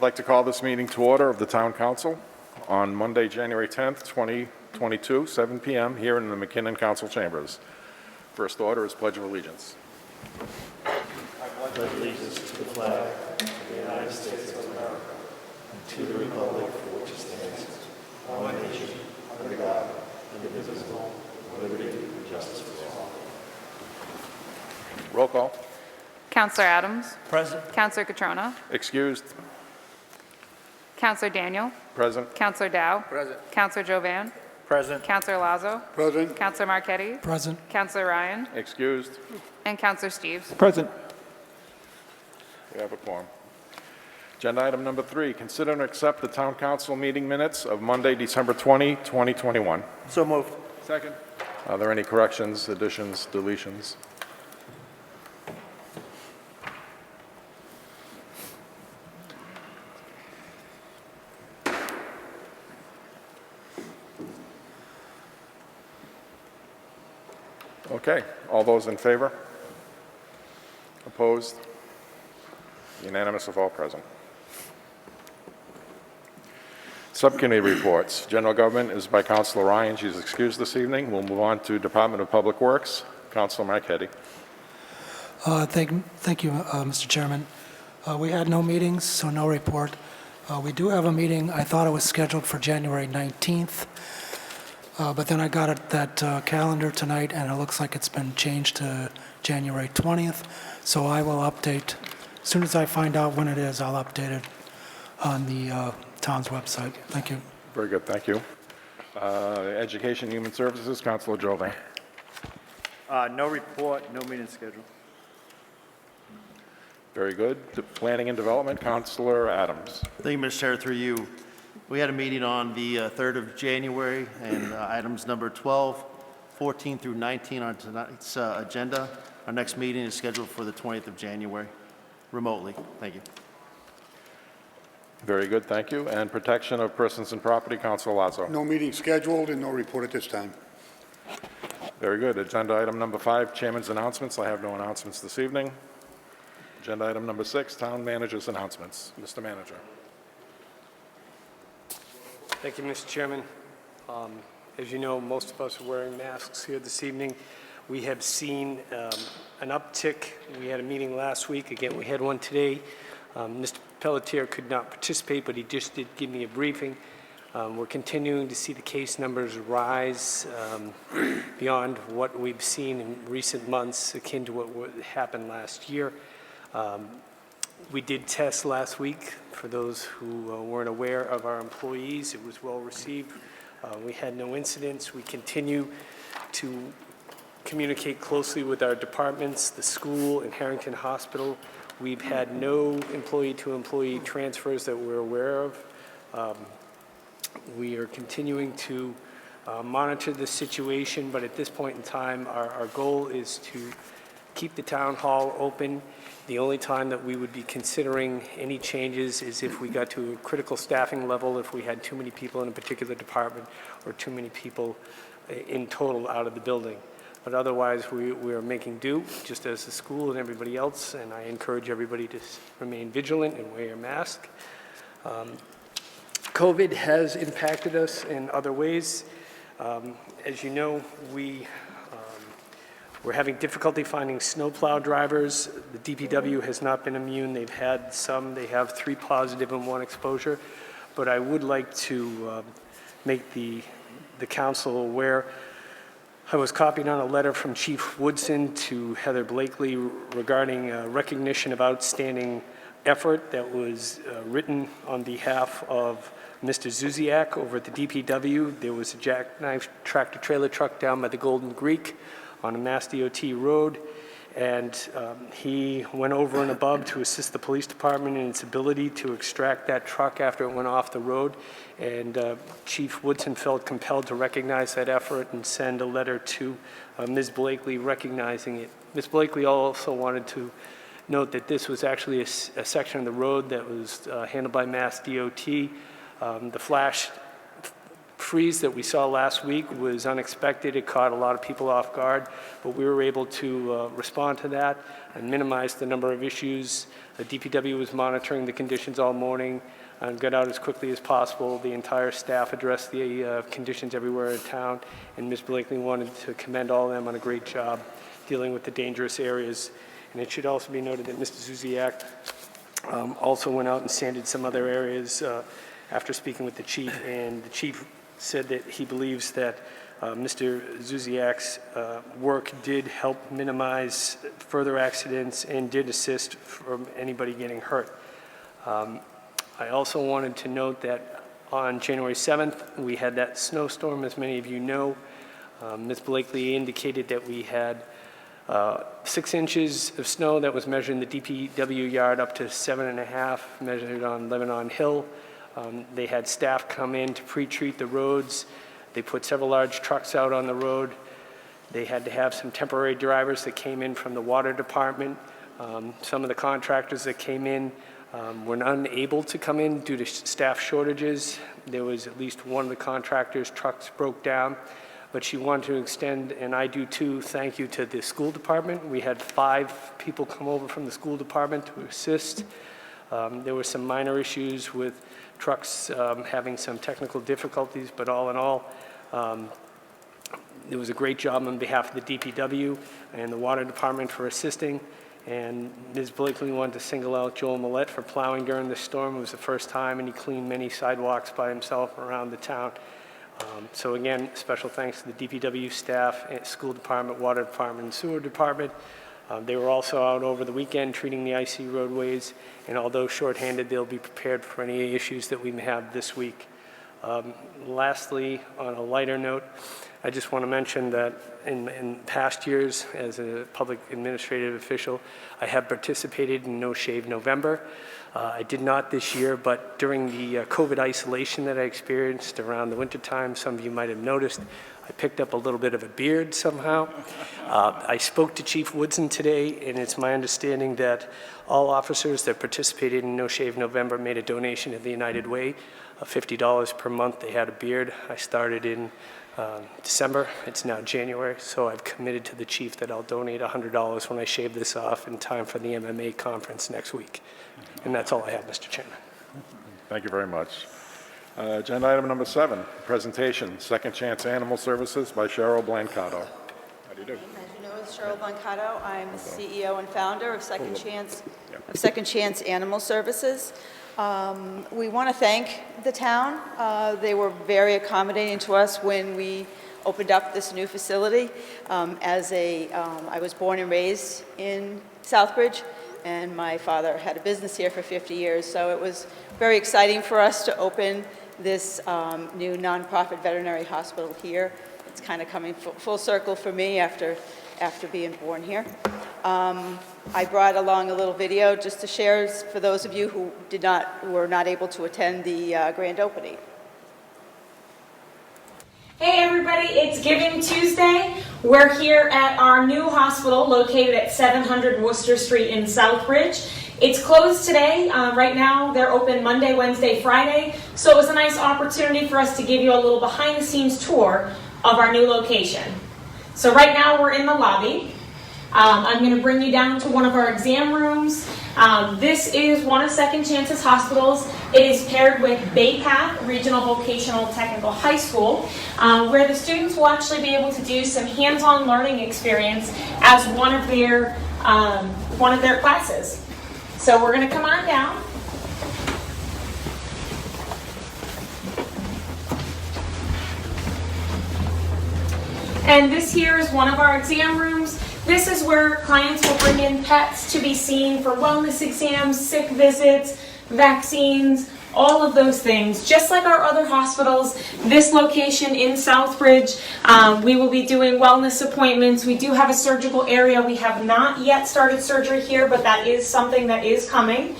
like to call this meeting to order of the Town Council on Monday, January 10th, 2022, 7 p.m. here in the McKinnon Council Chambers. First order is Pledge of Allegiance. I pledge allegiance to the flag of the United States of America and to the republic for which it stands, one nation, under God, indivisible, with liberty and justice for all. Roll call. Councillor Adams. Present. Councillor Catrona. Excused. Councillor Daniel. Present. Councillor Dow. Present. Councillor Jovan. Present. Councillor Lazo. Present. Councillor Marquetti. Present. Councillor Ryan. Excused. And Councillor Steves. Present. We have a quorum. Agenda item number 3, consider and accept the Town Council meeting minutes of Monday, December 20, 2021. So moved. Second. Are there any corrections, additions, deletions? Okay, all those in favor? Opposed? Unanimous of all present. Subcommittee reports. General Government is by Councilor Ryan. She's excused this evening. We'll move on to Department of Public Works. Councilor Marquetti. Thank you, Mr. Chairman. We had no meetings, so no report. We do have a meeting. I thought it was scheduled for January 19th, but then I got that calendar tonight, and it looks like it's been changed to January 20th. So I will update. As soon as I find out when it is, I'll update it on the town's website. Thank you. Very good, thank you. Education and Human Services, Councilor Jovan. No report, no meeting scheduled. Very good. Planning and Development, Councilor Adams. Thank you, Mr. Chair, through you. We had a meeting on the 3rd of January, and items number 12, 14 through 19 on tonight's agenda. Our next meeting is scheduled for the 20th of January, remotely. Thank you. Very good, thank you. And Protection of Persons and Property, Councilor Lazo. No meeting scheduled and no report at this time. Very good. Agenda item number 5, Chairman's announcements. I have no announcements this evening. Agenda item number 6, Town Manager's announcements. Mr. Manager. Thank you, Mr. Chairman. As you know, most of us are wearing masks here this evening. We have seen an uptick. We had a meeting last week. Again, we had one today. Mr. Pelletier could not participate, but he just did give me a briefing. We're continuing to see the case numbers rise beyond what we've seen in recent months, akin to what happened last year. We did test last week. For those who weren't aware of our employees, it was well received. We had no incidents. We continue to communicate closely with our departments, the school and Harrington Hospital. We've had no employee-to-employee transfers that we're aware of. We are continuing to monitor the situation, but at this point in time, our goal is to keep the town hall open. The only time that we would be considering any changes is if we got to a critical staffing level, if we had too many people in a particular department or too many people in total out of the building. But otherwise, we are making do, just as the school and everybody else, and I encourage everybody to remain vigilant and wear your mask. COVID has impacted us in other ways. As you know, we're having difficulty finding snowplow drivers. The DPW has not been immune. They've had some. They have 3 positive and 1 exposure. But I would like to make the council aware. I was copied on a letter from Chief Woodson to Heather Blakely regarding recognition of outstanding effort that was written on behalf of Mr. Zuziak over at the DPW. There was a jackknife tractor-trailer truck down by the Golden Greek on a Mass DOT road, and he went over and above to assist the police department in its ability to extract that truck after it went off the road. And Chief Woodson felt compelled to recognize that effort and send a letter to Ms. Blakely recognizing it. Ms. Blakely also wanted to note that this was actually a section of the road that was handled by Mass DOT. The flash freeze that we saw last week was unexpected. It caught a lot of people off guard, but we were able to respond to that and minimize the number of issues. The DPW was monitoring the conditions all morning and got out as quickly as possible. The entire staff addressed the conditions everywhere in town, and Ms. Blakely wanted to commend all of them on a great job dealing with the dangerous areas. And it should also be noted that Mr. Zuziak also went out and sanded some other areas after speaking with the chief, and the chief said that he believes that Mr. Zuziak's work did help minimize further accidents and did assist from anybody getting hurt. I also wanted to note that on January 7th, we had that snowstorm, as many of you know. Ms. Blakely indicated that we had 6 inches of snow that was measured in the DPW yard, up to 7.5 measured on Lebanon Hill. They had staff come in to pre-treat the roads. They put several large trucks out on the road. They had to have some temporary drivers that came in from the water department. Some of the contractors that came in were unable to come in due to staff shortages. There was at least one of the contractors' trucks broke down. But she wanted to extend, and I do too, thank you to the school department. We had 5 people come over from the school department to assist. There were some minor issues with trucks having some technical difficulties, but all in all, it was a great job on behalf of the DPW and the water department for assisting. And Ms. Blakely wanted to single out Joel Millette for plowing during the storm. It was the first time, and he cleaned many sidewalks by himself around the town. So again, special thanks to the DPW staff, school department, water department, and sewer department. They were also out over the weekend treating the icy roadways, and although shorthanded, they'll be prepared for any issues that we may have this week. Lastly, on a lighter note, I just want to mention that in past years, as a public administrative official, I have participated in No Shave November. I did not this year, but during the COVID isolation that I experienced around the wintertime, some of you might have noticed, I picked up a little bit of a beard somehow. I spoke to Chief Woodson today, and it's my understanding that all officers that participated in No Shave November made a donation to the United Way of $50 per month. They had a beard. I started in December. It's now January, so I've committed to the chief that I'll donate $100 when I shave this off in time for the MMA conference next week. And that's all I have, Mr. Chairman. Thank you very much. Agenda item number 7, presentation, Second Chance Animal Services by Cheryl Blancato. How do you do? As you know, it's Cheryl Blancato. I'm the CEO and founder of Second Chance Animal Services. We want to thank the town. They were very accommodating to us when we opened up this new facility. I was born and raised in Southbridge, and my father had a business here for 50 years, so it was very exciting for us to open this new nonprofit veterinary hospital here. It's kind of coming full circle for me after being born here. I brought along a little video just to share for those of you who were not able to attend the grand opening. Hey everybody, it's Giving Tuesday. We're here at our new hospital located at 700 Worcester Street in Southbridge. It's closed today. Right now they're open Monday, Wednesday, Friday. So it was a nice opportunity for us to give you a little behind the scenes tour of our new location. So right now we're in the lobby. I'm going to bring you down to one of our exam rooms. This is one of Second Chance's hospitals. It is paired with Baypath Regional Vocational Technical High School, where the students will actually be able to do some hands-on learning experience as one of their classes. So we're going to come on down. And this here is one of our exam rooms. This is where clients will bring in pets to be seen for wellness exams, sick visits, vaccines, all of those things. Just like our other hospitals, this location in Southbridge, we will be doing wellness appointments. We do have a surgical area. We have not yet started surgery here, but that is something that is coming.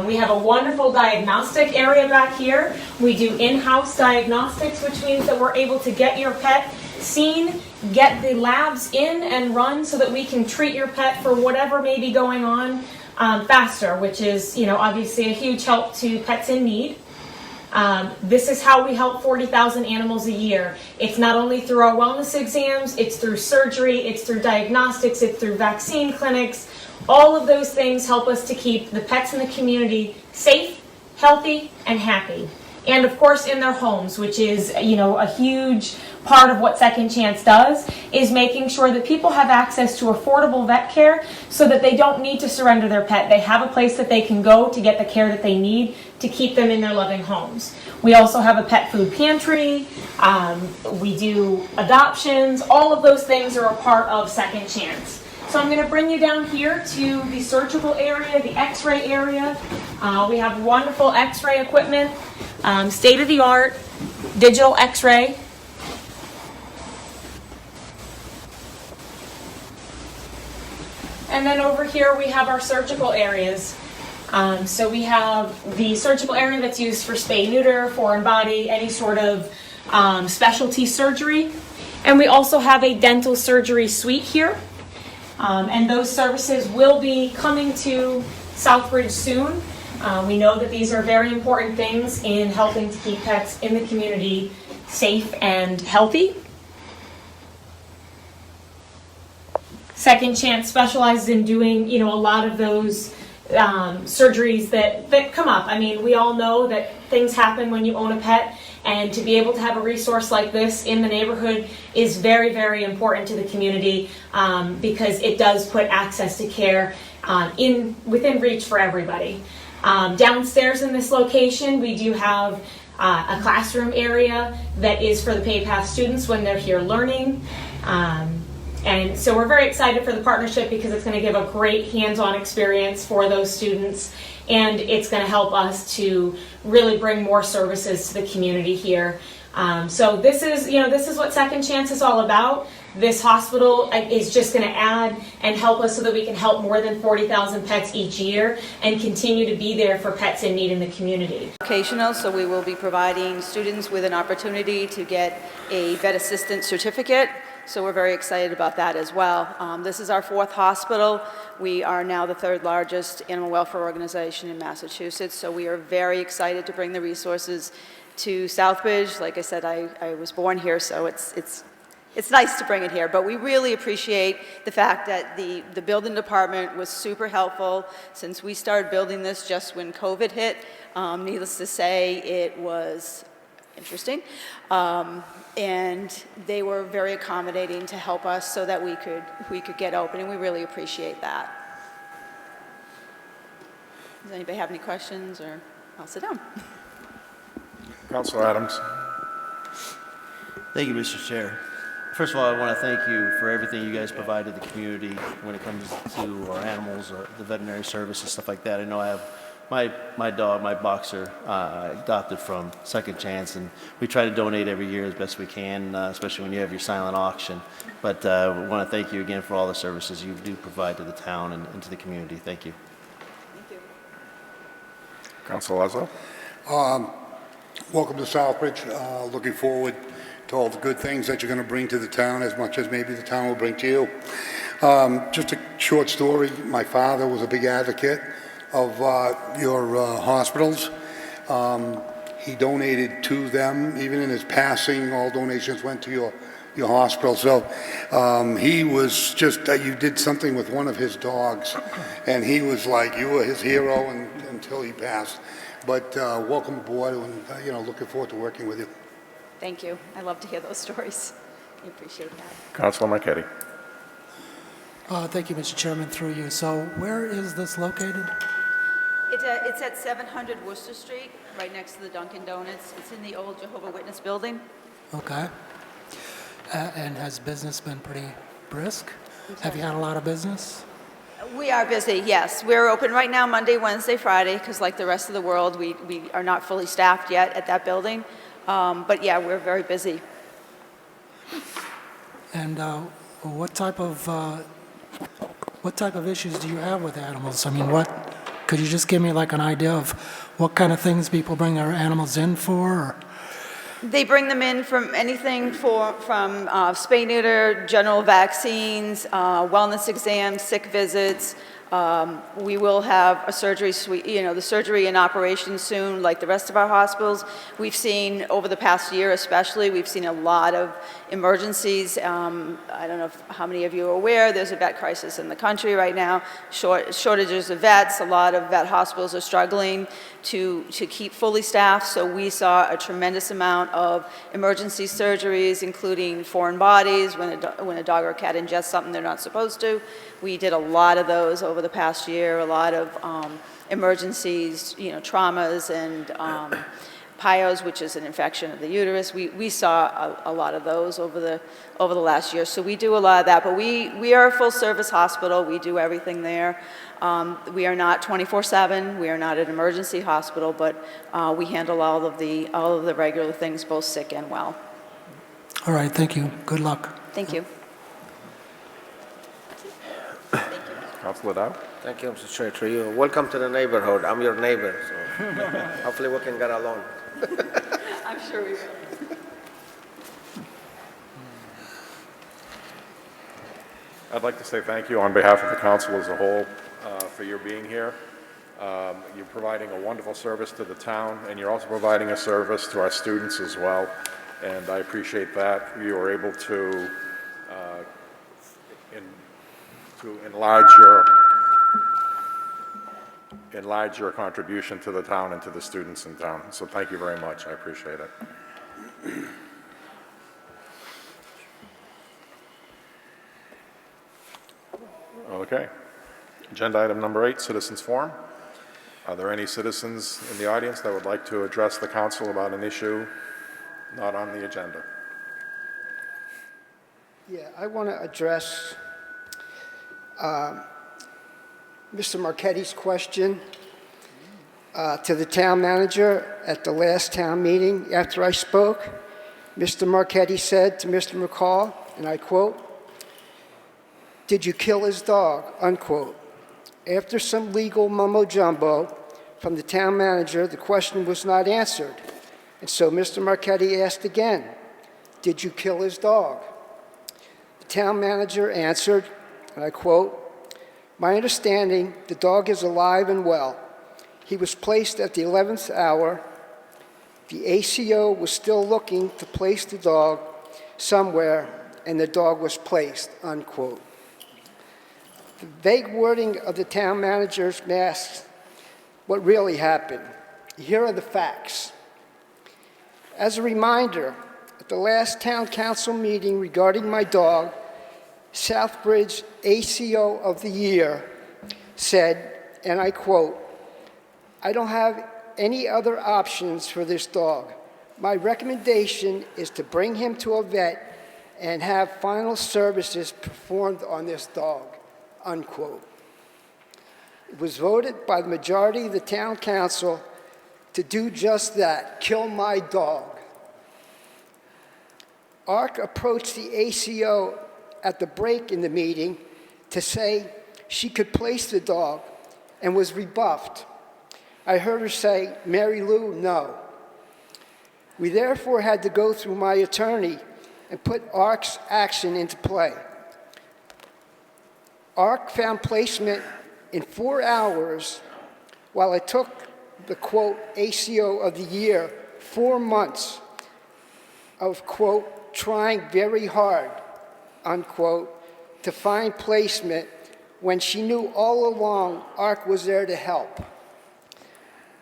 We have a wonderful diagnostic area back here. We do in-house diagnostics, which means that we're able to get your pet seen, get the labs in and run so that we can treat your pet for whatever may be going on faster, which is, obviously a huge help to pets in need. This is how we help 40,000 animals a year. It's not only through our wellness exams, it's through surgery, it's through diagnostics, it's through vaccine clinics. All of those things help us to keep the pets in the community safe, healthy, and happy. And of course in their homes, which is, a huge part of what Second Chance does, is making sure that people have access to affordable vet care so that they don't need to surrender their pet. They have a place that they can go to get the care that they need to keep them in their loving homes. We also have a pet food pantry. We do adoptions. All of those things are a part of Second Chance. So I'm going to bring you down here to the surgical area, the x-ray area. We have wonderful x-ray equipment, state-of-the-art digital x-ray. And then over here we have our surgical areas. So we have the surgical area that's used for spay, neuter, foreign body, any sort of specialty surgery. And we also have a dental surgery suite here. And those services will be coming to Southbridge soon. We know that these are very important things in helping to keep pets in the community safe and healthy. Second Chance specializes in doing, a lot of those surgeries that come up. I mean, we all know that things happen when you own a pet, and to be able to have a resource like this in the neighborhood is very, very important to the community because it does put access to care within reach for everybody. Downstairs in this location, we do have a classroom area that is for the PayPath students when they're here learning. And so we're very excited for the partnership because it's going to give a great hands-on experience for those students, and it's going to help us to really bring more services to the community here. So this is what Second Chance is all about. This hospital is just going to add and help us so that we can help more than 40,000 pets each year and continue to be there for pets in need in the community. Vocational, so we will be providing students with an opportunity to get a vet assistant certificate. So we're very excited about that as well. This is our 4th hospital. We are now the 3rd largest animal welfare organization in Massachusetts, so we are very excited to bring the resources to Southbridge. Like I said, I was born here, so it's nice to bring it here, but we really appreciate the fact that the building department was super helpful since we started building this just when COVID hit. Needless to say, it was interesting. And they were very accommodating to help us so that we could get open, and we really appreciate that. Does anybody have any questions, or I'll sit down? Councilor Adams. Thank you, Mr. Chair. First of all, I want to thank you for everything you guys provide to the community when it comes to our animals, or the veterinary service and stuff like that. I know I have my dog, my boxer, adopted from Second Chance, and we try to donate every year as best we can, especially when you have your silent auction. But we want to thank you again for all the services you do provide to the town and to the community. Thank you. Thank you. Councilor Lazo. Welcome to Southbridge. Looking forward to all the good things that you're going to bring to the town, as much as maybe the town will bring to you. Just a short story. My father was a big advocate of your hospitals. He donated to them. Even in his passing, all donations went to your hospital. So he was just, you did something with one of his dogs, and he was like, you were his hero until he passed. But welcome aboard, and looking forward to working with you. Thank you. I love to hear those stories. I appreciate that. Councilor Marquetti. Thank you, Mr. Chairman, through you. So where is this located? It's at 700 Worcester Street, right next to the Dunkin' Donuts. It's in the old Jehovah Witness building. Okay. And has business been pretty brisk? Have you had a lot of business? We are busy, yes. We're open right now Monday, Wednesday, Friday, because like the rest of the world, we are not fully staffed yet at that building. But yeah, we're very busy. And what type of issues do you have with animals? I mean, could you just give me like an idea of what kind of things people bring their animals in for? Or? They bring them in from anything from spay neuter, general vaccines, wellness exams, sick visits, We will have a surgery suite, the surgery and operation soon, like the rest of our hospitals. We've seen, over the past year especially, we've seen a lot of emergencies. I don't know how many of you are aware, there's a vet crisis in the country right now, shortages of vets. A lot of vet hospitals are struggling to keep fully staffed, so we saw a tremendous amount of emergency surgeries, including foreign bodies, when a dog or a cat ingests something they're not supposed to. We did a lot of those over the past year, a lot of emergencies, traumas and PIOS, which is an infection of the uterus. We saw a lot of those over the last year. So we do a lot of that, but we are a full-service hospital. We do everything there. We are not 24/7. We are not an emergency hospital, but we handle all of the regular things, both sick and well. All right, thank you. Good luck. Thank you. Councilor Dow? Thank you, Mr. Chair. To you. Welcome to the neighborhood. I'm your neighbor, so hopefully we can get along. I'm sure we will. I'd like to say thank you on behalf of the council as a whole for your being here. You're providing a wonderful service to the town, and you're also providing a service to our students as well, and I appreciate that. You were able to enlarge your contribution to the town and to the students in town. So thank you very much. I appreciate it. Okay. Agenda item number 8, Citizens Forum. Are there any citizens in the audience that would like to address the council about an issue not on the agenda? Yeah, I want to address Mr. Marchetti's question to the town manager at the last town meeting. After I spoke, Mr. Marchetti said to Mr. McCall, and I quote, "Did you kill his dog?" unquote. After some legal mumbo-jumbo from the town manager, the question was not answered. And so Mr. Marchetti asked again, "Did you kill his dog?" The town manager answered, and I quote, "My understanding, the dog is alive and well. He was placed at the 11th hour. The ACO was still looking to place the dog somewhere, and the dog was placed," unquote. The vague wording of the town manager masks what really happened. Here are the facts. As a reminder, at the last town council meeting regarding my dog, Southbridge ACO of the Year said, and I quote, "I don't have any other options for this dog. My recommendation is to bring him to a vet and have final services performed on this dog," unquote. It was voted by the majority of the town council to do just that, kill my dog. ARC approached the ACO at the break in the meeting to say she could place the dog and was rebuffed. I heard her say, "Mary Lou, no." We therefore had to go through my attorney and put ARC's action into play. ARC found placement in 4 hours while it took the, quote, ACO of the Year 4 months of, quote, trying very hard, unquote, to find placement when she knew all along ARC was there to help.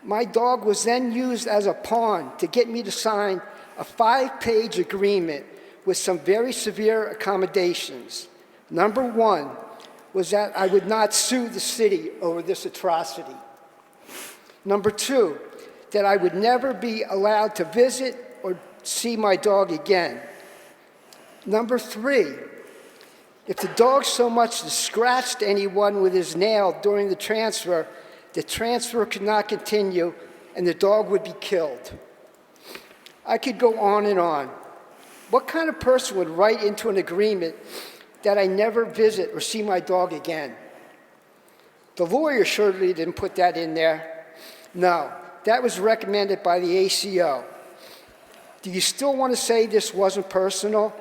My dog was then used as a pawn to get me to sign a 5-page agreement with some very severe accommodations. Number 1 was that I would not sue the city over this atrocity. Number 2, that I would never be allowed to visit or see my dog again. Number 3, if the dog so much as scratched anyone with his nail during the transfer could not continue and the dog would be killed. I could go on and on. What kind of person would write into an agreement that I never visit or see my dog again? The lawyer surely didn't put that in there. No, that was recommended by the ACO. Do you still want to say this wasn't personal?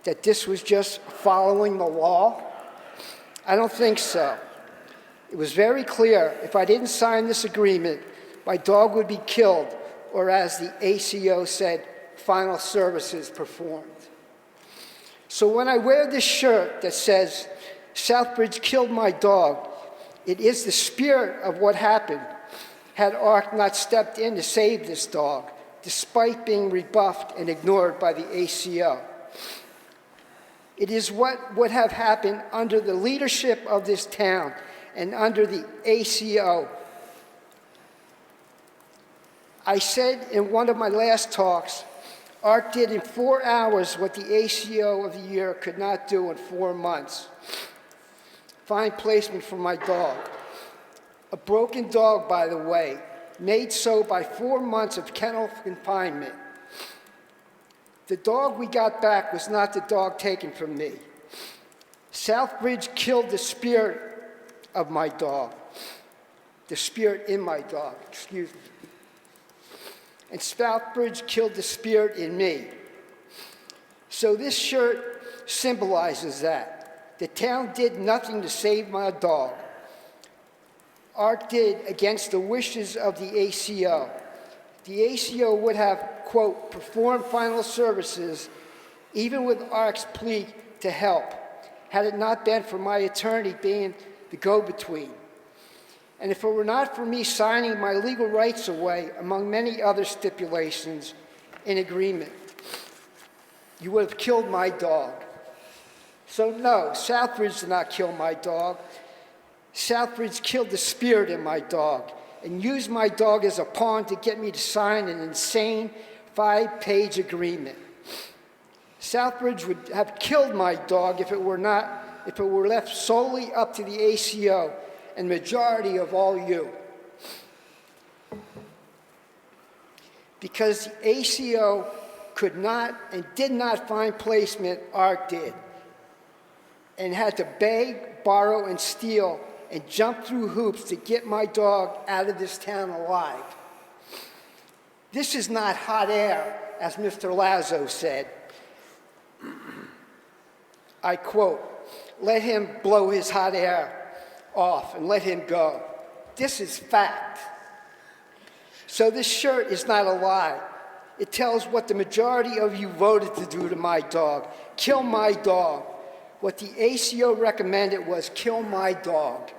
That this was just following the law? I don't think so. It was very clear if I didn't sign this agreement, my dog would be killed, or as the ACO said, final services performed. So when I wear this shirt that says, Southbridge killed my dog, it is the spirit of what happened had ARC not stepped in to save this dog, despite being rebuffed and ignored by the ACO. It is what would have happened under the leadership of this town and under the ACO. I said in one of my last talks, ARC did in 4 hours what the ACO of the year could not do in 4 months. Find placement for my dog. A broken dog, by the way, made so by 4 months of kennel confinement. The dog we got back was not the dog taken from me. Southbridge killed the spirit of my dog, the spirit in my dog, excuse me. And Southbridge killed the spirit in me. So this shirt symbolizes that. The town did nothing to save my dog. ARC did against the wishes of the ACO. The ACO would have, quote, performed final services even with ARC's plea to help, had it not been for my attorney being the go-between. And if it were not for me signing my legal rights away, among many other stipulations in agreement, you would have killed my dog. So no, Southbridge did not kill my dog. Southbridge killed the spirit in my dog and used my dog as a pawn to get me to sign an insane 5-page agreement. Southbridge would have killed my dog if it were left solely up to the ACO and majority of all you. Because the ACO could not and did not find placement, ARC did, and had to beg, borrow, and steal and jump through hoops to get my dog out of this town alive. This is not hot air, as Mr. Lazo said. I quote, let him blow his hot air off and let him go. This is fact. So this shirt is not a lie. It tells what the majority of you voted to do to my dog. Kill my dog. What the ACO recommended was kill my dog.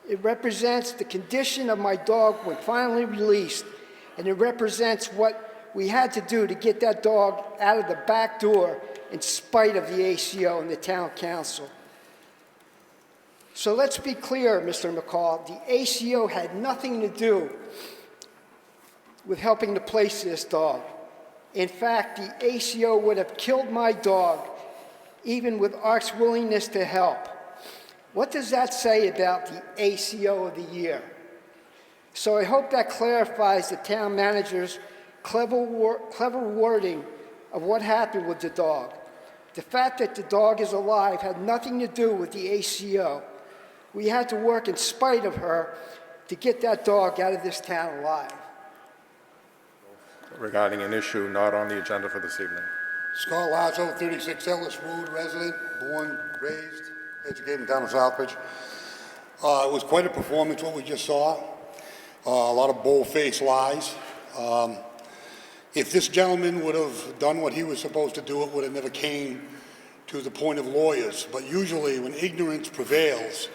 It represents the condition of my dog when finally released, and it represents what we had to do to get that dog out of the back door in spite of the ACO and the town council. So let's be clear, Mr. McCall, the ACO had nothing to do with helping to place this dog. In fact, the ACO would have killed my dog even with ARC's willingness to help. What does that say about the ACO of the year? So I hope that clarifies the town manager's clever wording of what happened with the dog. The fact that the dog is alive had nothing to do with the ACO. We had to work in spite of her to get that dog out of this town alive. Regarding an issue not on the agenda for this evening. Scott Lazo, 36 Ellis Road resident, born, raised, educated in the town of Southbridge. It was quite a performance, what we just saw. A lot of bold-faced lies. If this gentleman would have done what he was supposed to do, it would have never came to the point of lawyers. But usually when ignorance prevails,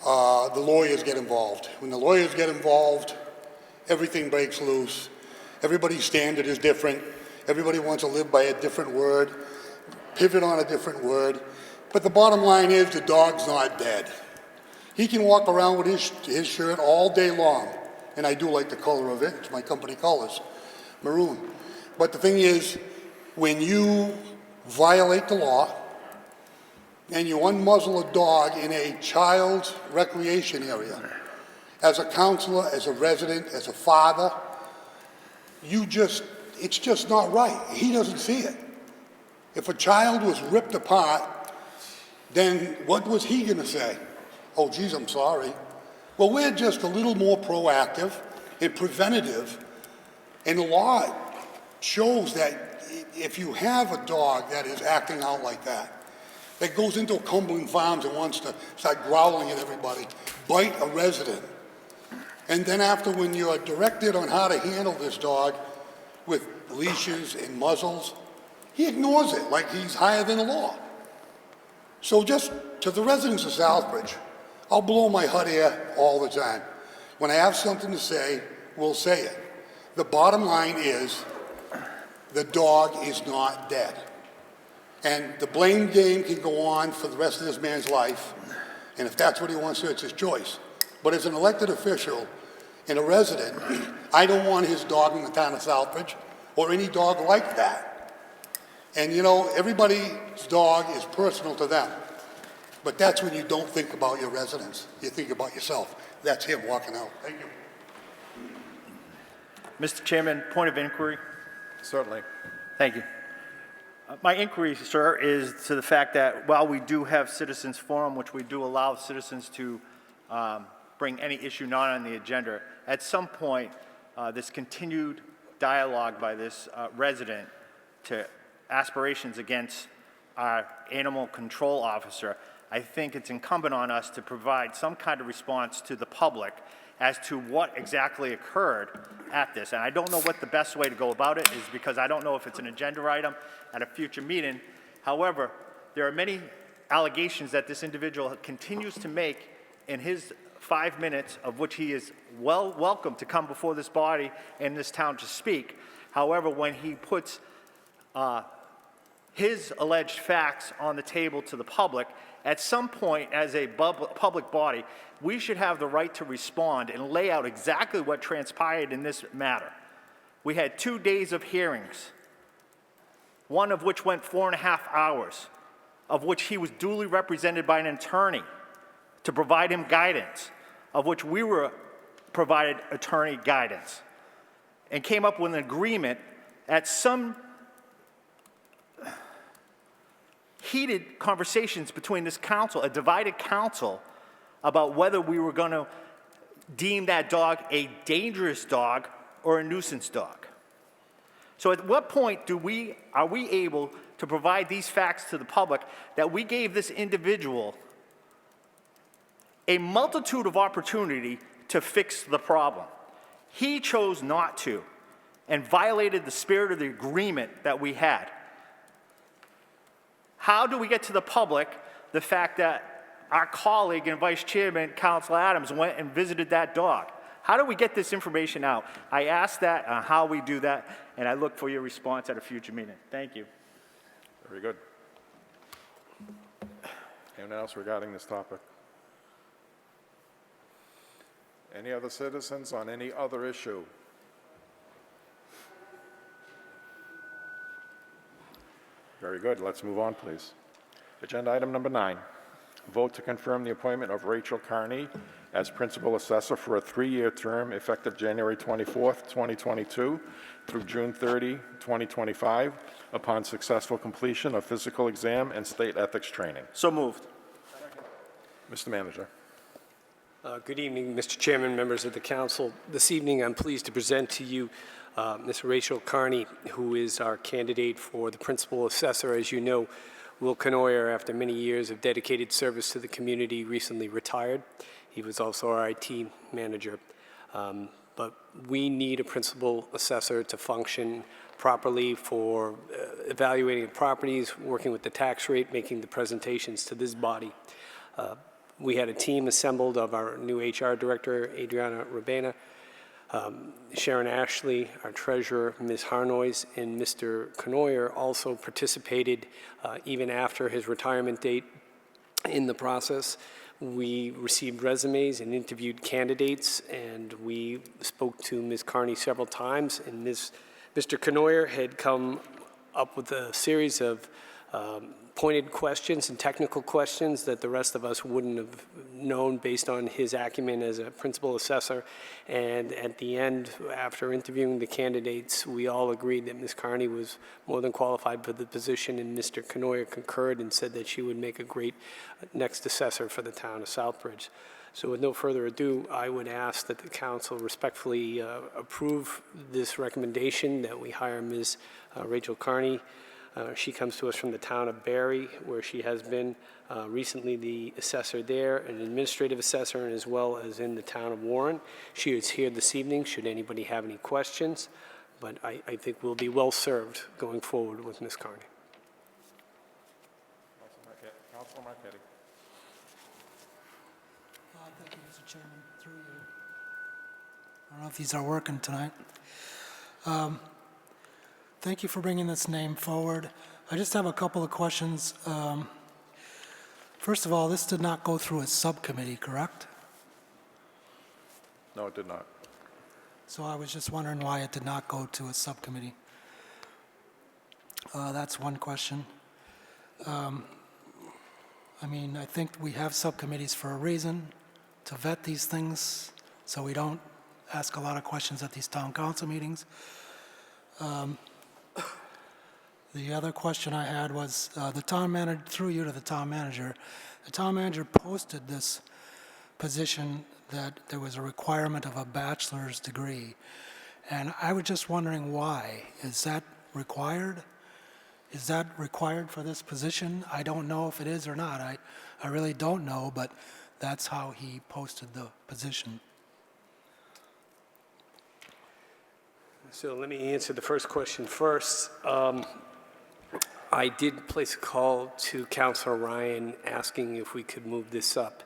the lawyers get involved. When the lawyers get involved, everything breaks loose. Everybody's standard is different. Everybody wants to live by a different word, pivot on a different word. But the bottom line is the dog's not dead. He can walk around with his shirt all day long, and I do like the color of it. It's my company colors, maroon. But the thing is, when you violate the law and you unmuzzle a dog in a child's recreation area, as a counselor, as a resident, as a father, it's just not right. He doesn't see it. If a child was ripped apart, then what was he going to say? Oh, geez, I'm sorry. Well, we're just a little more proactive and preventative, and the law shows that if you have a dog that is acting out like that, that goes into Cumberland Farms and wants to start growling at everybody, bite a resident. And then after, when you are directed on how to handle this dog with leashes and muzzles, he ignores it like he's higher than the law. So just to the residents of Southbridge, I'll blow my hot air all the time. When I have something to say, we'll say it. The bottom line is, the dog is not dead. And the blame game can go on for the rest of this man's life, and if that's what he wants to, it's his choice. But as an elected official and a resident, I don't want his dog in the town of Southbridge, or any dog like that. And you know, everybody's dog is personal to them. But that's when you don't think about your residents. You think about yourself. That's him walking out. Thank you. Mr. Chairman, point of inquiry. Certainly. Thank you. My inquiry, sir, is to the fact that while we do have citizens forum, which we do allow citizens to bring any issue not on the agenda, at some point, this continued dialogue by this resident to aspirations against our animal control officer, I think it's incumbent on us to provide some kind of response to the public as to what exactly occurred at this. And I don't know what the best way to go about it is, because I don't know if it's an agenda item at a future meeting. However, there are many allegations that this individual continues to make in his 5 minutes, of which he is welcome to come before this body and this town to speak. However, when he puts his alleged facts on the table to the public, at some point as a public body, we should have the right to respond and lay out exactly what transpired in this matter. We had 2 days of hearings, one of which went 4.5 hours, of which he was duly represented by an attorney to provide him guidance, of which we were provided attorney guidance, and came up with an agreement at some heated conversations between this council, a divided council, about whether we were going to deem that dog a dangerous dog or a nuisance dog. So at what point are we able to provide these facts to the public that we gave this individual a multitude of opportunity to fix the problem? He chose not to and violated the spirit of the agreement that we had. How do we get to the public the fact that our colleague and Vice Chairman, Councilor Adams, went and visited that dog? How do we get this information out? I asked that on how we do that, and I look for your response at a future meeting. Thank you. Very good. Anyone else regarding this topic? Any other citizens on any other issue? Very good. Let's move on, please. Agenda item number 9. Vote to confirm the appointment of Rachel Carney as Principal Assessor for a 3-year term effective January 24th, 2022 through June 30, 2025, upon successful completion of physical exam and state ethics training. So moved. Mr. Manager. Good evening, Mr. Chairman, members of the council. This evening, I'm pleased to present to you Ms. Rachel Carney, who is our candidate for the Principal Assessor. As you know, Will Knoyer, after many years of dedicated service to the community, recently retired. He was also our IT manager. But we need a Principal Assessor to function properly for evaluating properties, working with the tax rate, making the presentations to this body. We had a team assembled of our new HR director, Adriana Rabena, Sharon Ashley, our treasurer, Ms. Harnois, and Mr. Knoyer also participated even after his retirement date in the process. We received resumes and interviewed candidates, and we spoke to Ms. Carney several times, and Mr. Knoyer had come up with a series of pointed questions and technical questions that the rest of us wouldn't have known based on his acumen as a principal assessor. And at the end, after interviewing the candidates, we all agreed that Ms. Carney was more than qualified for the position, and Mr. Knoyer concurred and said that she would make a great next assessor for the town of Southbridge. So with no further ado, I would ask that the council respectfully approve this recommendation that we hire Ms. Rachel Carney She comes to us from the town of Barry, where she has been recently the assessor there, an administrative assessor, and as well as in the town of Warren. She is here this evening, should anybody have any questions, but I think we'll be well served going forward with Ms. Carney. Councilor Marquetti. Thank you, Mr. Chairman, through you. I don't know if these are working tonight. Thank you for bringing this name forward. I just have a couple of questions. First of all, this did not go through a subcommittee, correct? No, it did not. So I was just wondering why it did not go to a subcommittee. That's one question. I mean, I think we have subcommittees for a reason, to vet these things, so we don't ask a lot of questions at these town council meetings. The other question I had was, the town manager, through you to the town manager posted this position that there was a requirement of a bachelor's degree. And I was just wondering why. Is that required? Is that required for this position? I don't know if it is or not. I really don't know, but that's how he posted the position. So let me answer the first question first. I did place a call to Councilor Ryan asking if we could move this up.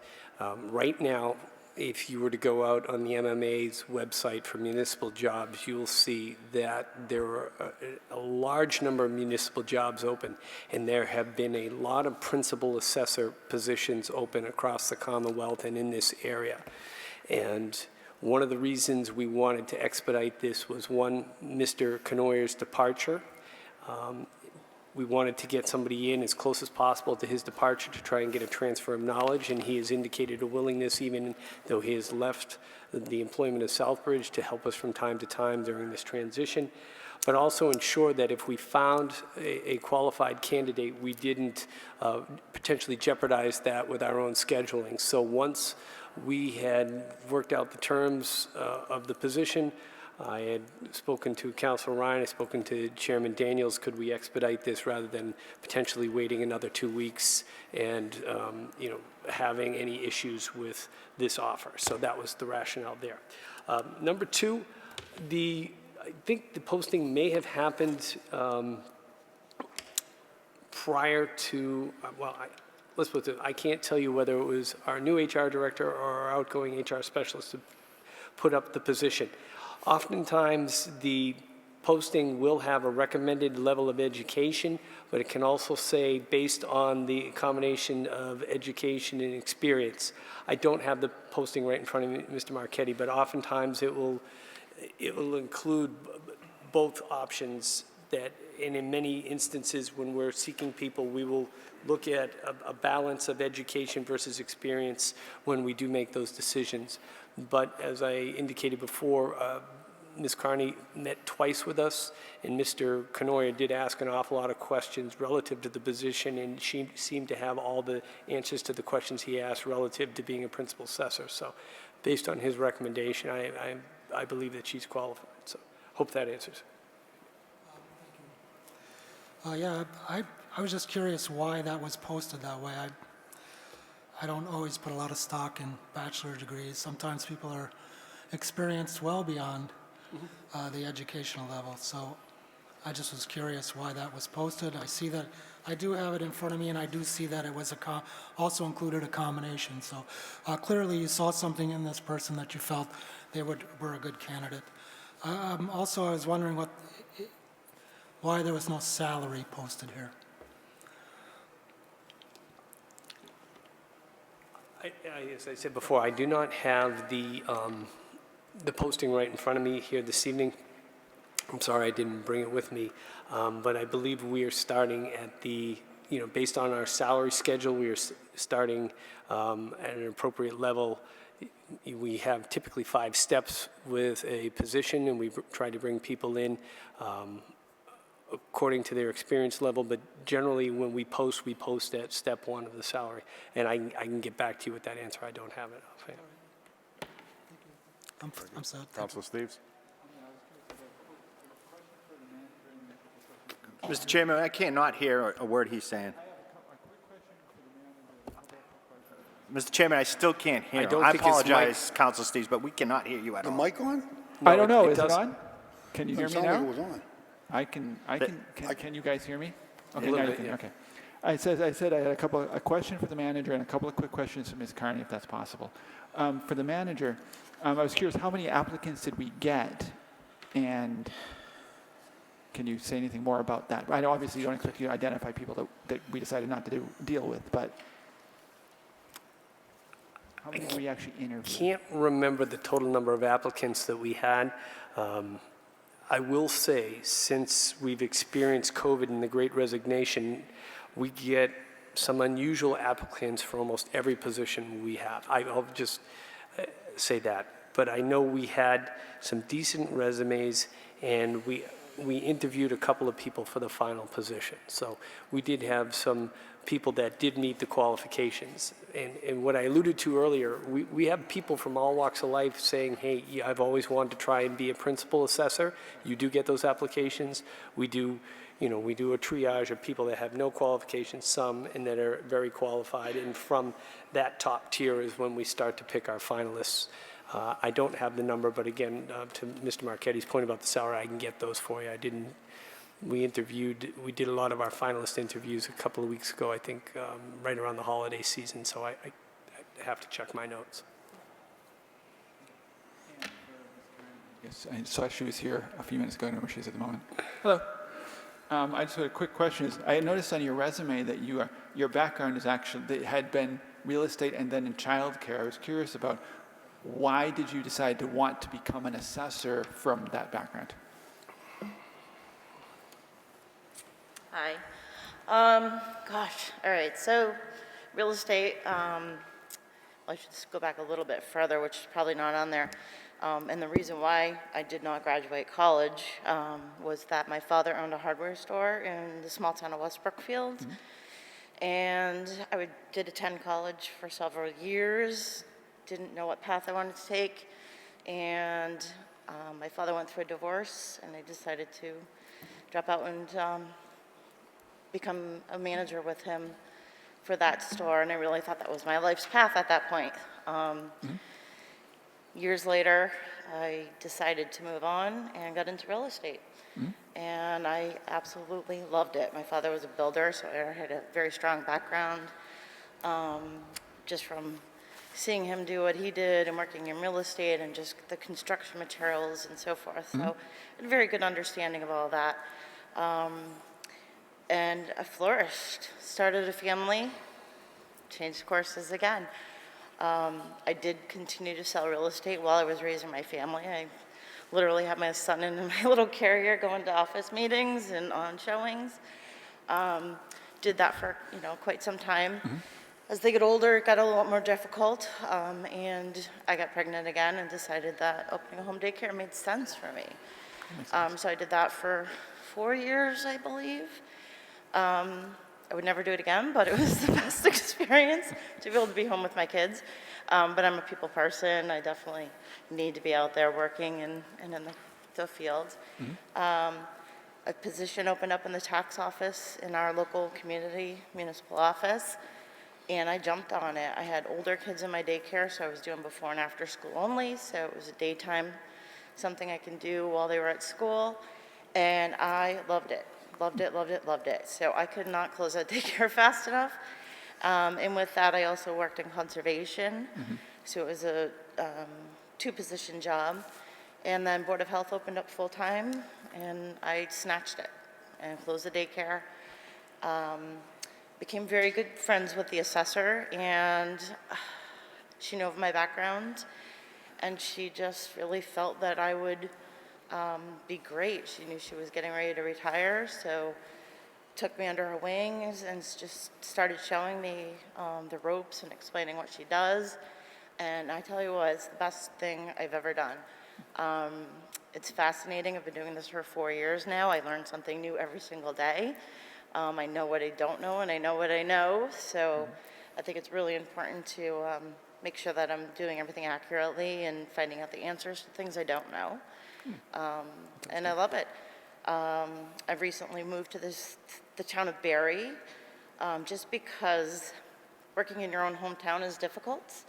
Right now, if you were to go out on the MMA's website for municipal jobs, you will see that there are a large number of municipal jobs open, and there have been a lot of principal assessor positions open across the Commonwealth and in this area. And one of the reasons we wanted to expedite this was, one, Mr. Canoyer's departure. We wanted to get somebody in as close as possible to his departure to try and get a transfer of knowledge, and he has indicated a willingness, even though he has left the employment of Southbridge, to help us from time to time during this transition, but also ensure that if we found a qualified candidate, we didn't potentially jeopardize that with our own scheduling. So once we had worked out the terms of the position, I had spoken to Councilor Ryan, I've spoken to Chairman Daniels, could we expedite this rather than potentially waiting another 2 weeks and having any issues with this offer. So that was the rationale there. Number two, I think the posting may have happened prior to, let's put it, I can't tell you whether it was our new HR director or our outgoing HR specialist who put up the position. Oftentimes, the posting will have a recommended level of education, but it can also say based on the combination of education and experience. I don't have the posting right in front of me, Mr. Marchetti, but oftentimes it will include both options that, and in many instances when we're seeking people, we will look at a balance of education versus experience when we do make those decisions. But as I indicated before, Ms. Carney met twice with us, and Mr. Canoyer did ask an awful lot of questions relative to the position, and she seemed to have all the answers to the questions he asked relative to being a principal assessor. So based on his recommendation, I believe that she's qualified. So hope that answers. Yeah, I was just curious why that was posted that way. I don't always put a lot of stock in bachelor degrees. Sometimes people are experienced well beyond the educational level. So I just was curious why that was posted. I see that, I do have it in front of me, and I do see that it was also included a combination. So clearly you saw something in this person that you felt they were a good candidate. Also, I was wondering why there was no salary posted here. As I said before, I do not have the posting right in front of me here this evening. I'm sorry I didn't bring it with me, but I believe we are starting at based on our salary schedule, we are starting at an appropriate level. We have typically 5 steps with a position, and we try to bring people in according to their experience level, but generally when we post at step 1 of the salary. And I can get back to you with that answer. I don't have it offhand. I'm sorry. Councilor Steves? Mr. Chairman, I cannot hear a word he's saying. Mr. Chairman, I still can't hear I him. don't I think his mic- apologize, Council Steves, but we cannot hear you at The all. mic on? I don't know, is it does- on? Can you hear It me sounded like now? it was on. Can you guys hear me? Okay, little now you bit, can, yeah. okay. I said I had a question for the manager and a couple of quick questions for Ms. Carney, if that's possible. For the manager, I was curious, how many applicants did we get? And can you say anything more about that? I know obviously you don't expect you to identify people that we decided not to deal with, but how many did we actually interview? Can't remember the total number of applicants that we had. I will say, since we've experienced COVID and the Great Resignation, we get some unusual applicants for almost every position we have. I'll just say that. But I know we had some decent resumes, and we interviewed a couple of people for the final position. So we did have some people that did meet the qualifications. And what I alluded to earlier, we have people from all walks of life saying, hey, yeah, I've always wanted to try and be a principal assessor. You do get those applications. We do a triage of people that have no qualifications, some, and that are very qualified. And from that top tier is when we start to pick our finalists. I don't have the number, but again, to Mr. Marchetti's point about the salary, I can get those for you. We did a lot of our finalist interviews a couple of weeks ago, I think, right around the holiday season, so I have to check my notes. Yes, I saw she was here a few minutes ago. I don't know where she is at the moment. Hello. I just had a quick question. I noticed on your resume that your background is actually, that had been real estate and then in childcare. I was curious about why did you decide to want to become an assessor from that background? Hi. Gosh, all right, so real estate, well, I should just go back a little bit further, which is probably not on there. And the reason why I did not graduate college was that my father owned a hardware store in the small town of West Brookfield. Mm-hmm. And I did attend college for several years, didn't know what path I wanted to take. And my father went through a divorce, and I decided to drop out and become a manager with him for that store, and I really thought that was my life's path at that point. Years later, I decided to move on and got into real estate. And I absolutely loved it. My father was a builder, so I had a very strong background just from seeing him do what he did and working in real estate and just the construction materials and so forth. So I had a very good understanding of all that. And I flourished, started a family, changed courses again. I did continue to sell real estate while I was raising my family. I literally had my son in my little carrier going to office meetings and on showings. Did that for quite some time. As they get older, it got a lot more difficult, and I got pregnant again and decided that opening a home daycare made sense for me. So I did that for 4 years, I believe. I would never do it again, but it was the best experience to be able to be home with my kids. But I'm a people person. I definitely need to be out there working and in the field. A position opened up in the tax office in our local community municipal office, and I jumped on it. I had older kids in my daycare, so I was doing before and after school only, so it was a daytime, something I can do while they were at school, and I loved it. Loved it, loved it, loved it. So I could not close that daycare fast enough. And with that, I also worked in conservation. So it was a two-position job. And then Board of Health opened up full-time, and I snatched it and closed the daycare. Became very good friends with the assessor, and she knew of my background, and she just really felt that I would be great. She knew she was getting ready to retire, so took me under her wings and just started showing me the ropes and explaining what she does. And I tell you what, it's the best thing I've ever done. It's fascinating. I've been doing this for 4 years now. I learn something new every single day. I know what I don't know, and I know what I know. So I think it's really important to make sure that I'm doing everything accurately and finding out the answers to things I don't know. And I love it. I've recently moved to the town of Barry, just because working in your own hometown is difficult.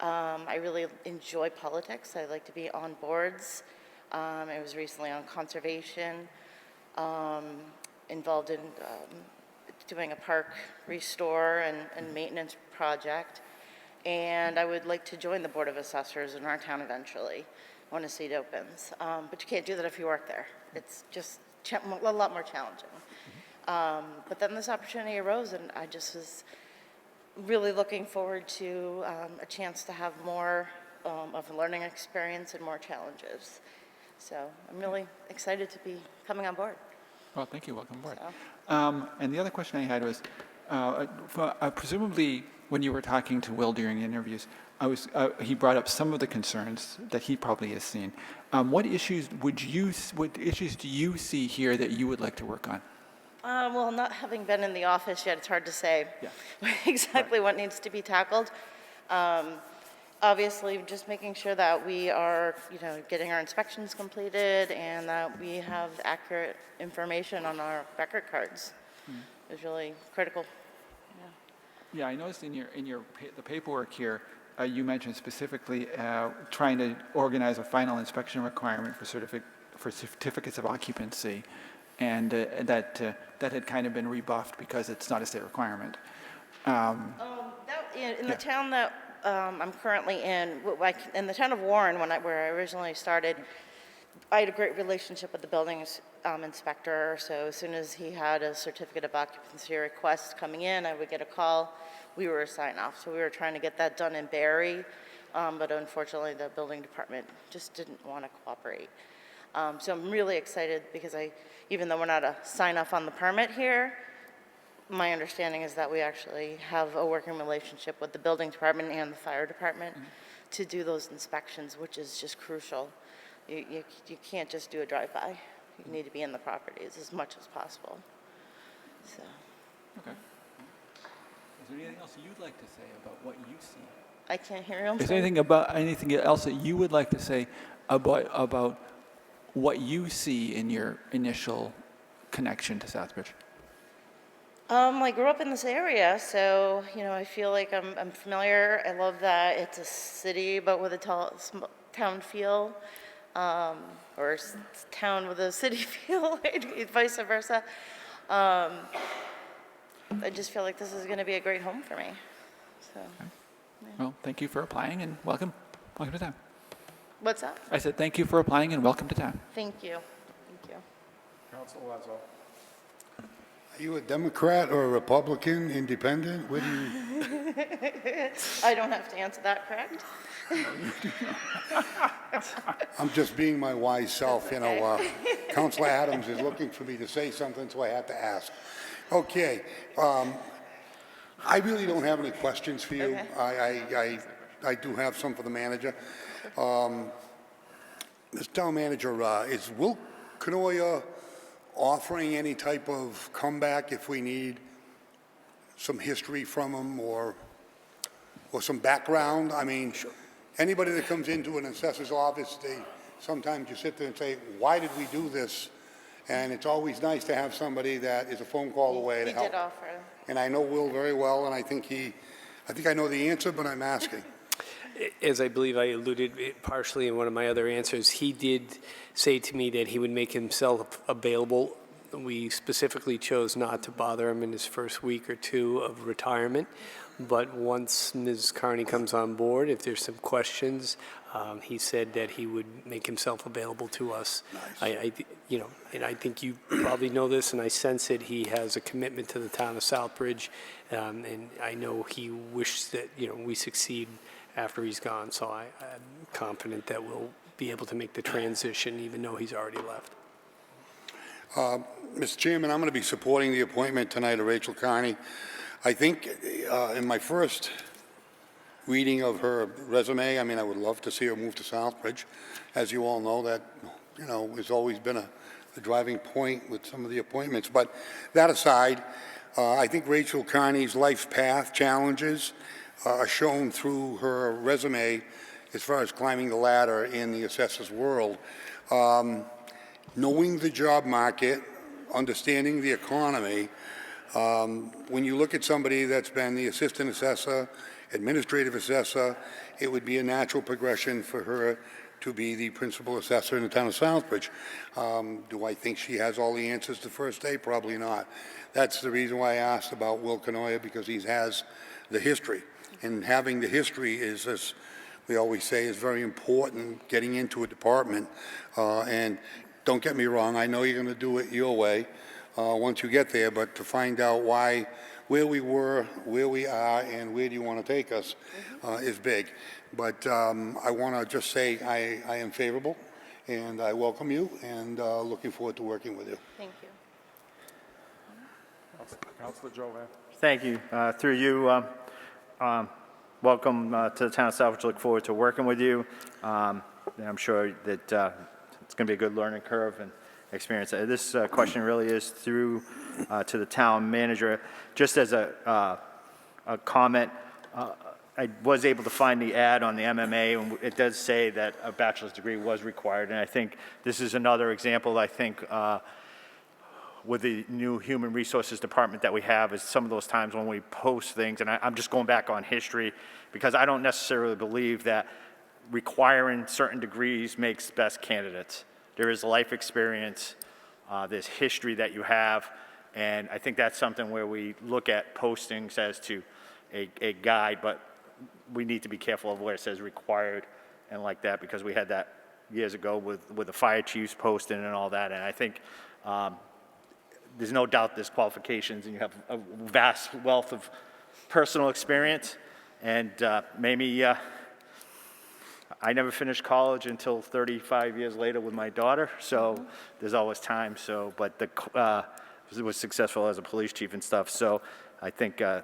I really enjoy politics. I like to be on boards. I was recently on conservation, involved in doing a park restore and maintenance project. And I would like to join the Board of Assessors in our town eventually when a seat opens. But you can't do that if you work there. It's just a lot more challenging. But then this opportunity arose, and I just was really looking forward to a chance to have more of a learning experience and more challenges. So I'm really excited to be coming on board. Well, thank you. Welcome aboard. So. And the other question I had was, presumably when you were talking to Will during interviews, he brought up some of the concerns that he probably has seen. What issues do you see here that you would like to work on? Well, not having been in the office yet, it's hard to say exactly what needs to be tackled. Obviously, just making sure that we are, getting our inspections completed and that we have accurate information on our record cards is really critical. Yeah, I noticed in the paperwork here, you mentioned specifically trying to organize a final inspection requirement for certificates of occupancy, and that had kind of been rebuffed because it's not a state requirement. In the town that I'm currently in the town of Warren, where I originally started, I had a great relationship with the buildings inspector. So as soon as he had a certificate of occupancy request coming in, I would get a call. We were a sign-off, so we were trying to get that done in Barry, but unfortunately the building department just didn't want to cooperate. So I'm really excited because even though we're not a sign-off on the permit here, my understanding is that we actually have a working relationship with the building department and the fire department to do those inspections, which is just crucial. You can't just do a drive-by. You need to be in the properties as much as possible. So. Okay. Is there anything else you'd like to say about what you see? I can't hear you. Is there anything else that you would like to say about what you see in your initial connection to Southbridge? I grew up in this area, so I feel like I'm familiar. I love that it's a city, but with a town feel, or town with a city feel, vice versa. I just feel like this is going to be a great home for me. So. Okay. Yeah. Well, thank you for applying and welcome. Welcome to town. What's that? I said thank you for applying and welcome to town. Thank you. Thank you. Councilor Lazo. Are you a Democrat or a Republican, independent? What do you? I don't have to answer that, correct? I'm just being my wise self, Councilor Adams is looking for me to say something, so I had to ask. Okay, I really don't have any questions for you. Okay. I do have some for the manager. Mr. Town Manager, is Will Canoia offering any type of comeback if we need some history from him or some background? I mean, anybody that comes into an assessor's office, sometimes you sit there and say, why did we do this? And it's always nice to have somebody that is a phone call away to help. He did offer. And I know Will very well, and I think I know the answer, but I'm asking. As I believe I alluded partially in one of my other answers, he did say to me that he would make himself available. We specifically chose not to bother him in his first week or two of retirement. But once Ms. Carney comes on board, if there's some questions, he said that he would make himself available to us. Nice. And I think you probably know this, and I sense it. He has a commitment to the town of Southbridge, and I know he wishes that we succeed after he's gone. So I'm confident that we'll be able to make the transition, even though he's already left. Mr. Chairman, I'm going to be supporting the appointment tonight of Rachel Carney. I think in my first reading of her resume, I would love to see her move to Southbridge. As you all know, that, has always been a driving point with some of the appointments. But that aside, I think Rachel Carney's life path challenges are shown through her resume as far as climbing the ladder in the assessor's world. knowing the job market, understanding the economy, when you look at somebody that's been the assistant assessor, administrative assessor, it would be a natural progression for her to be the principal assessor in the town of Southbridge. Do I think she has all the answers the first day? Probably not. That's the reason why I asked about Will Canoia, because he has the history. And having the history is, as we always say, is very important getting into a department. And don't get me wrong, I know you're going to do it your way once you get there, but to find out where we were, where we are, and where do you want to take us is big. But I want to just say I am favorable, and I welcome you, and looking forward to working with you. Thank you. Councilor Jovan. Thank you. Through you, welcome to the town of Southbridge. Look forward to working with you. And I'm sure that it's going to be a good learning curve and experience. This question really is through to the town manager. Just as a comment, I was able to find the ad on the MMA, and it does say that a bachelor's degree was required. And I think this is another example, I think, with the new human resources department that we have, is some of those times when we post things, and I'm just going back on history, because I don't necessarily believe that requiring certain degrees makes best candidates. There is life experience, there's history that you have, and I think that's something where we look at postings as to a guide, but we need to be careful of where it says required and like that, because we had that years ago with the fire chiefs posting and all that, and I think there's no doubt there's qualifications, and you have a vast wealth of personal experience, and maybe I never finished college until 35 years later with my daughter, so there's always time. So, but was successful as a police chief and stuff. So I think the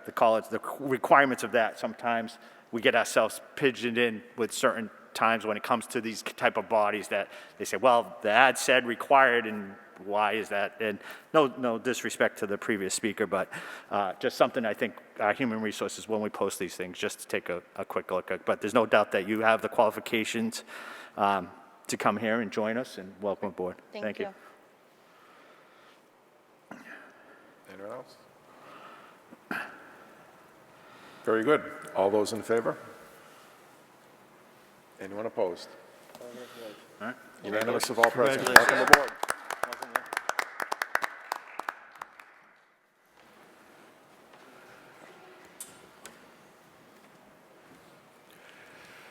requirements of that, sometimes we get ourselves pigeoned in with certain times when it comes to these type of bodies that they say, well, the ad said required, and why is that? And no disrespect to the previous speaker, but just something I think human resources, when we post these things, just to take a quick look at. But there's no doubt that you have the qualifications to come here and join us, and welcome aboard. Thank you. Anyone else? Very good. All those in favor? Anyone opposed? All right. Unanimous of all present. Welcome aboard.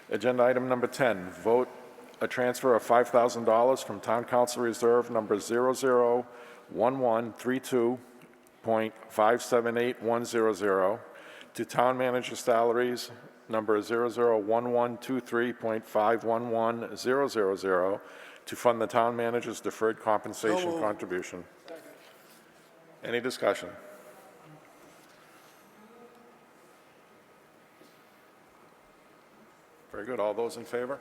Agenda item number 10, vote a transfer of $5,000 from Town Council Reserve number 001132.578100 to Town Manager Salaries number 001123.511000 to fund the Town Manager's deferred compensation contribution. Any discussion? Very good. All those in favor?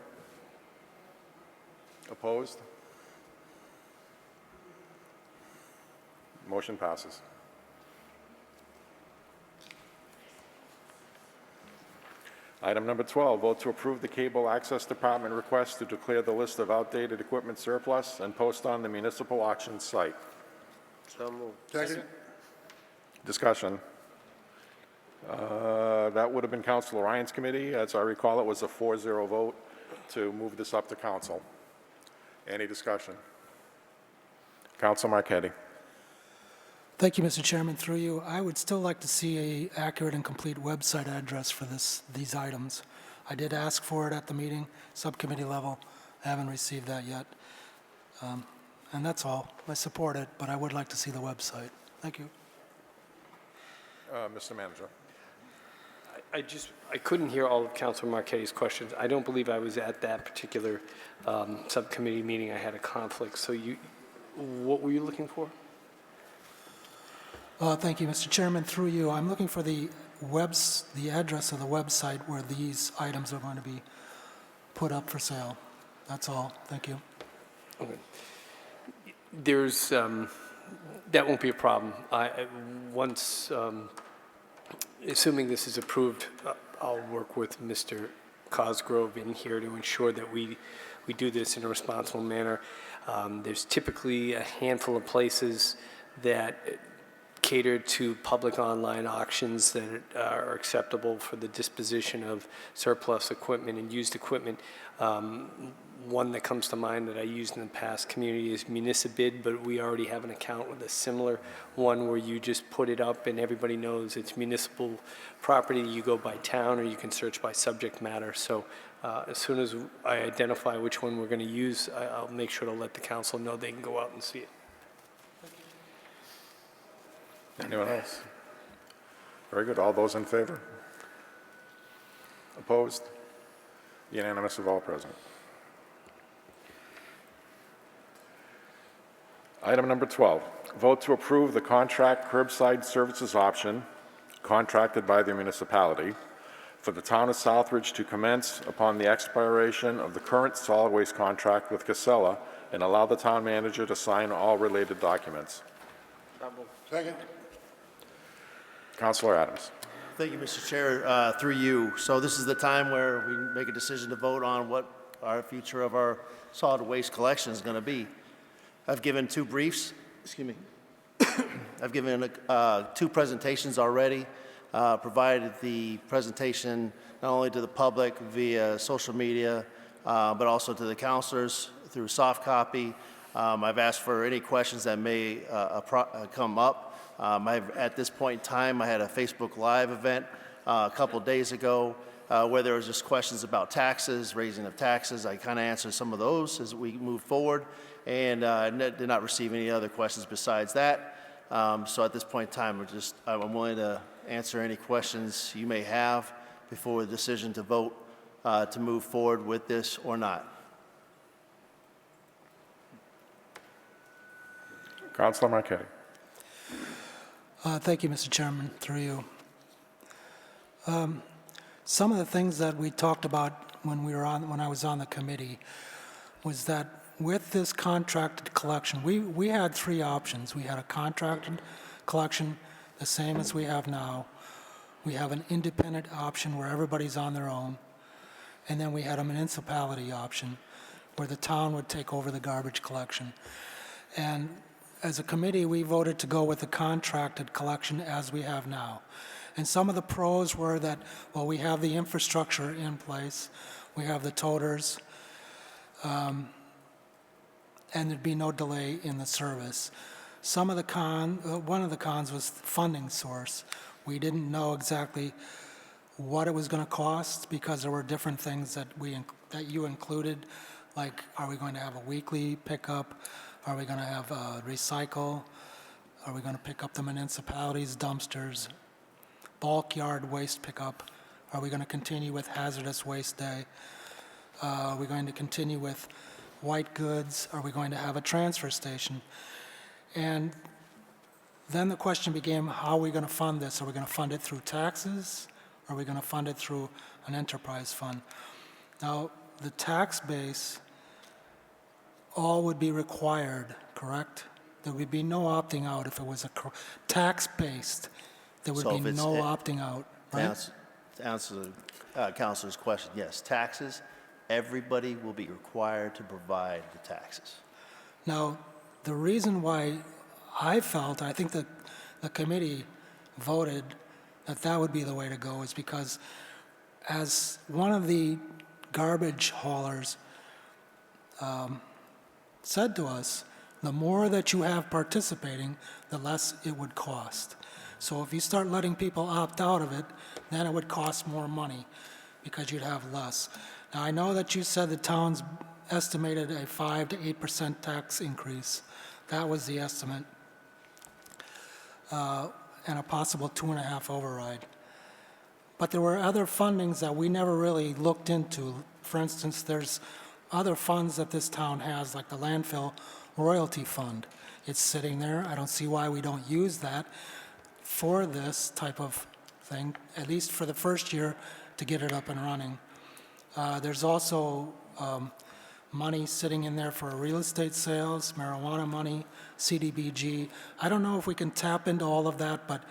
Opposed? Motion passes. Item number 12, vote to approve the Cable Access Department request to declare the list of outdated equipment surplus and post on the municipal auction site. So moved. Second. Discussion. That would have been Councilor Ryan's committee. As I recall, it was a 4-0 vote to move this up to council. Any discussion? Councilor Marquetti. Thank you, Mr. Chairman. Through you, I would still like to see an accurate and complete website address for these items. I did ask for it at the meeting, subcommittee level. I haven't received that yet. And that's all. I support it, but I would like to see the website. Thank you. Mr. Manager. I couldn't hear all of Councilor Marquetti's questions. I don't believe I was at that particular subcommittee meeting. I had a conflict. So what were you looking for? Thank you, Mr. Chairman. Through you, I'm looking for the address of the website where these items are going to be put up for sale. That's all. Thank you. Okay. There's that won't be a problem. Once, assuming this is approved, I'll work with Mr. Cosgrove in here to ensure that we do this in a responsible manner. There's typically a handful of places that cater to public online auctions that are acceptable for the disposition of surplus equipment and used equipment. One that comes to mind that I used in the past community is Municipid, but we already have an account with a similar one where you just put it up and everybody knows it's municipal property. You go by town or you can search by subject matter. So as soon as I identify which one we're going to use, I'll make sure to let the council know they can go out and see it. Anyone else? Very good. All those in favor? Opposed? Unanimous of all present. Item number 12, vote to approve the contract curbside services option contracted by the municipality for the town of Southbridge to commence upon the expiration of the current solid waste contract with Casella and allow the town manager to sign all related documents. Second. Councilor Adams. Thank you, Mr. Chair. Through you. So this is the time where we make a decision to vote on what our future of our solid waste collection is going to be. I've given two briefs. Excuse me. I've given two presentations already. Provided the presentation not only to the public via social media, but also to the councilors through soft copy. I've asked for any questions that may come up. At this point in time, I had a Facebook Live event a couple days ago where there was just questions about taxes, raising of taxes. I kind of answered some of those as we move forward, and did not receive any other questions besides that. So at this point in time, I'm willing to answer any questions you may have before the decision to vote to move forward with this or not. Councilor Marquetti. Thank you, Mr. Chairman, through you. Some of the things that we talked about when I was on the committee was that with this contracted collection, we had three options. We had a contracted collection, the same as we have now. We have an independent option where everybody's on their own. And then we had a municipality option where the town would take over the garbage collection. And as a committee, we voted to go with the contracted collection as we have now. And some of the pros were that, well, we have the infrastructure in place, we have the toters, and there'd be no delay in the service. Some of the one of the cons was funding source. We didn't know exactly what it was going to cost because there were different things that you included, like are we going to have a weekly pickup? Are we going to have recycle? Are we going to pick up the municipalities' dumpsters? Bulk yard waste pickup? Are we going to continue with hazardous waste day? Are we going to continue with white goods? Are we going to have a transfer station? And then the question became, how are we going to fund this? Are we going to fund it through taxes? Are we going to fund it through an enterprise fund? Now, the tax base all would be required, correct? There would be no opting out if it was a tax-based. There would be no opting out, right? To answer the councilor's question, yes, taxes, everybody will be required to provide the taxes. Now, the reason why I think that the committee voted that would be the way to go is because as one of the garbage haulers said to us, the more that you have participating, the less it would cost. So if you start letting people opt out of it, then it would cost more money because you'd have less. Now, I know that you said the town's estimated a 5 to 8% tax increase. That was the estimate, and a possible 2.5 override. But there were other fundings that we never really looked into. For instance, there's other funds that this town has, like the landfill royalty fund. It's sitting there. I don't see why we don't use that for this type of thing, at least for the first year to get it up and running. There's also money sitting in there for real estate sales, marijuana money, CDBG. I don't know if we can tap into all of that, but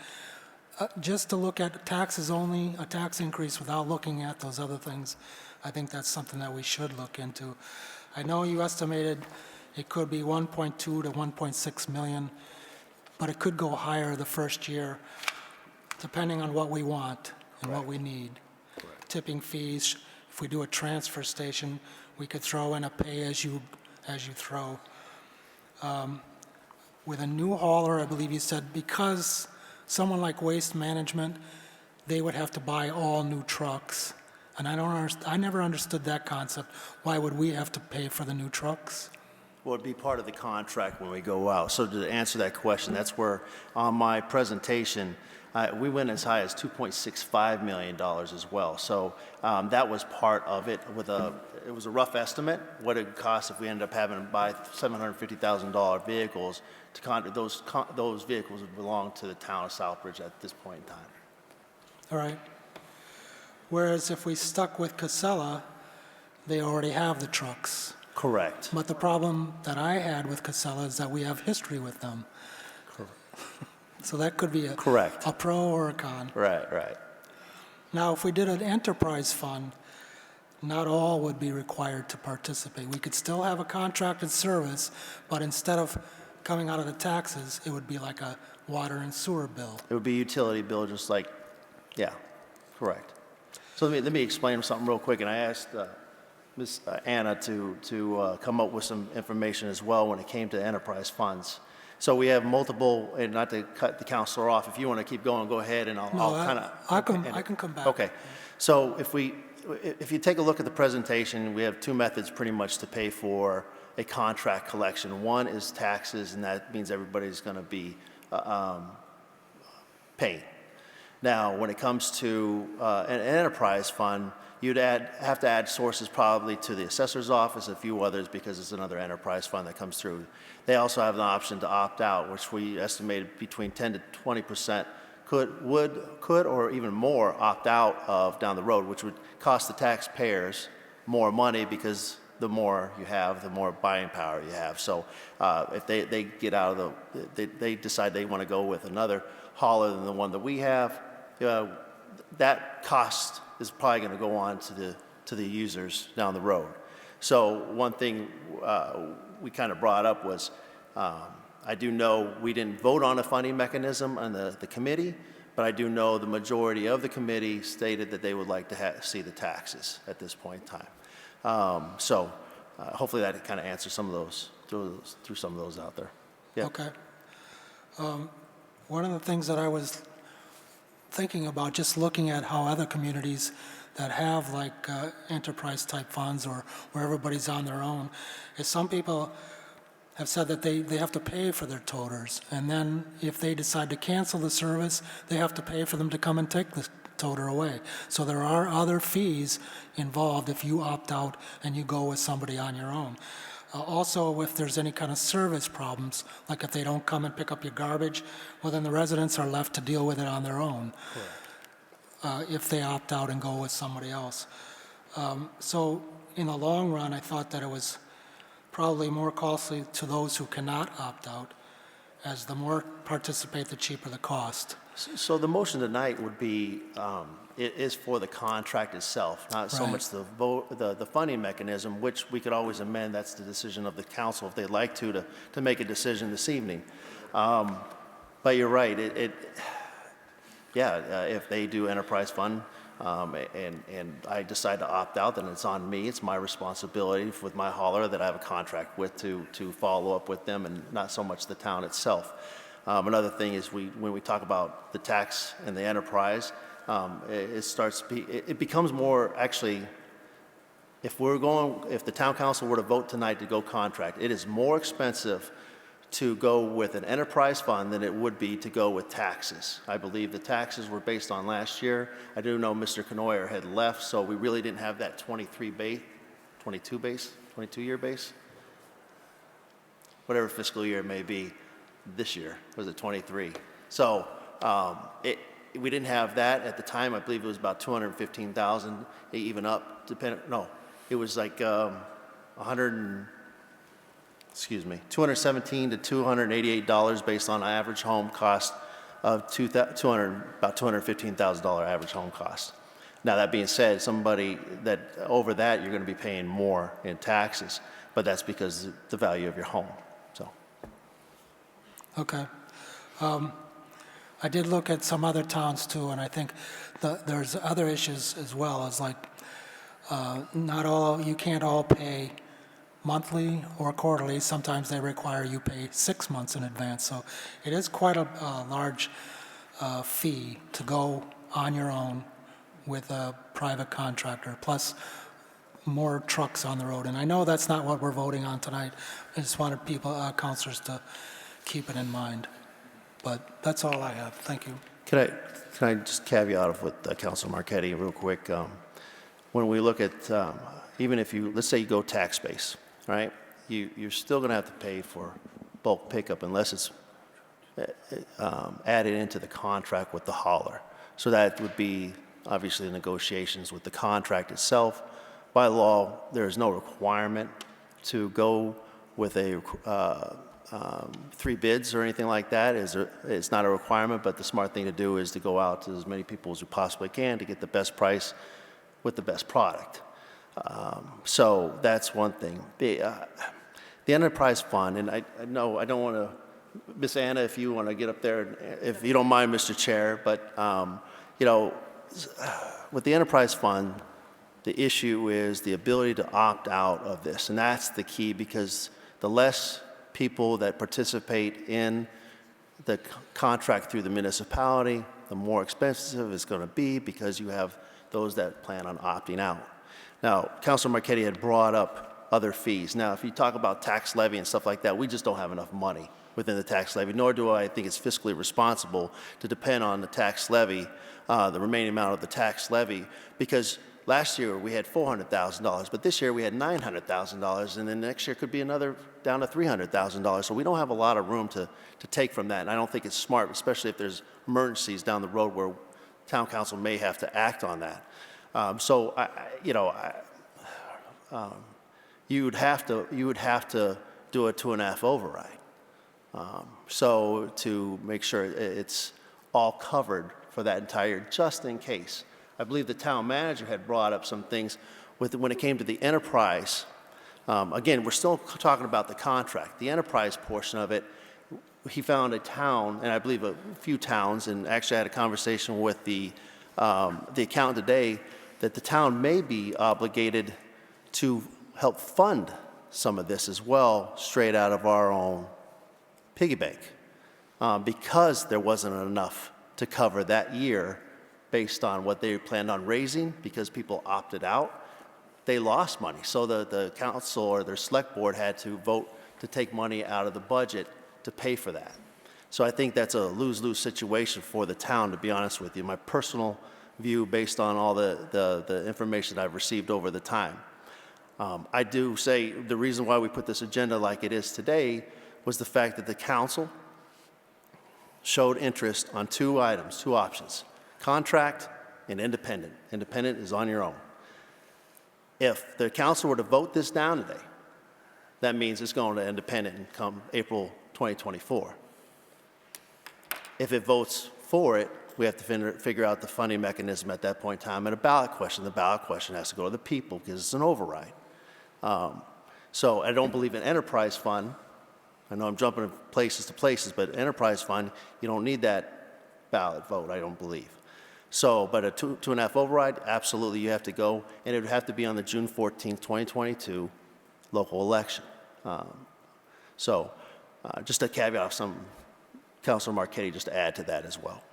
just to look at taxes only, a tax increase without looking at those other things, I think that's something that we should look into. I know you estimated It could be 1.2 to 1.6 million, but it could go higher the first year, depending on what we want and what we need. Tipping fees, if we do a transfer station, we could throw in a pay-as-you-throw. With a new hauler, I believe you said, because someone like Waste Management, they would have to buy all new trucks. And I never understood that concept. Why would we have to pay for the new trucks? Well, it'd be part of the contract when we go out. So to answer that question, that's where on my presentation, we went as high as $2.65 million as well. So that was part of it. It was a rough estimate, what it would cost if we ended up having to buy $750,000 vehicles. Those vehicles would belong to the town of Southbridge at this point in time. All right. Whereas if we stuck with Casella, they already have the trucks. Correct. But the problem that I had with Casella is that we have history with them. Correct. So that could be a pro or a con. Right. Now, if we did an enterprise fund, not all would be required to participate. We could still have a contracted service, but instead of coming out of the taxes, it would be like a water and sewer bill. It would be a utility bill, just like, yeah, correct. So let me explain something real quick, and I asked Ms. Anna to come up with some information as well when it came to enterprise funds. So we have multiple, and not to cut the counselor off, if you want to keep going, go ahead, and I can come back. Okay. So if you take a look at the presentation, we have two methods pretty much to pay for a contract collection. One is taxes, and that means everybody's going to be paid. Now, when it comes to an enterprise fund, you'd have to add sources probably to the assessor's office, a few others, because it's another enterprise fund that comes through. They also have the option to opt out, which we estimated between 10 to 20% could or even more opt out of down the road, which would cost the taxpayers more money because the more you have, the more buying power you have. So if they get out of they decide they want to go with another hauler than the one that we have, that cost is probably going to go on to the users down the road. So one thing we kind of brought up was I do know we didn't vote on a funding mechanism on the committee, but I do know the majority of the committee stated that they would like to see the taxes at this point in time. So hopefully that kind of answers some of those, through some of those out there. Yeah. Okay. One of the things that I was thinking about, just looking at how other communities that have like enterprise type funds or where everybody's on their own, is some people have said that they have to pay for their toters, and then if they decide to cancel the service, they have to pay for them to come and take the toter away. So there are other fees involved if you opt out and you go with somebody on your own. Also, if there's any kind of service problems, like if they don't come and pick up your garbage, well, then the residents are left to deal with it on their own if they opt out and go with somebody else. So in the long run, I thought that it was probably more costly to those who cannot opt out, as the more participate, the cheaper the cost. So the motion tonight would be, it is for the contract itself, not so much the funding mechanism, which we could always amend. That's the decision of the council if they'd like to make a decision this evening. But you're right. If they do enterprise fund and I decide to opt out, then it's on me. It's my responsibility with my hauler that I have a contract with to follow up with them, and not so much the town itself. Another thing is when we talk about the tax and the enterprise, it becomes more actually, if the town council were to vote tonight to go contract, it is more expensive to go with an enterprise fund than it would be to go with taxes. I believe the taxes were based on last year. I do know Mr. Knoyer had left, so we really didn't have that 22-year base, whatever fiscal year it may be. This year was it 23? So we didn't have that at the time. I believe it was about 215,000, even up. It was like 217 to $288 based on average home cost of about $215,000 average home cost. Now that being said, somebody that over that you're going to be paying more in taxes. but that's because of the value of your home, so. Okay. I did look at some other towns too, and I think there's other issues as well, as like, you can't all pay monthly or quarterly. Sometimes they require you pay 6 months in advance. So it is quite a large fee to go on your own with a private contractor, plus more trucks on the road. And I know that's not what we're voting on tonight. I just wanted councilors to keep it in mind. But that's all I have. Thank you. Can I just caveat of what Councilor Marquetti real quick? When we look at, even if let's say you go tax base, right? You're still going to have to pay for bulk pickup unless it's added into the contract with the hauler. So that would be obviously negotiations with the contract itself. By law, there is no requirement to go with a 3 bids or anything like that. It's not a requirement, but the smart thing to do is to go out to as many people as you possibly can to get the best price with the best product. So that's one thing. The enterprise fund, and I know I don't want to, Miss Anna, if you want to get up there, if you don't mind, Mr. Chair, but with the enterprise fund, the issue is the ability to opt out of this, and that's the key, because the less people that participate in the contract through the municipality, the more expensive it's going to be, because you have those that plan on opting out. Now, Councilor Marquetti had brought up other fees. Now, if you talk about tax levy and stuff like that, we just don't have enough money within the tax levy, nor do I think it's fiscally responsible to depend on the tax levy, the remaining amount of the tax levy, because last year we had $400,000, but this year we had $900,000, and then next year could be another down to $300,000. So we don't have a lot of room to take from that, and I don't think it's smart, especially if there's emergencies down the road where town council may have to act on that. You would have to do a 2.5 override. So to make sure it's all covered for that entire, just in case. I believe the town manager had brought up some things when it came to the enterprise. Again, we're still talking about the contract. The enterprise portion of it, he found a town, and I believe a few towns, and actually I had a conversation with the accountant today, that the town may be obligated to help fund some of this as well, straight out of our own piggy bank, because there wasn't enough to cover that year based on what they planned on raising, because people opted out. They lost money. So the council or their select board had to vote to take money out of the budget to pay for that. So I think that's a lose-lose situation for the town, to be honest with you. My personal view, based on all the information I've received over the time. I do say the reason why we put this agenda like it is today was the fact that the council showed interest on 2 items, 2 options: contract and independent. Independent is on your own. If the council were to vote this down today, that means it's going to independent come April 2024. If it votes for it, we have to figure out the funding mechanism at that point in time, and a ballot question. The ballot question has to go to the people because it's an override. So I don't believe in enterprise fund. I know I'm jumping places to places, but enterprise fund, you don't need that ballot vote, I don't believe. So, but a 2.5 override, absolutely you have to go, and it would have to be on the June 14th, 2022 local election. Just a caveat of some Councilor Marquetti, just to add to that as well.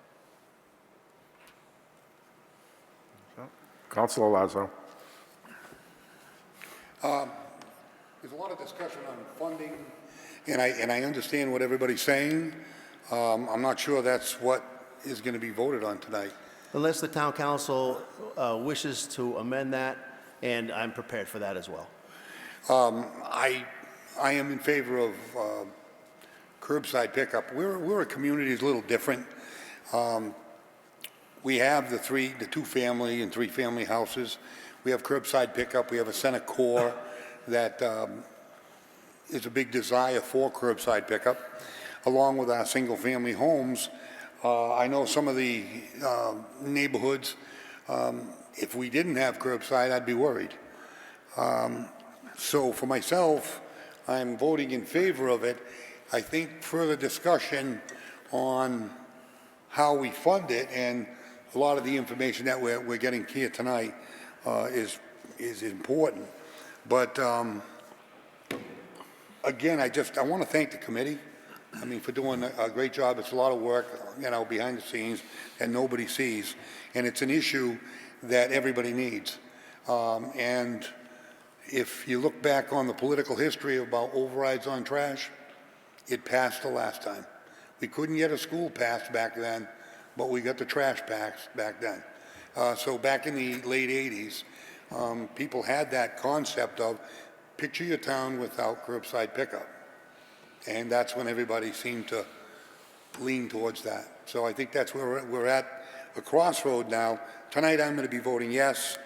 Councilor Lazo. There's a lot of discussion on funding, and I understand what everybody's saying. I'm not sure that's what is going to be voted on tonight. Unless the town council wishes to amend that, and I'm prepared for that as well. I am in favor of curbside pickup. We're a community that's a little different. We have the 2-family and 3-family houses. We have curbside pickup. We have a Senate core that is a big desire for curbside pickup, along with our single-family homes. I know some of the neighborhoods, if we didn't have curbside, I'd be worried. So for myself, I'm voting in favor of it. I think further discussion on how we fund it and a lot of the information that we're getting here tonight is important. But again, I want to thank the committee. I mean, for doing a great job. It's a lot of work, behind the scenes that nobody sees. And it's an issue that everybody needs. And if you look back on the political history about overrides on trash, it passed the last time. We couldn't get a school passed back then, but we got the trash passed back then. So back in the late 80s, people had that concept of picture your town without curbside pickup. And that's when everybody seemed to lean towards that. So I think that's where we're at a crossroad now. Tonight I'm going to be voting yes.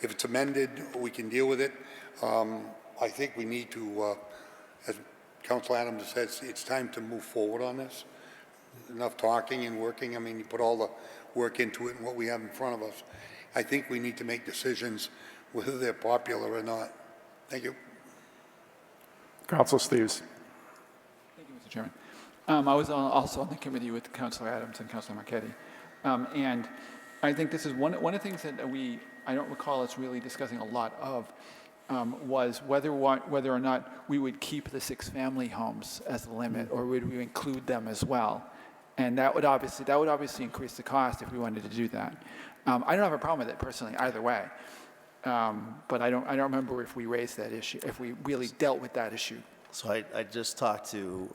If it's amended, we can deal with it. I think we need to, as Council Adams says, it's time to move forward on this. Enough talking and working. I mean, you put all the work into it and what we have in front of us. I think we need to make decisions whether they're popular or not. Thank you. Council Steves. Thank you, Mr. Chairman. I was also on the committee with Councilor Adams and Councilor Marchetti. And I think this is one of the things that I don't recall us really discussing a lot of, was whether or not we would keep the 6 family homes as the limit, or would we include them as well? And that would obviously increase the cost if we wanted to do that. I don't have a problem with it personally either way. But I don't remember if we raised that issue, if we really dealt with that issue. So I just talked to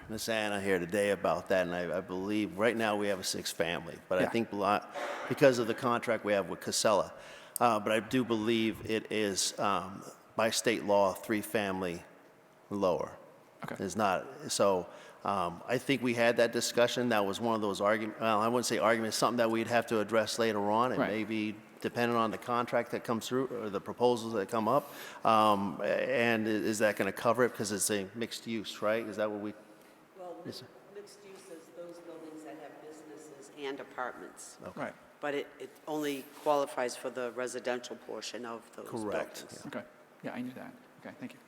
Ms. Anna here today about that, and I believe right now we have a 6 family, but I think because of the contract we have with Casella, but I do believe it is by state law 3 family lower. Okay. It's not, so I think we had that discussion. That was one of those arguments, well, I wouldn't say arguments, something that we'd have to address later on, and maybe depending on the contract that comes through or the proposals that come up. And is that going to cover it? Because it's a mixed use, right? Is that what we? Well, mixed use is those buildings that have businesses and apartments. Okay. Right. But it only qualifies for the residential portion of those Correct. buildings. Okay. Yeah, I knew that. Okay, thank you.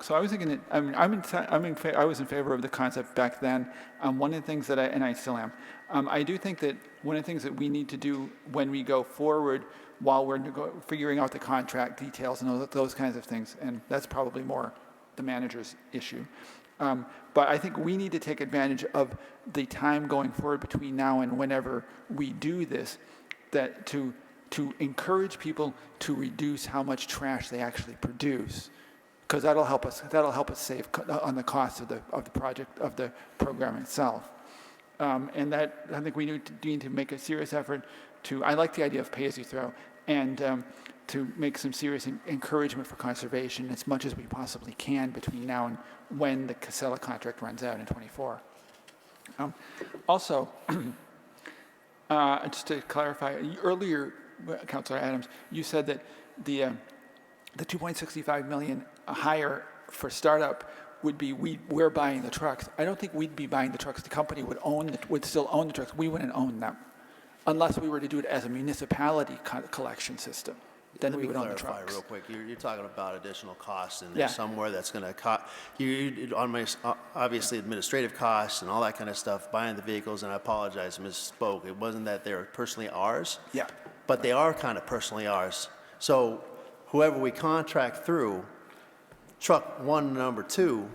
So I was thinking that, I was in favor of the concept back then. One of the things that and I still am, I do think that one of the things that we need to do when we go forward while we're figuring out the contract details and those kinds of things, and that's probably more the manager's issue. But I think we need to take advantage of the time going forward between now and whenever we do this, that to encourage people to reduce how much trash they actually produce. Because that'll help us save on the cost of the project, of the program itself. And that, I think we need to make a serious effort to, I like the idea of pay-as-you-throw, and to make some serious encouragement for conservation as much as we possibly can between now and when the Casella contract runs out in '24. Also, just to clarify, earlier, Councilor Adams, you said that the $2.65 million higher for startup would be we're buying the trucks. I don't think we'd be buying the trucks. The company would still own the trucks. We wouldn't own them unless we were to do it as a municipality collection system. Then we would own the trucks. Let me clarify real quick. You're talking about additional costs in there somewhere that's going to cost you obviously administrative costs and all that kind of stuff, buying the vehicles. And I apologize, misspoke. It wasn't that they're personally ours. Yeah. But they are kind of personally ours. So whoever we contract through, truck 1 and number 2,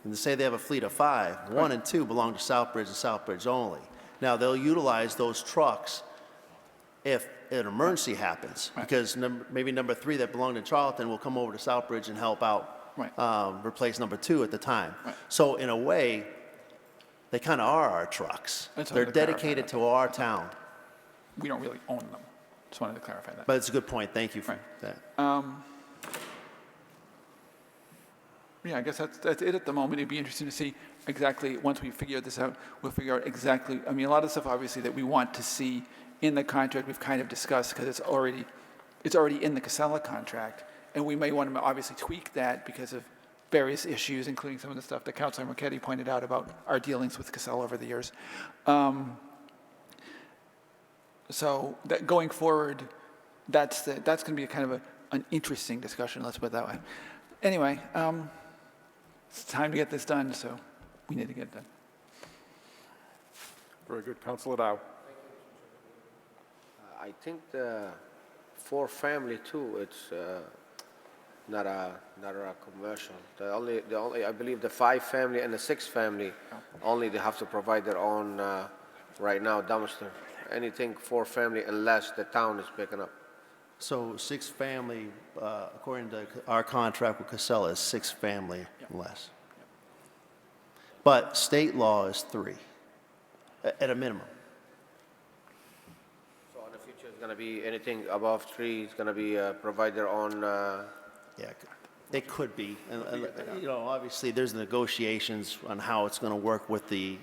and say they have a fleet of 5, 1 and 2 belong to Southbridge and Southbridge only. Now, they'll utilize those trucks if an emergency happens, because maybe number 3 that belonged to Charlton will come over to Southbridge and help out, replace number 2 at the time. So in a way, they kind of are our trucks. They're dedicated to our town. We don't really own them. Just wanted to clarify that. But it's a good point. Thank you for that. Yeah, I guess that's it at the moment. It'd be interesting to see exactly, once we figure this out, we'll figure out exactly, I mean, a lot of stuff obviously that we want to see in the contract we've kind of discussed because it's already in the Casella contract, and we may want to obviously tweak that because of various issues, including some of the stuff that Councilor Marchetti pointed out about our dealings with Casella over the years. So that going forward, that's going to be a kind of an interesting discussion, let's put it that way. Anyway, it's time to get this done, so we need to get it done. Very good. Councilor Dow. I think the four family too, it's not a commercial. The only, I believe the 5 family and the 6 family, only they have to provide their own, right now, dumpster. Anything 4 family unless the town is picking up. So 6 family, according to our contract with Casella, is 6 family less. But state law is 3, at a minimum. So in the future, it's going to be anything above 3, it's going to be provide their own. Yeah, it could be. And, you know, obviously, there's negotiations on how it's going to work with the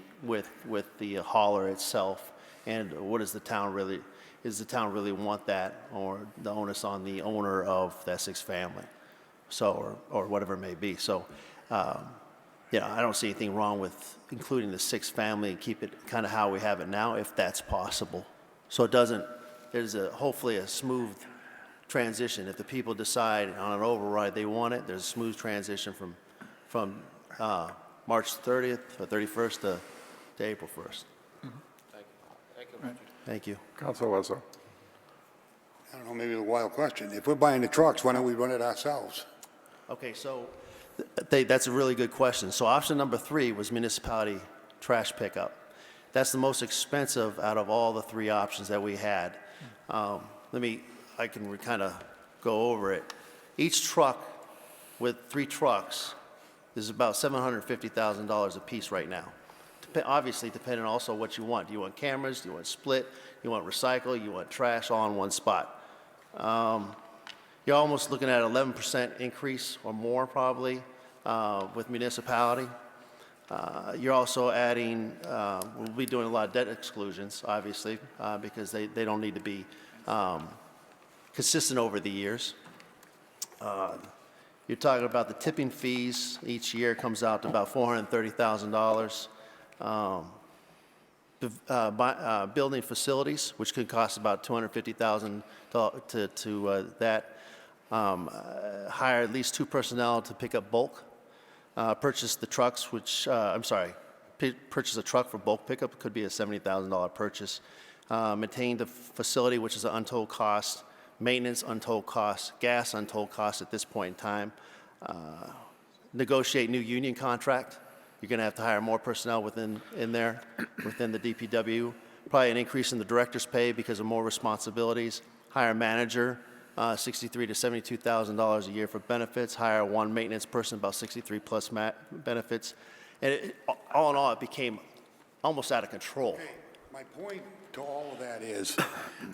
hauler itself, and what does the town really want that, or the onus on the owner of that 6 family, so or whatever it may be. So, you know, I don't see anything wrong with including the 6 family and keep it kind of how we have it now, if that's possible. So it doesn't. There's hopefully a smooth transition. If the people decide on an override they want it, there's a smooth transition from March 30th or 31st to April 1st. Thank you. Thank you. Councilor Lezo. I don't know, maybe a wild question. If we're buying the trucks, why don't we run it ourselves? Okay, so that's a really good question. So option number 3 was municipality trash pickup. That's the most expensive out of all the 3 options that we had. I can kind of go over it. Each truck with 3 trucks is about $750,000 a piece right now. Obviously, depending also what you want. Do you want cameras? Do you want split? You want recycle? You want trash all in one spot? You're almost looking at 11% increase or more probably with municipality. You're also adding, we'll be doing a lot of debt exclusions, obviously, because they don't need to be consistent over the years. You're talking about the tipping fees. Each year comes out to about $430,000. Building facilities, which could cost about $250,000 to that. Hire at least 2 personnel to pick up bulk. Purchase the trucks, which, purchase a truck for bulk pickup could be a $70,000 purchase. Maintain the facility, which is an untold cost. Maintenance, untold cost. Gas, untold cost at this point in time. Negotiate new union contract. You're going to have to hire more personnel within the DPW. Probably an increase in the director's pay because of more responsibilities. Hire a manager, $63,000 to $72,000 a year for benefits. Hire 1 maintenance person, about 63 plus benefits. And all in all, it became almost out of control. Okay. My point to all of that is,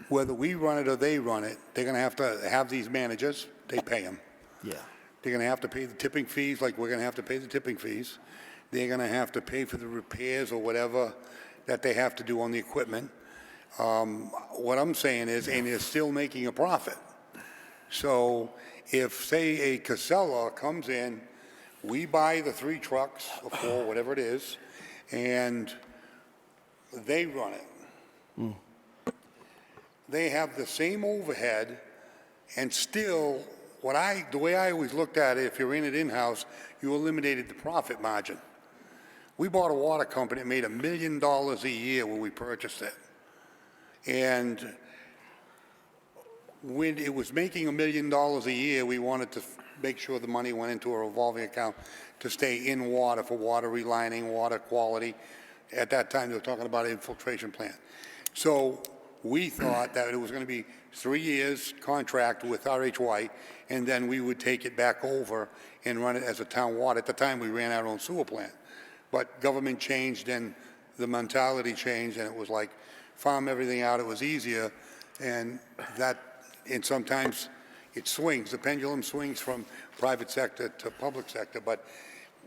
whether we run it or they run it, they're going to have these managers. They pay them. Yeah. They're going to have to pay the tipping fees, like we're going to have to pay the tipping fees. They're going to have to pay for the repairs or whatever that they have to do on the equipment. What I'm saying is, and they're still making a profit. So if, say, a Casella comes in, we buy the 3 trucks or 4, whatever it is, and they run it. They have the same overhead, and still, the way I always looked at it, if you're in it in-house, you eliminated the profit margin. We bought a water company that made $1 million a year when we purchased it. And when it was making $1 million a year, we wanted to make sure the money went into a revolving account to stay in water for water relining, water quality. At that time, they were talking about an infiltration plant. So we thought that it was going to be 3 years contract with RHY, and then we would take it back over and run it as a town water. At the time, we ran our own sewer plant. But government changed and the mentality changed, and it was like farm everything out. It was easier, and sometimes it swings. The pendulum swings from private sector to public sector. But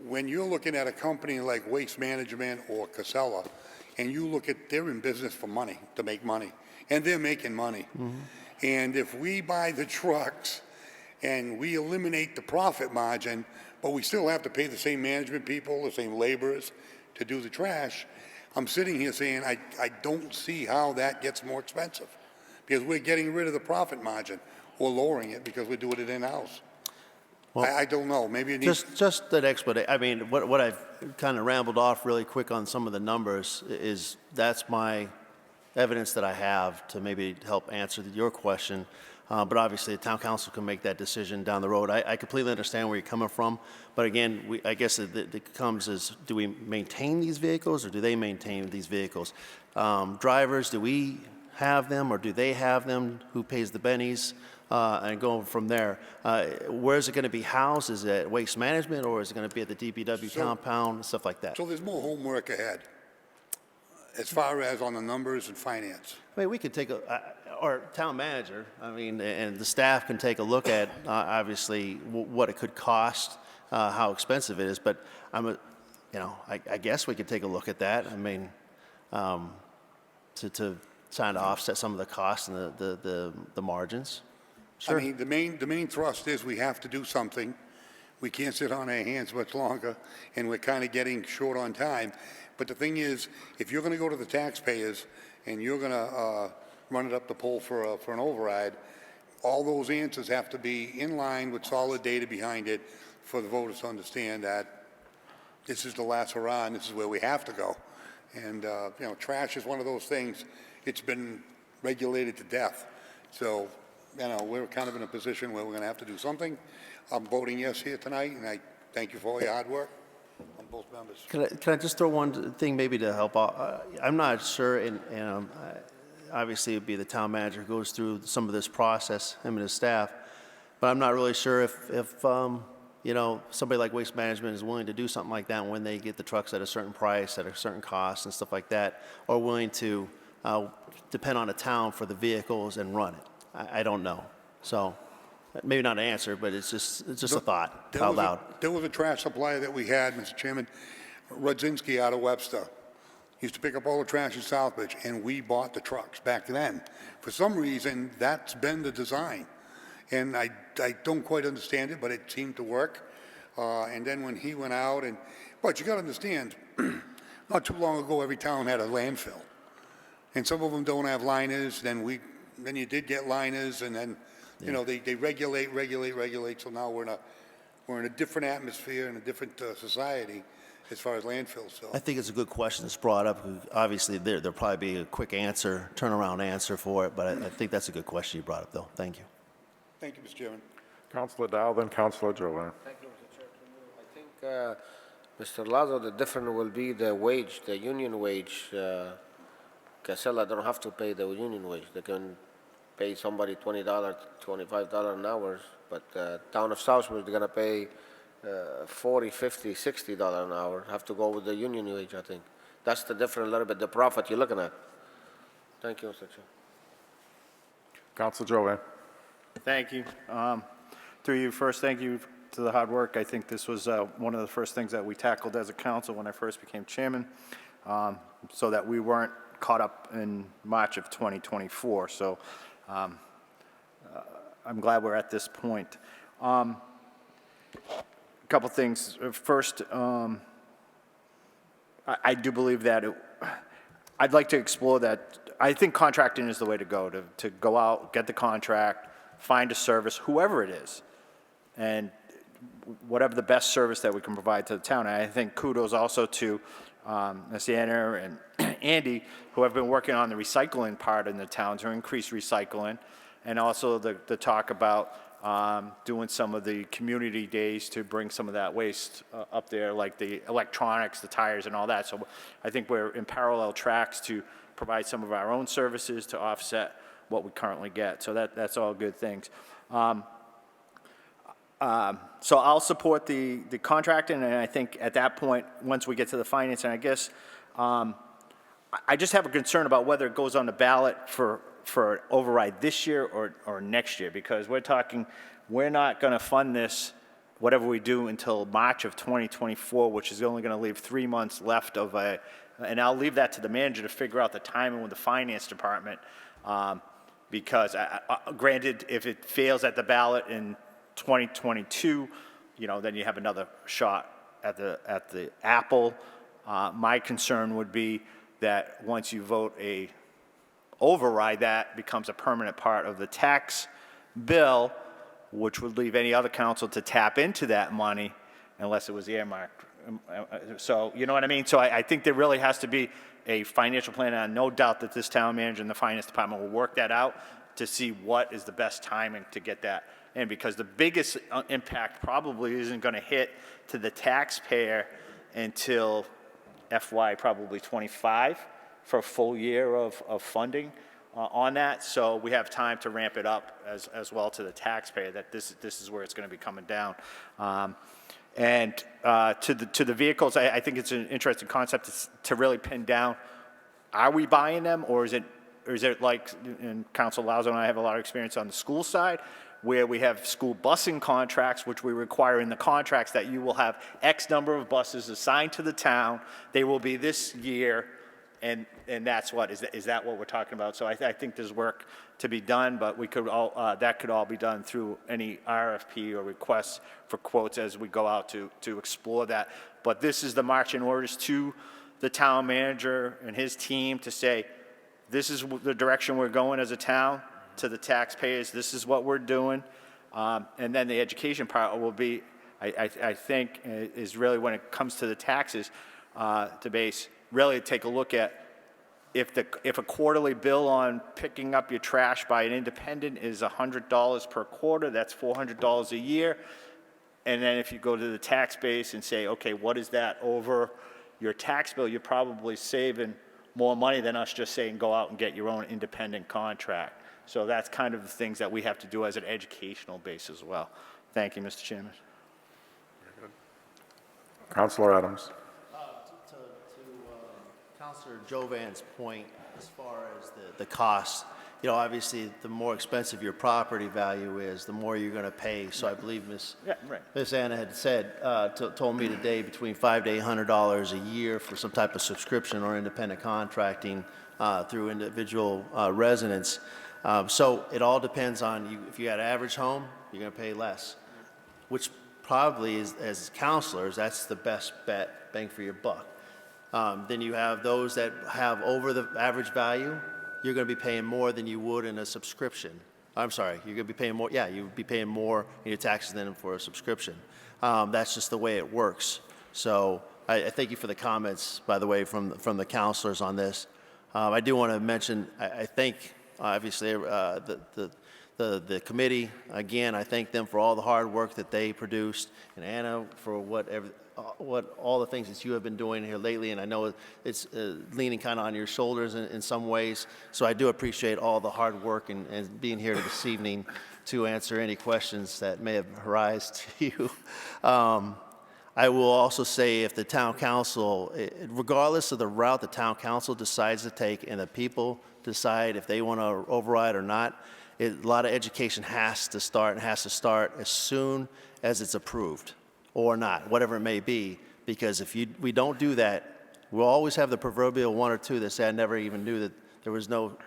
when you're looking at a company like Waste Management or Casella, and you look at, they're in business for money, to make money, and they're making money. And if we buy the trucks and we eliminate the profit margin, but we still have to pay the same management people, the same laborers to do the trash, I'm sitting here saying I don't see how that gets more expensive, because we're getting rid of the profit margin. or lowering it because we're doing it in-house. Well, I don't know, maybe it needs, Just an explanation. I mean, what I've kind of rambled off really quick on some of the numbers is that's my evidence that I have to maybe help answer your question. But obviously, the town council can make that decision down the road. I completely understand where you're coming from. But again, I guess it comes as, do we maintain these vehicles or do they maintain these vehicles? Drivers, do we have them or do they have them? Who pays the bennies? And going from there. Where is it going to be housed? Is it Waste Management or is it going to be at the DPW compound, stuff like that? so there's more homework ahead as far as on the numbers and finance. I mean, we could take or town manager, I mean, and the staff can take a look at, obviously, what it could cost, how expensive it is, but I guess we could take a look at that. I mean, to trying to offset some of the costs and the margins. Sure. I mean, the main thrust is we have to do something. We can't sit on our hands much longer, and we're kind of getting short on time. But the thing is, if you're going to go to the taxpayers and you're going to run it up the pole for an override, all those answers have to be in line with solid data behind it for the voters to understand that this is the last hurrah and this is where we have to go. And, trash is one of those things, it's been regulated to death. So, we're kind of in a position where we're going to have to do something. I'm voting yes here tonight, and I thank you for all your hard work on both members. Can I just throw one thing maybe to help out? I'm not sure, and obviously it'd be the town manager who goes through some of this process, him and his staff, but I'm not really sure if somebody like Waste Management is willing to do something like that when they get the trucks at a certain price, at a certain cost and stuff like that, or willing to depend on a town for the vehicles and run it. I don't know. So maybe not an answer, but it's just a thought out loud. There was a trash supplier that we had, Mr. Chairman, Rudzinski out of Webster. Used to pick up all the trash in Southbridge, and we bought the trucks back then. For some reason, that's been the design. And I don't quite understand it, but it seemed to work. And then when he went out, but you got to understand, not too long ago, every town had a landfill. And some of them don't have liners, then you did get liners, and then, they regulate, so now we're in a different atmosphere and a different society as far as landfills. So I think it's a good question that's brought up. Obviously, there'll probably be a quick answer, turnaround answer for it, but I think that's a good question you brought up, though. Thank you. Thank you, Mr. Chairman. Councilor Dow, then Councilor Joanne. Thank you, Mr. Chair. I think, Mr. Lazo, the difference will be the wage, the union wage. Casella don't have to pay the union wage. They can pay somebody $20, $25 an hour, but town of Southbridge, they're going to pay $40, $50, $60 an hour. Have to go with the union wage, I think. That's the difference, a little bit, the profit you're looking at. Thank you, Mr. Chair. Councilor Joanne. Thank you. Through you, first, thank you to the hard work. I think this was one of the first things that we tackled as a council when I first became chairman, so that we weren't caught up in March of 2024. So I'm glad we're at this point. A couple things. First, I do believe that I'd like to explore that. I think contracting is the way to go, to go out, get the contract, find a service, whoever it is, and whatever the best service that we can provide to the town. And I think kudos also to Ms. Anna and Andy, who have been working on the recycling part in the town to increase recycling, and also the talk about doing some of the community days to bring some of that waste up there, like the electronics, the tires, and all that. So I think we're in parallel tracks to provide some of our own services to offset what we currently get. So that's all good things. So I'll support the contracting, and I think at that point, once we get to the financing, I guess, I just have a concern about whether it goes on the ballot for an override this year or next year, because we're not going to fund this, whatever we do, until March of 2024, which is only going to leave 3 months left of and I'll leave that to the manager to figure out the timing with the finance department, because granted, if it fails at the ballot in 2022, then you have another shot at the apple. My concern would be that once you vote a override, that becomes a permanent part of the tax bill, which would leave any other council to tap into that money unless it was earmarked. So, you know what I mean? So I think there really has to be a financial plan, and no doubt that this town manager and the finance department will work that out to see what is the best timing to get that in, because the biggest impact probably isn't going to hit to the taxpayer until FY probably 25 for a full year of funding on that. So we have time to ramp it up as well to the taxpayer, that this is where it's going to be coming down. And to the vehicles, I think it's an interesting concept to really pin down. Are we buying them, or is it like, and Council Lazo and I have a lot of experience on the school side, where we have school busing contracts, which we require in the contracts that you will have X number of buses assigned to the town. They will be this year, and that's what is that what we're talking about? So I think there's work to be done, but we could all that could all be done through any RFP or requests for quotes as we go out to explore that. But this is the marching orders to the town manager and his team to say, this is the direction we're going as a town. To the taxpayers, this is what we're doing. And then the education part will be, I think, is really when it comes to the taxes to base, really take a look at if a quarterly bill on picking up your trash by an independent is $100 per quarter, that's $400 a year. And then if you go to the tax base and say, okay, what is that over your tax bill, you're probably saving more money than us just saying go out and get your own independent contract. So that's kind of the things that we have to do as an educational base as well. Thank you, Mr. Chairman. Councilor Adams. To Councilor Jovan's point, as far as the cost, you know, obviously the more expensive your property value is, the more you're going to pay. So I believe Miss Anna had said, told me today, between $500 to $800 a year for some type of subscription or independent contracting through individual residents. So it all depends on you. If you had an average home, you're going to pay less, which probably is, as counselors, that's the best bet, bang for your buck. Then you have those that have over the average value. You're going to be paying more than you would in a subscription. I'm sorry, you're going to be paying more. Yeah, you would be paying more in your taxes than for a subscription. That's just the way it works. So I thank you for the comments, by the way, from the counselors on this. I do want to mention, I think, obviously, the committee, again, I thank them for all the hard work that they produced, and Anna for what all the things that you have been doing here lately, and I know it's leaning kind of on your shoulders in some ways, so I do appreciate all the hard work and being here this evening to answer any questions that may have arisen to you. I will also say, if the town council, regardless of the route the town council decides to take and the people decide if they want to override or not, a lot of education has to start as soon as it's approved or not, whatever it may be, because if we don't do that, we'll always have the proverbial one or two that say, I never even knew that there was no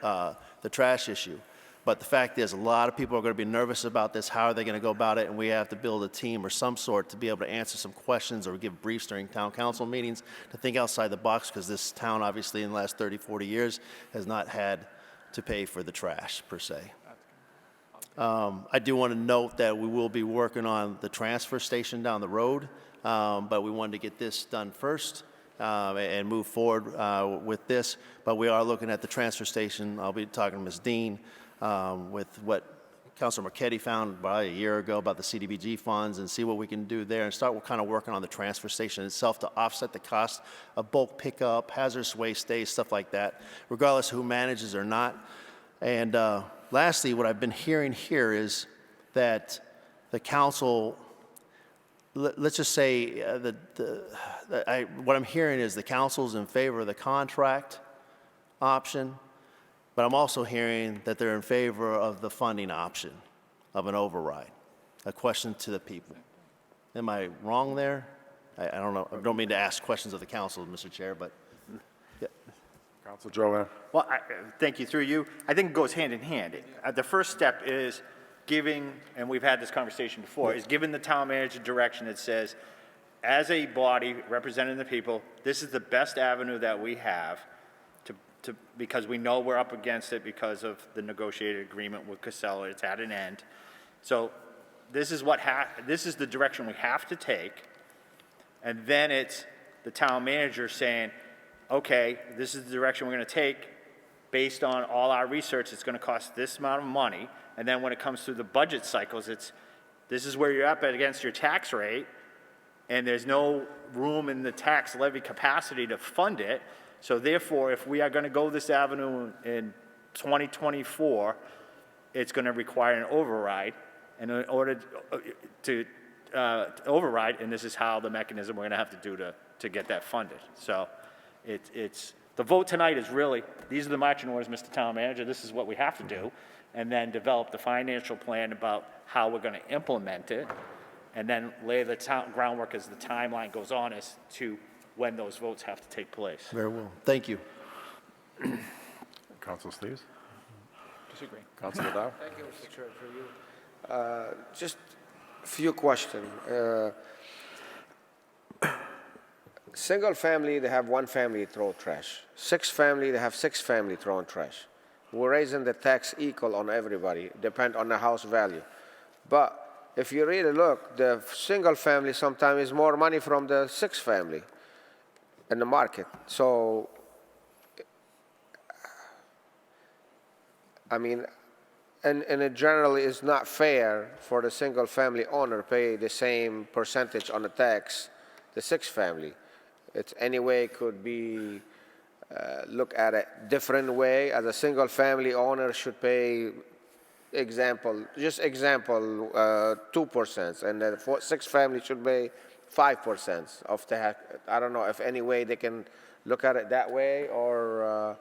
the trash issue. But the fact is, a lot of people are going to be nervous about this. How are they going to go about it? And we have to build a team or some sort to be able to answer some questions or give briefs during town council meetings to think outside the box, because this town, obviously, in the last 30, 40 years, has not had to pay for the trash, per se. I do want to note that we will be working on the transfer station down the road, but we wanted to get this done first and move forward with this. But we are looking at the transfer station. I'll be talking to Ms. Dean with what Councilor Marchetti found about a year ago about the CDBG funds, and see what we can do there and start kind of working on the transfer station itself to offset the cost of bulk pickup, hazardous waste days, stuff like that, regardless of who manages or not. And lastly, what I've been hearing here is that the council, let's just say what I'm hearing is the council's in favor of the contract option, but I'm also hearing that they're in favor of the funding option of an override. A question to the people. Am I wrong there? I don't know. I don't mean to ask questions of the council, Mr. Chair, but yeah. Councilor Joanne. Well, thank you. Through you, I think it goes hand in hand. The first step is giving, and we've had this conversation before, is giving the town manager direction that says, as a body representing the people, this is the best avenue that we have because we know we're up against it because of the negotiated agreement with Casella. It's at an end. So this is this is the direction we have to take. And then it's the town manager saying, okay, this is the direction we're going to take. Based on all our research, it's going to cost this amount of money. And then when it comes through the budget cycles, this is where you're up against your tax rate, and there's no room in the tax levy capacity to fund it. So therefore, if we are going to go this avenue in 2024, it's going to require an override. And in order to override, and this is how the mechanism we're going to have to do to get that funded. So it's the vote tonight is really, these are the marching orders, Mr. Town Manager, this is what we have to do, and then develop the financial plan about how we're going to implement it, and then lay the groundwork as the timeline goes on as to when those votes have to take place. Very well. Thank you. Councilor Steves? Disagree. Councilor Dow? Thank you, Mr. Chair, for you. Just a few questions. Single family, they have one family throw trash. 6 family, they have 6 family throwing trash. We're raising the tax equal on everybody, depend on the house value. But if you really look, the single family sometimes is more money from the 6 family in the market. So, I mean, and it generally is not fair for the single family owner pay the same percentage on the tax the 6 family. It's anyway could be look at it different way. As a single family owner should pay example 2%, and the 6 family should pay 5% of the. I don't know if any way they can look at it that way, or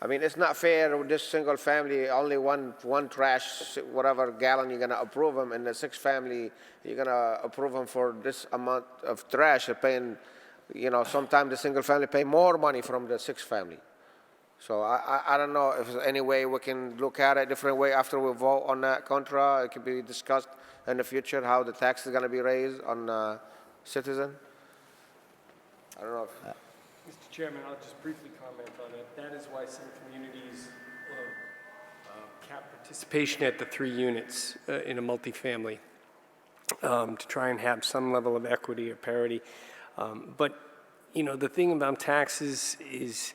I mean it's not fair with this single family only one trash whatever gallon you're gonna approve them, and the 6 family you're gonna approve them for this amount of trash. You're paying. You know, sometimes the single family pay more money from the 6 family. So I don't know if there's any way we can look at it a different way after we vote on that contra. It could be discussed in the future how the tax is going to be raised on citizen. I don't know. Mr. Chairman, I'll just briefly comment on it. That is why some communities cap participation at the 3 units in a multifamily to try and have some level of equity or parity. But, you know, the thing about taxes is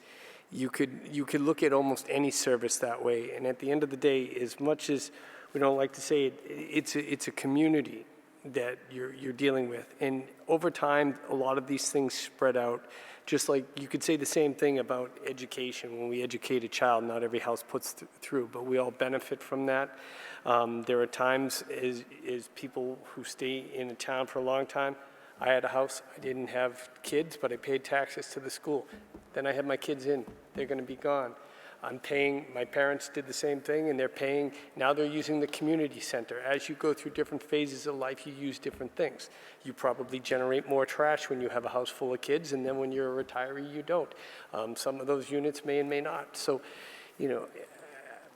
you could look at almost any service that way. And at the end of the day, as much as we don't like to say it, it's a community that you're dealing with. And over time, a lot of these things spread out. Just like you could say the same thing about education. When we educate a child, not every house puts through, but we all benefit from that. There are times as people who stay in a town for a long time. I had a house, I didn't have kids, but I paid taxes to the school. Then I had my kids in, they're gonna be gone. I'm paying, my parents did the same thing, and they're paying, now they're using the community center. As you go through different phases of life, you use different things. You probably generate more trash when you have a house full of kids, and then when you're a retiree, you don't. Some of those units may and may not. So, you know,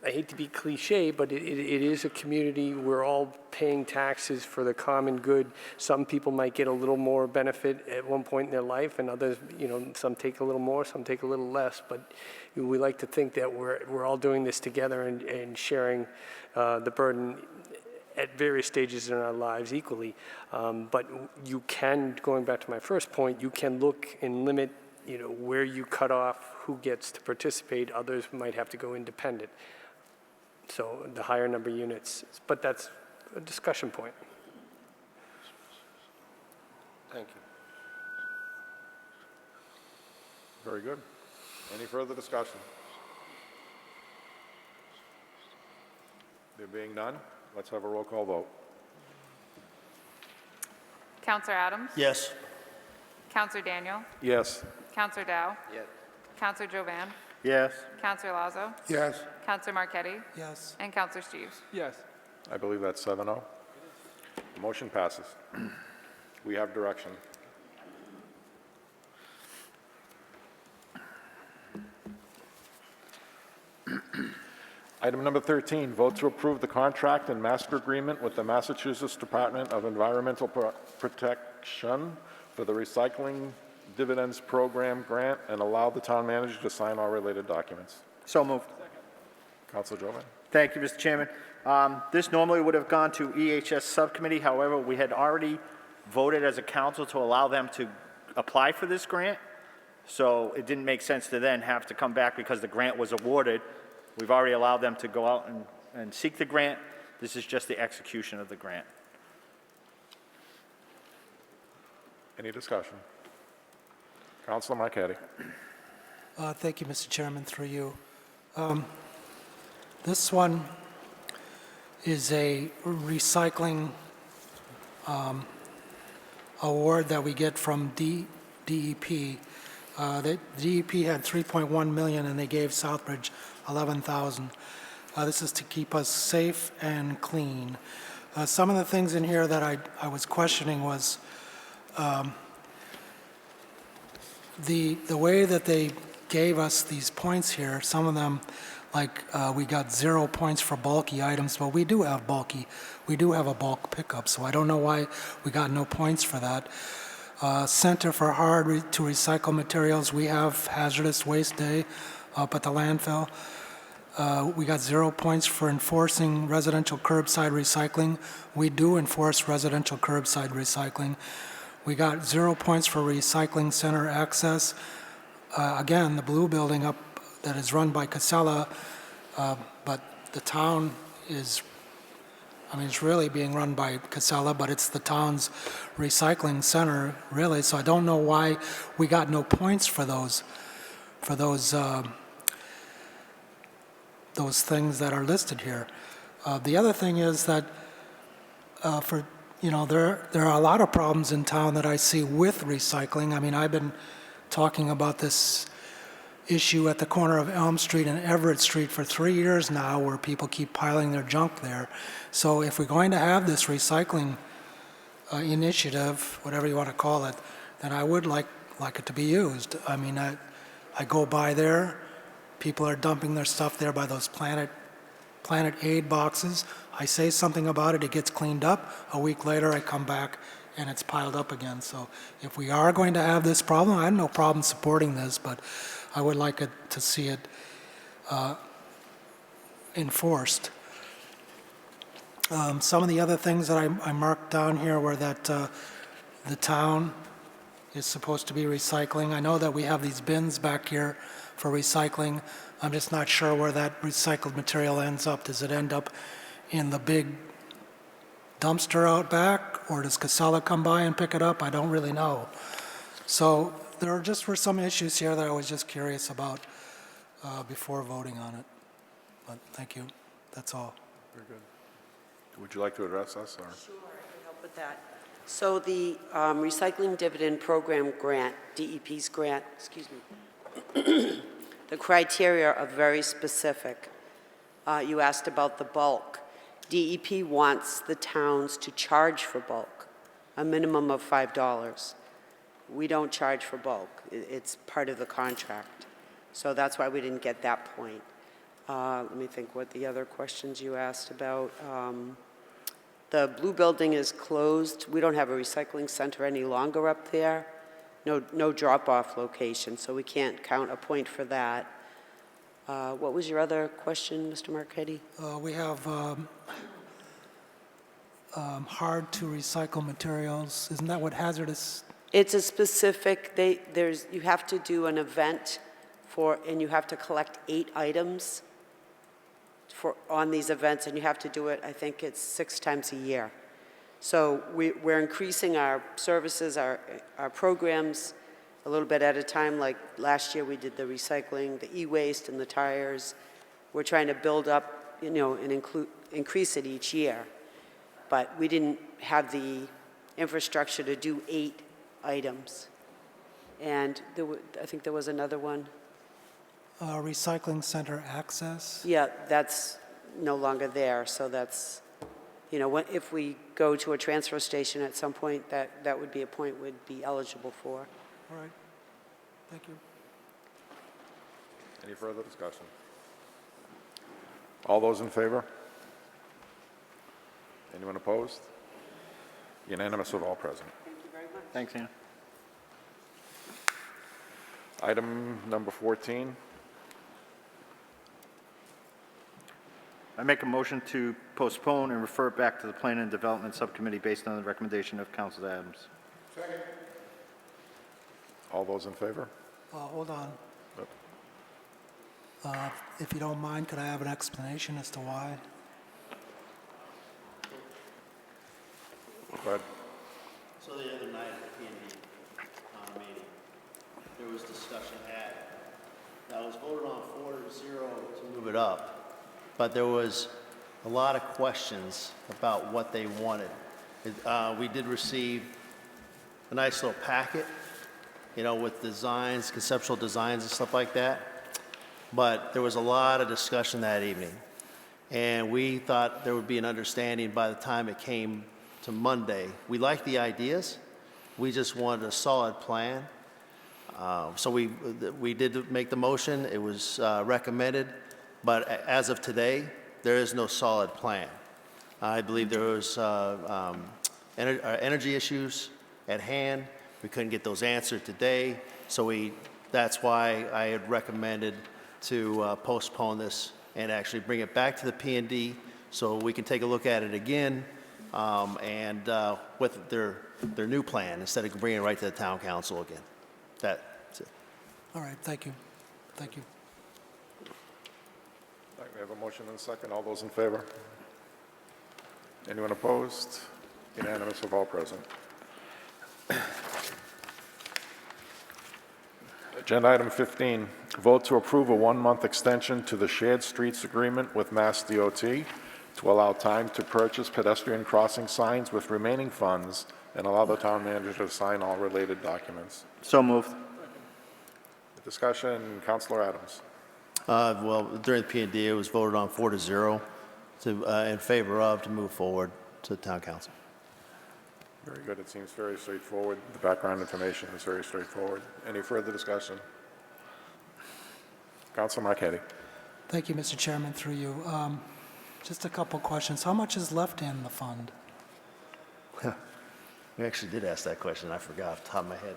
I hate to be cliche, but it is a community. We're all paying taxes for the common good. Some people might get a little more benefit at one point in their life, and others, you know, some take a little more, some take a little less. But we like to think that we're all doing this together and sharing the burden at various stages in our lives equally. But you can, going back to my first point, you can look and limit, you know, where you cut off who gets to participate. Others might have to go independent. So the higher number of units, but that's a discussion point. Thank you. Very good. Any further discussion? There being none, let's have a roll call vote. Counselor Adams? Yes. Counselor Daniel? Yes. Counselor Dow? Yes. Counselor Jovan? Yes. Counselor Lazo? Yes. Counselor Marquetti? Yes. And Counselor Steves? Yes. I believe that's 7-0. The motion passes. We have direction. Item number 13, vote to approve the contract and master agreement with the Massachusetts Department of Environmental Protection for the recycling Dividends Program Grant and allow the town manager to sign all related documents. So moved. Councilor Jovan. Thank you, Mr. Chairman. This normally would have gone to EHS Subcommittee. However, we had already voted as a council to allow them to apply for this grant. So it didn't make sense to then have to come back because the grant was awarded. We've already allowed them to go out and seek the grant. This is just the execution of the grant. Any discussion? Councilor Marquetti. Thank you, Mr. Chairman, through you. This one is a recycling award that we get from DEP. The DEP had 3.1 million and they gave Southbridge 11,000. This is to keep us safe and clean. Some of the things in here that I was questioning was the way that they gave us these points here. Some of them, like we got 0 points for bulky items, but we do have a bulk pickup, so I don't know why we got no points for that. Center for Hard to Recycle Materials, we have Hazardous Waste Day up at the landfill. We got 0 points for enforcing residential curbside recycling. We do enforce residential curbside recycling. We got 0 points for recycling center access. Again, the blue building up that is run by Casella, but the town is, it's really being run by Casella, but it's the town's recycling center, really. So I don't know why we got no points for those things that are listed here. The other thing is that there are a lot of problems in town that I see with recycling. I've been talking about this issue at the corner of Elm Street and Everett Street for 3 years now, where people keep piling their junk there. So if we're going to have this recycling initiative, whatever you want to call it, then I would like it to be used. I go by there, people are dumping their stuff there by those Planet Aid boxes. I say something about it, it gets cleaned up. A week later, I come back and it's piled up again. So if we are going to have this problem, I have no problem supporting this, but I would like to see it enforced. Some of the other things that I marked down here were that the town is supposed to be recycling. I know that we have these bins back here for recycling. I'm just not sure where that recycled material ends up. Does it end up in the big dumpster out back, or does Casella come by and pick it up? I don't really know. So there were some issues here that I was just curious about before voting on it. But thank you. That's all. Very good. Would you like to address us? Or? Sure, I can help with that. So the Recycling Dividend Program grant, DEP's grant, the criteria are very specific. You asked about the bulk. DEP wants the towns to charge for bulk, a minimum of $5. We don't charge for bulk. It's part of the contract. So that's why we didn't get that point. Let me think what the other questions you asked about. The blue building is closed. We don't have a recycling center any longer up there. No drop-off location, so we can't count a point for that. What was your other question, Mr. Marchetti? We have hard to recycle materials. Isn't that what hazardous? It's a specific, you have to do an event and you have to collect 8 items on these events, and you have to do it, I think it's 6 times a year. So we're increasing our services, our programs a little bit at a time. Like last year we did the recycling, the e-waste and the tires. We're trying to build up, and increase it each year. But we didn't have the infrastructure to do 8 items. And I think there was another one. Recycling center access? Yeah, that's no longer there. So that's, if we go to a transfer station at some point, that would be a point we'd be eligible for. All right. Thank you. Any further discussion? All those in favor? Anyone opposed? Unanimous of all present. Thank you very much. Thanks, Anna. Item number 14. I make a motion to postpone and refer it back to the Planning and Development Subcommittee based on the recommendation of Council Adams. All those in favor? Hold on. Yep. If you don't mind, could I have an explanation as to why? Go ahead. So the other night at the P&D meeting, there was discussion had. That was voted on 4-0 to move it up, but there was a lot of questions about what they wanted. We did receive a nice little packet, you know, with designs, conceptual designs and stuff like that, but there was a lot of discussion that evening, and we thought there would be an understanding by the time it came to Monday. We liked the ideas. We just wanted a solid plan. So we did make the motion. It was recommended, but as of today, there is no solid plan. I believe there was energy issues at hand. We couldn't get those answered today, so that's why I had recommended to postpone this and actually bring it back to the P&D so we can take a look at it again and with their new plan instead of bringing it right to the town council again. That's it. All right, thank you. Thank you. All right, we have a motion and a second. All those in favor? Anyone opposed? Unanimous of all present. Agenda item 15, vote to approve a one-month extension to the shared streets agreement with Mass DOT to allow time to purchase pedestrian crossing signs with remaining funds and allow the town manager to sign all related documents. So moved. Discussion, Councilor Adams. Well, during the P&D, it was voted on 4-0 in favor of to move forward to the town council. Very good. It seems very straightforward. The background information is very straightforward. Any further discussion? Councilor Marquetti. Thank you, Mr. Chairman, through you. Just a couple questions. How much is left in the fund? We actually did ask that question. I forgot off the top of my head.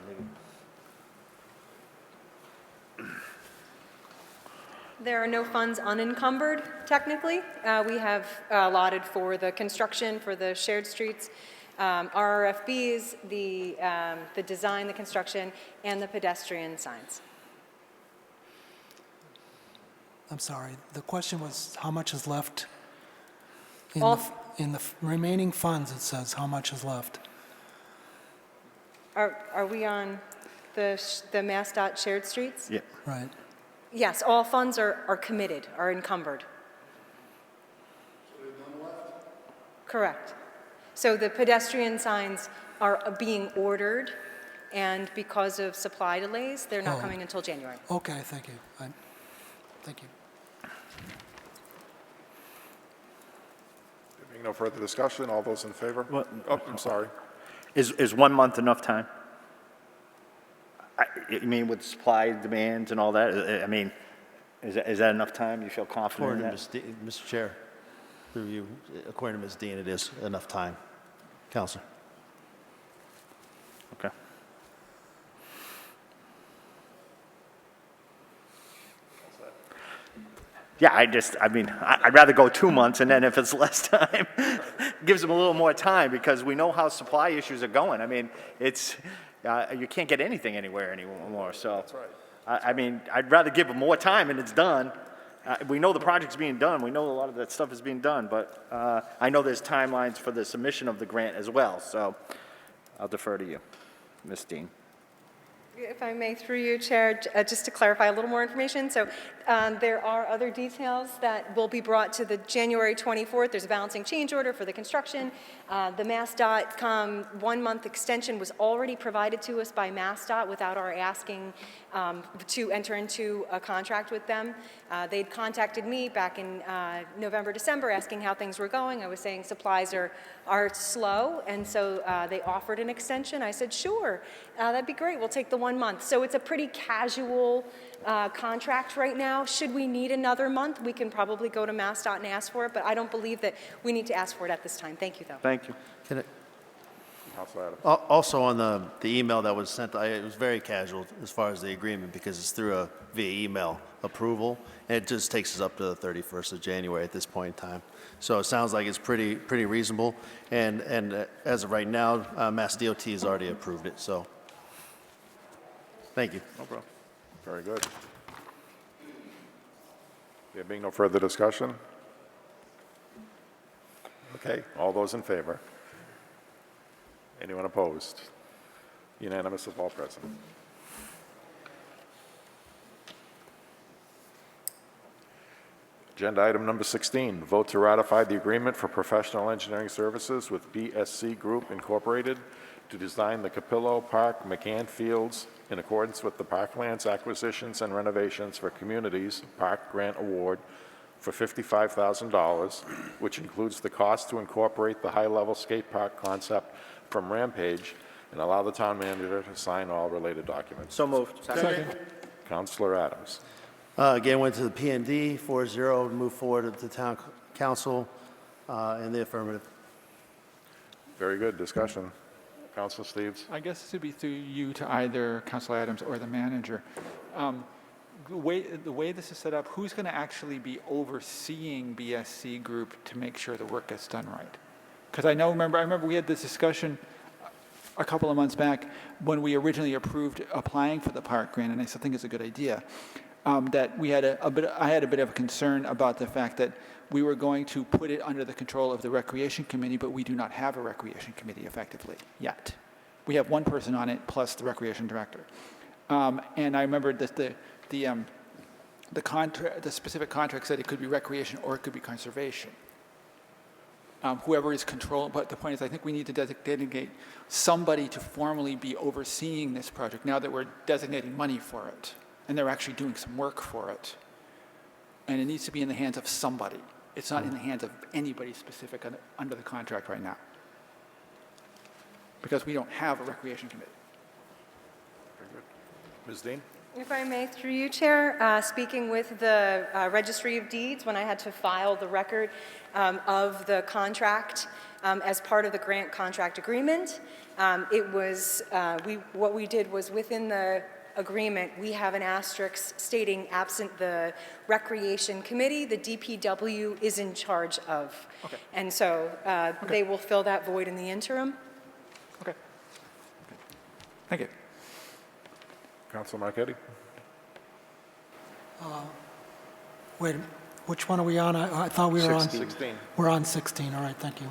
There are no funds unencumbered, technically. We have allotted for the construction, for the shared streets, RRFBs, the design, the construction, and the pedestrian signs. I'm sorry. The question was how much is left in, All- in the remaining funds, it says how much is left. Are we on the MassDOT shared streets? Yeah. Right. Yes, all funds are committed, are encumbered. Correct. So the pedestrian signs are being ordered, and because of supply delays, they're not coming until January. Okay, thank you. Thank you. There being no further discussion, all those in favor? What? Oh, I'm sorry. Is 1 month enough time? You mean with supply demands and all that? I mean, is that enough time? You feel confident in According to that? Mr. Chair, through you, according to Ms. Dean, it is enough time. Counselor. Okay. Yeah, I'd rather go 2 months, and then if it's less time, gives them a little more time, because we know how supply issues are going. I mean, it's, you can't get anything anywhere anymore, so. That's right. I'd rather give them more time and it's done. We know the project's being done. We know a lot of that stuff is being done, but I know there's timelines for the submission of the grant as well, so I'll defer to you, Ms. Dean. If I may, through you, Chair, just to clarify a little more information. So there are other details that will be brought to the January 24th. There's a balancing change order for the construction. The MassDOT 1 month extension was already provided to us by MassDOT without our asking to enter into a contract with them. They'd contacted me back in November, December, asking how things were going. I was saying supplies are slow, and so they offered an extension. I said, sure, that'd be great. We'll take the 1 month. So it's a pretty casual contract right now. Should we need another month, we can probably go to MassDOT and ask for it, but I don't believe that we need to ask for it at this time. Thank you, though. Thank you. Councilor Adams. Also on the email that was sent, it was very casual as far as the agreement because it's through a via email approval. And it just takes us up to the 31st of January at this point in time. So it sounds like it's pretty reasonable. And as of right now, Mass DOT has already approved it. So thank you. No problem. Very good. There being no further discussion? Okay, all those in favor? Anyone opposed? Unanimous of all present. Agenda item number 16, vote to ratify the agreement for professional engineering services with BSC Group Incorporated to design the Capillo Park McCann Fields in accordance with the Parklands Acquisitions and Renovations for Communities Park Grant Award for $55,000, which includes the cost to incorporate the high-level skate park concept from Rampage, and allow the town manager to sign all related documents. So moved. Second. Councilor Adams. Again, went to the P&D 4-0 to move forward to the town council in the affirmative. Very good. Discussion. Councilor Steves. I guess this would be through you to either Councilor Adams or the manager. The way this is set up, who's going to actually be overseeing BSC Group to make sure the work gets done right? Because I remember we had this discussion a couple of months back when we originally approved applying for the park grant, and I still think it's a good idea. That we had I had a bit of a concern about the fact that we were going to put it under the control of the Recreation Committee, but we do not have a Recreation Committee effectively yet. We have one person on it plus the Recreation Director. And I remember that the specific contract said it could be recreation or it could be conservation. Whoever is controlling, but the point is I think we need to designate somebody to formally be overseeing this project now that we're designating money for it. And they're actually doing some work for it. And it needs to be in the hands of somebody. It's not in the hands of anybody specific under the contract right now. Because we don't have a recreation committee. Very good. Ms. Dean. If I may, through you, Chair, speaking with the Registry of Deeds when I had to file the record of the contract as part of the grant contract agreement, what we did was within the agreement, we have an asterisk stating absent the Recreation Committee, the DPW is in charge of. Okay. And so they will fill that void in the interim. Okay. Thank you. Councilor Marquetti. Wait, which one are we on? I thought we were on... 16. We're on 16, all right, thank you.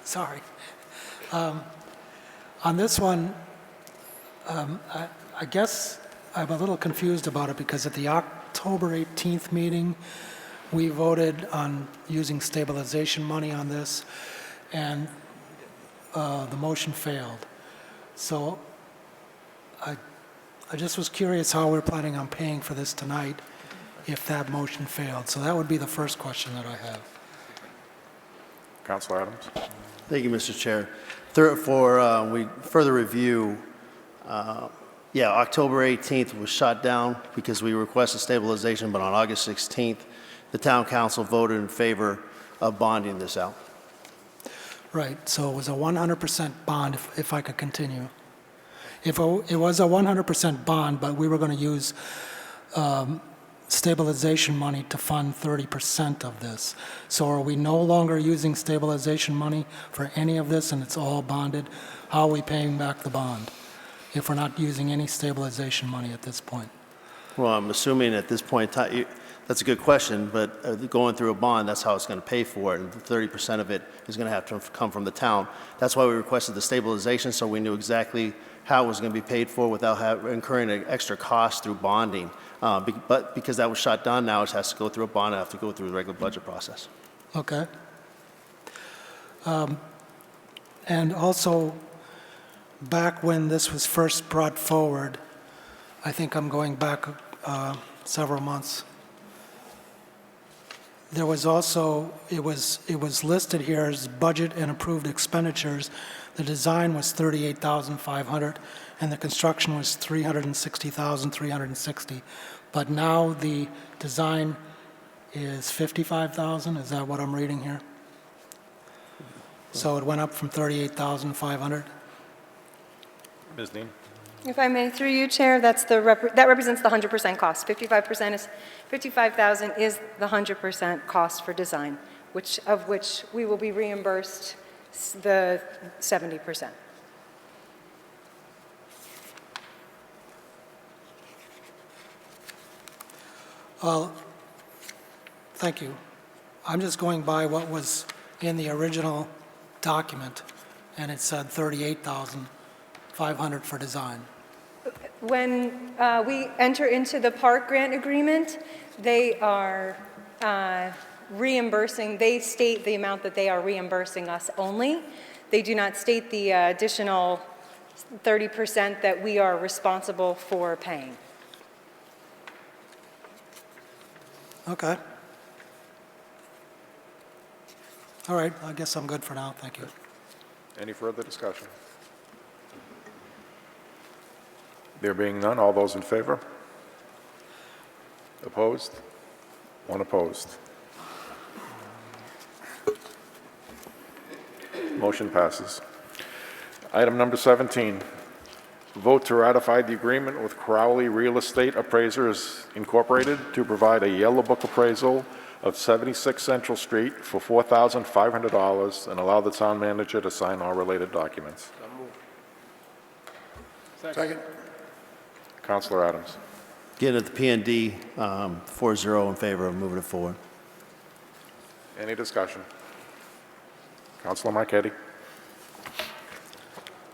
Sorry. On this one, I guess I'm a little confused about it because at the October 18th meeting, we voted on using stabilization money on this, and the motion failed. So I just was curious how we're planning on paying for this tonight if that motion failed. So that would be the first question that I have. Councilor Adams. Thank you, Mr. Chair. We further review, October 18th was shot down because we requested stabilization, but on August 16th, the town council voted in favor of bonding this out. Right, so it was a 100% bond, if I could continue. If it was a 100% bond, but we were going to use stabilization money to fund 30% of this. So are we no longer using stabilization money for any of this and it's all bonded? How are we paying back the bond if we're not using any stabilization money at this point? Well, I'm assuming at this point in time, that's a good question, but going through a bond, that's how it's going to pay for it, and 30% of it is going to have to come from the town. That's why we requested the stabilization, so we knew exactly how it was going to be paid for without incurring an extra cost through bonding. But because that was shot down, now it has to go through a bond, and have to go through the regular budget process. Okay. And also, back when this was first brought forward, I think I'm going back several months, there was also, it was listed here as budget and approved expenditures. The design was $38,500 and the construction was $360,360. But now the design is $55,000, is that what I'm reading here? So it went up from $38,500? Ms. Dean? If I may, through you, Chair, that represents the 100% cost. 55% is, 55,000 is the 100% cost for design, of which we will be reimbursed the 70%. Thank you. I'm just going by what was in the original document, and it said 38,500 for design. When we enter into the park grant agreement, they are reimbursing, they state the amount that they are reimbursing us only. They do not state the additional 30% that we are responsible for paying. Okay. All right, I guess I'm good for now. Thank you. Any further discussion? There being none, all those in favor? Opposed? One opposed. Motion passes. Item number 17, vote to ratify the agreement with Crowley Real Estate Appraisers Incorporated to provide a Yellow Book appraisal of 76 Central Street for $4,500 and allow the town manager to sign all related documents. Second. Councilor Adams. Again, at the P&D, 4-0 in favor of moving it forward. Any discussion? Councilor Marquetti.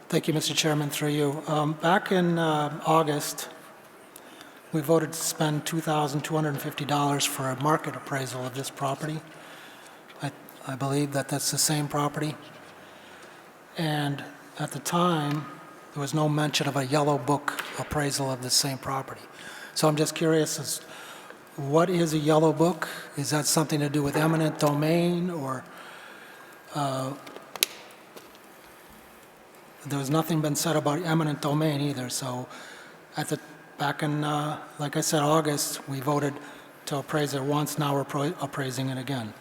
Thank you, Mr. Chairman, through you. Back in August, we voted to spend $2,250 for a market appraisal of this property. I believe that that's the same property. And at the time, there was no mention of a Yellow Book appraisal of the same property. So I'm just curious, what is a Yellow Book? Is that something to do with eminent domain, or there was nothing been said about eminent domain either. So back in, like I said, August, we voted to appraise it once, now we're appraising it again.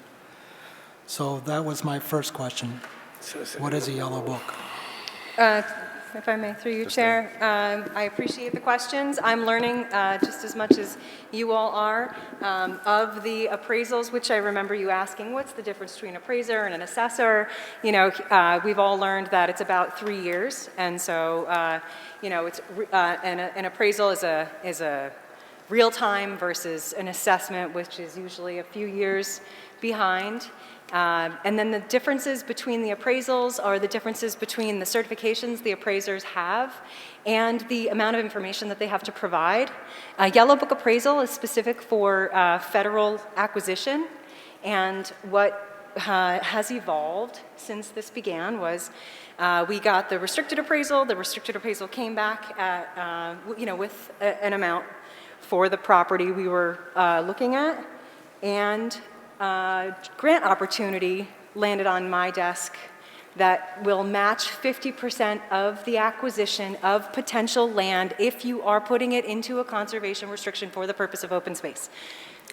So that was my first question. What is a Yellow Book? If I may, through you, Chair, I appreciate the questions. I'm learning just as much as you all are of the appraisals, which I remember you asking, what's the difference between an appraiser and an assessor? You know, we've all learned that it's about 3 years, and so, you know, it's an appraisal is a real time versus an assessment, which is usually a few years behind. And then the differences between the appraisals are the differences between the certifications the appraisers have and the amount of information that they have to provide. A Yellow Book appraisal is specific for federal acquisition, and what has evolved since this began was we got the restricted appraisal. The restricted appraisal came back at, you know, with an amount for the property we were looking at, and grant opportunity landed on my desk that will match 50% of the acquisition of potential land if you are putting it into a conservation restriction for the purpose of open space.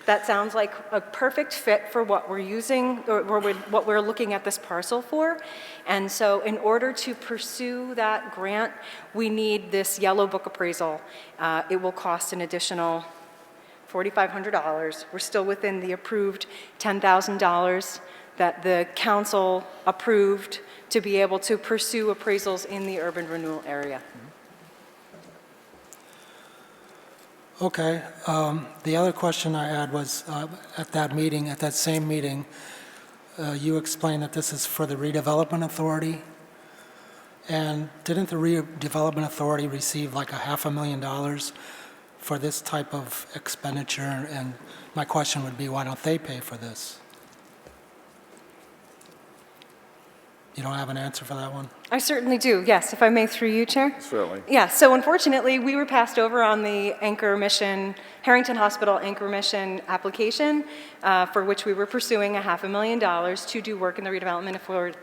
That sounds like a perfect fit for what we're using, or what we're looking at this parcel for. And so in order to pursue that grant, we need this Yellow Book appraisal. It will cost an additional $4,500. We're still within the approved $10,000 that the council approved to be able to pursue appraisals in the urban renewal area. Okay. The other question I had was, at that same meeting, you explained that this is for the redevelopment authority. And didn't the redevelopment authority receive like $500,000 for this type of expenditure? And my question would be, why don't they pay for this? You don't have an answer for that one? I certainly do, yes, if I may, through you, Chair. Certainly. Yeah, so unfortunately, we were passed over on the anchor mission, Harrington Hospital anchor mission application, for which we were pursuing $500,000 to do work in the redevelopment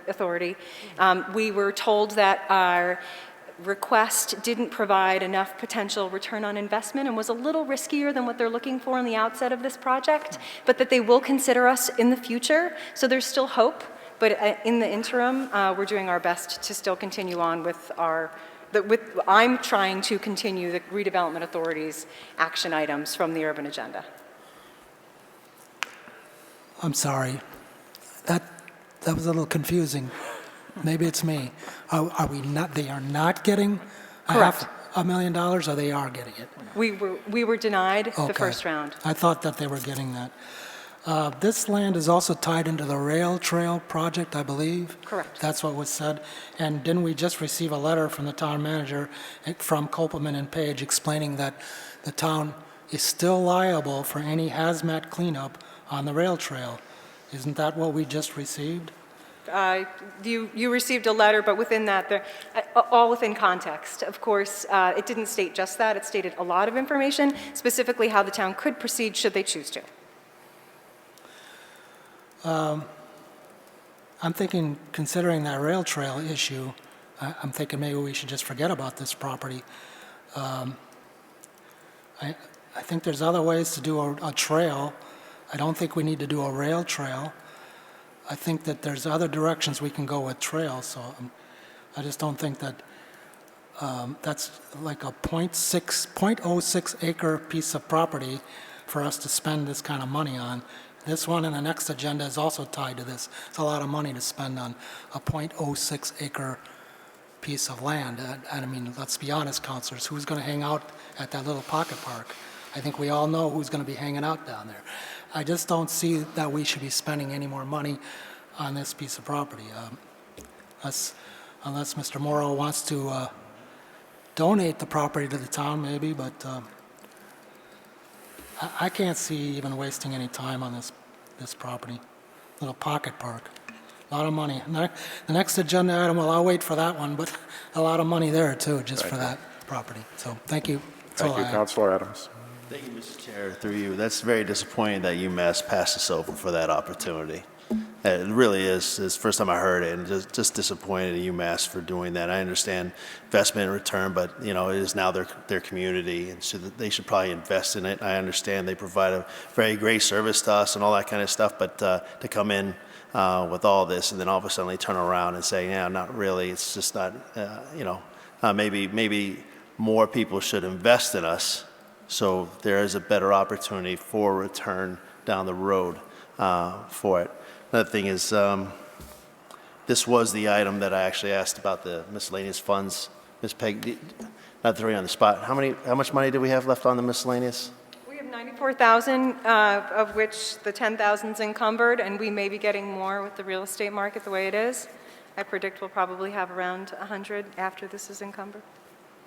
authority. We were told that our request didn't provide enough potential return on investment and was a little riskier than what they're looking for on the outset of this project, but that they will consider us in the future. So there's still hope, but in the interim, we're doing our best to still continue on with our I'm trying to continue the redevelopment authority's action items from the urban agenda. I'm sorry. That was a little confusing. Maybe it's me. Are we not, they are not getting Correct. $500,000 or they are getting it? We were denied the Okay. first round. I thought that they were getting that. This land is also tied into the rail trail project, I believe. Correct. That's what was said. And didn't we just receive a letter from the town manager, from Kopelman and Page, explaining that the town is still liable for any hazmat cleanup on the rail trail? Isn't that what we just received? You received a letter, but within that, all within context. Of course, it didn't state just that. It stated a lot of information, specifically how the town could proceed should they choose to. I'm thinking, considering that rail trail issue, I'm thinking maybe we should just forget about this property. I think there's other ways to do a trail. I don't think we need to do a rail trail. I think that there's other directions we can go with trails, so I just don't think that that's like a 0.06 acre piece of property for us to spend this kind of money on. This one and the next agenda is also tied to this. It's a lot of money to spend on a 0.06 acre piece of land. And I mean, let's be honest, councilors, who's going to hang out at that little pocket park? I think we all know who's going to be hanging out down there. I just don't see that we should be spending any more money on this piece of property. Unless Mr. Morrow wants to donate the property to the town, maybe, but I can't see even wasting any time on this property, little pocket park. A lot of money. The next agenda item, well, I'll wait for that one, but a lot of money there too, just for that property. So thank you. That's all Thank you, I have. Councilor Adams. Thank you, Mr. Chair. Through you, that's very disappointing that UMass passed us over for that opportunity. It really is. It's the first time I heard it, and just disappointed at UMass for doing that. I understand investment and return, but it is now their community, and so they should probably invest in it. I understand they provide a very great service to us and all that kind of stuff, but to come in with all this and then all of a sudden they turn around and say, yeah, not really. It's just not. Maybe more people should invest in us, so there is a better opportunity for return down the road for it. Another thing is, this was the item that I actually asked about the miscellaneous funds. Ms. Peg, not to throw you on the spot, how much money do we have left on the miscellaneous? We have 94,000, of which the 10,000 is encumbered, and we may be getting more with the real estate market the way it is. I predict we'll probably have around 100 after this is encumbered.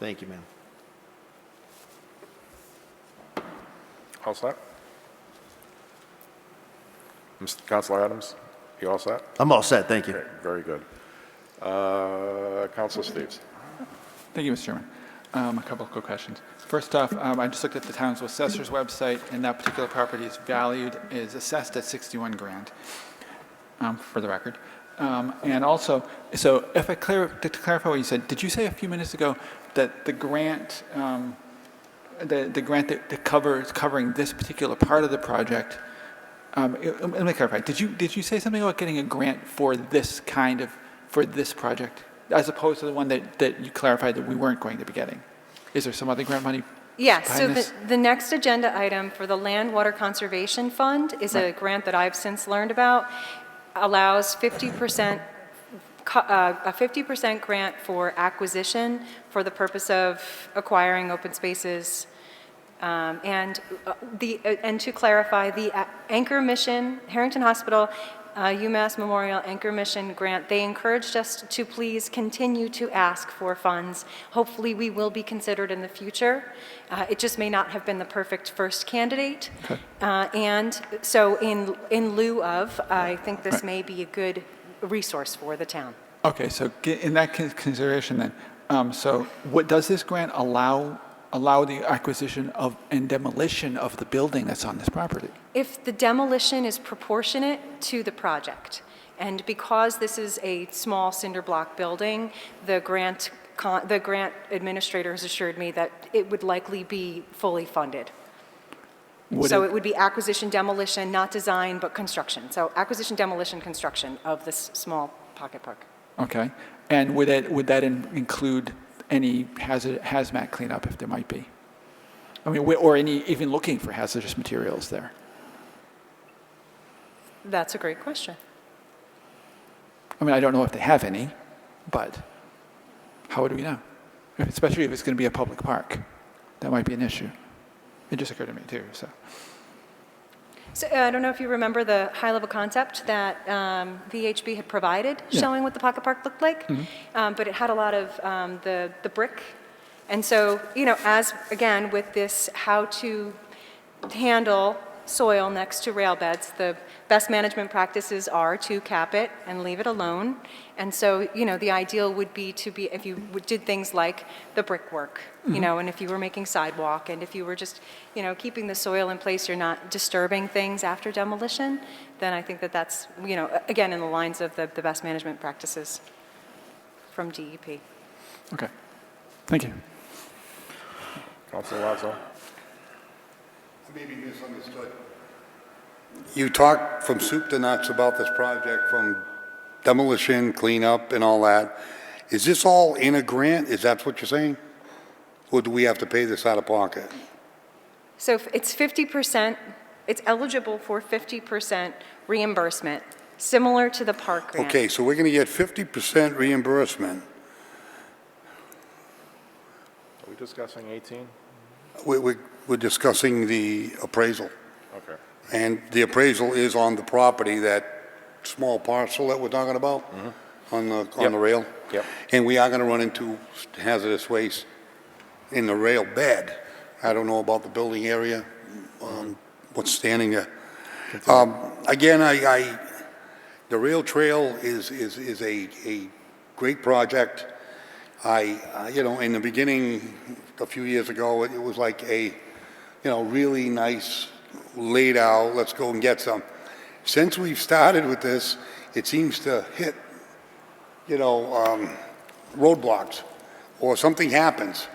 Thank you, ma'am. All set? Mr. Councilor Adams, you all set? I'm all set, thank you. Okay, very good. Councilor Steves. Thank you, Mr. Chairman. A couple of quick questions. First off, I just looked at the town's assessor's website, and that particular property is assessed at 61 grand, for the record. And also, so if to clarify what you said, did you say a few minutes ago that the grant, the grant that covering this particular part of the project, let me clarify. Did you say something about getting a grant for this project, as opposed to the one that you clarified that we weren't going to be getting? Is there some other grant money? Yes, so this? the next agenda item for the Land Water Conservation Fund is a grant that I've since learned about, allows 50%, a 50% grant for acquisition for the purpose of acquiring open spaces. And to clarify, the Anchor Mission, Harrington Hospital, UMass Memorial Anchor Mission grant, they encouraged us to please continue to ask for funds. Hopefully we will be considered in the future. It just may not have been the perfect first candidate. Okay. And so in lieu of, I think this may be a good resource for the town. Okay, so in that consideration then, so what does this grant allow the acquisition of and demolition of the building that's on this property? If the demolition is proportionate to the project, and because this is a small cinder block building, the grant administrator has assured me that it would likely be fully funded. So it would be acquisition, demolition, not design, but construction. So acquisition, demolition, construction of this small pocket park. Okay, and would that include any hazmat cleanup if there might be? I mean, or even looking for hazardous materials there? That's a great question. I mean, I don't know if they have any, but how would we know? Especially if it's going to be a public park. That might be an issue. It just occurred to me too, so. So I don't know if you remember the high-level concept that VHB had provided, showing what the pocket park looked like, but it had a lot of the brick. And so, you know, as, again, with this how to handle soil next to rail beds, the best management practices are to cap it and leave it alone. And so, you know, the ideal would be to be, if you did things like the brickwork, you know, and if you were making sidewalk, and if you were just, you know, keeping the soil in place, you're not disturbing things after demolition, then I think that that's, you know, again, in the lines of the best management practices from DEP. Okay. Thank you. Councilor Lazo. I may be misunderstood. You talk from soup to nuts about this project, from demolition, cleanup, and all that. Is this all in a grant? Is that what you're saying? Or do we have to pay this out of pocket? So it's 50%, it's eligible for 50% reimbursement, similar to the park grant. Okay, so we're going to get 50% reimbursement. Are we discussing 18? We're discussing the appraisal. Okay. And the appraisal is on the property, that small parcel that we're talking about, on the rail. Yep. And we are going to run into hazardous waste in the rail bed. I don't know about the building area, what's standing there. Again, the rail trail is a great project. You know, in the beginning, a few years ago, it was like a, you know, really nice, laid out, let's go and get some. Since we've started with this, it seems to hit, you know, roadblocks, or something happens.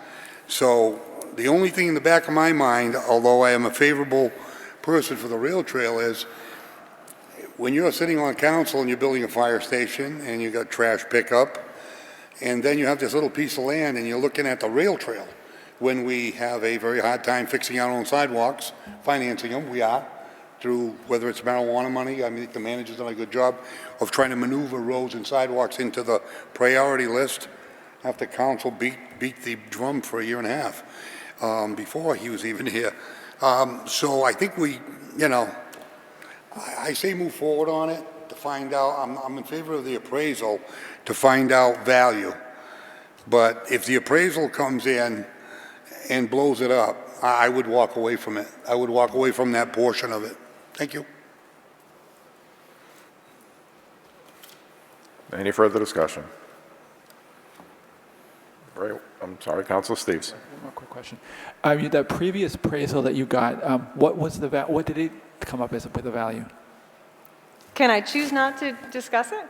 So the only thing in the back of my mind, although I am a favorable person for the rail trail, is when you're sitting on council and you're building a fire station and you got trash pickup, and then you have this little piece of land and you're looking at the rail trail. When we have a very hard time fixing our own sidewalks, financing them, we are, through whether it's marijuana money. I mean, the manager's done a good job of trying to maneuver roads and sidewalks into the priority list after council beat the drum for 1.5 years before he was even here. So I think we, you know, I say move forward on it to find out. I'm in favor of the appraisal to find out value. But if the appraisal comes in and blows it up, I would walk away from it. I would walk away from that portion of it. Thank you. Any further discussion? Right, I'm sorry, Councilor Steves. One more quick question. The previous appraisal that you got, what did it come up as with the value? Can I choose not to discuss it?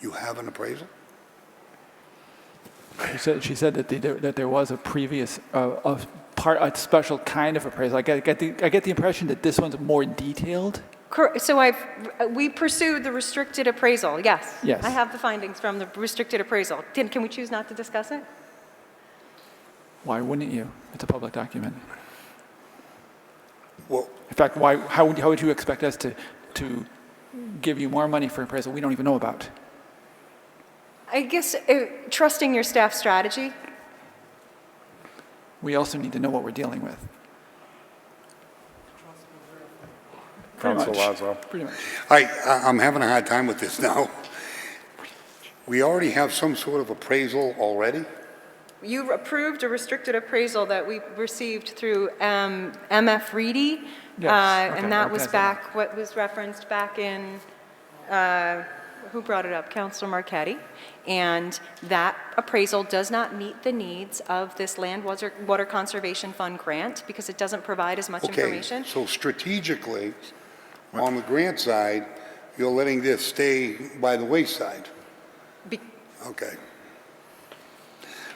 You have an appraisal? She said that there was a previous a special kind of appraisal. I get the impression that this one's more detailed. So we pursued the restricted appraisal, yes. Yes. I have the findings from the restricted appraisal. Can we choose not to discuss it? Why wouldn't you? It's a public document. Well, in fact, how would you expect us to give you more money for appraisal we don't even know about? I guess trusting your staff strategy. We also need to know what we're dealing with. Councilor Lazo. Pretty much. I'm having a hard time with this now. We already have some sort of appraisal already? You approved a restricted appraisal that we received through MF Reedy. Yes. Okay. And that was back, what was referenced back in, who brought it up? Councilor Marchetti. And that appraisal does not meet the needs of this Land Water Conservation Fund grant because it doesn't provide as much information. So strategically, on the grant side, you're letting this stay by the wayside? Okay.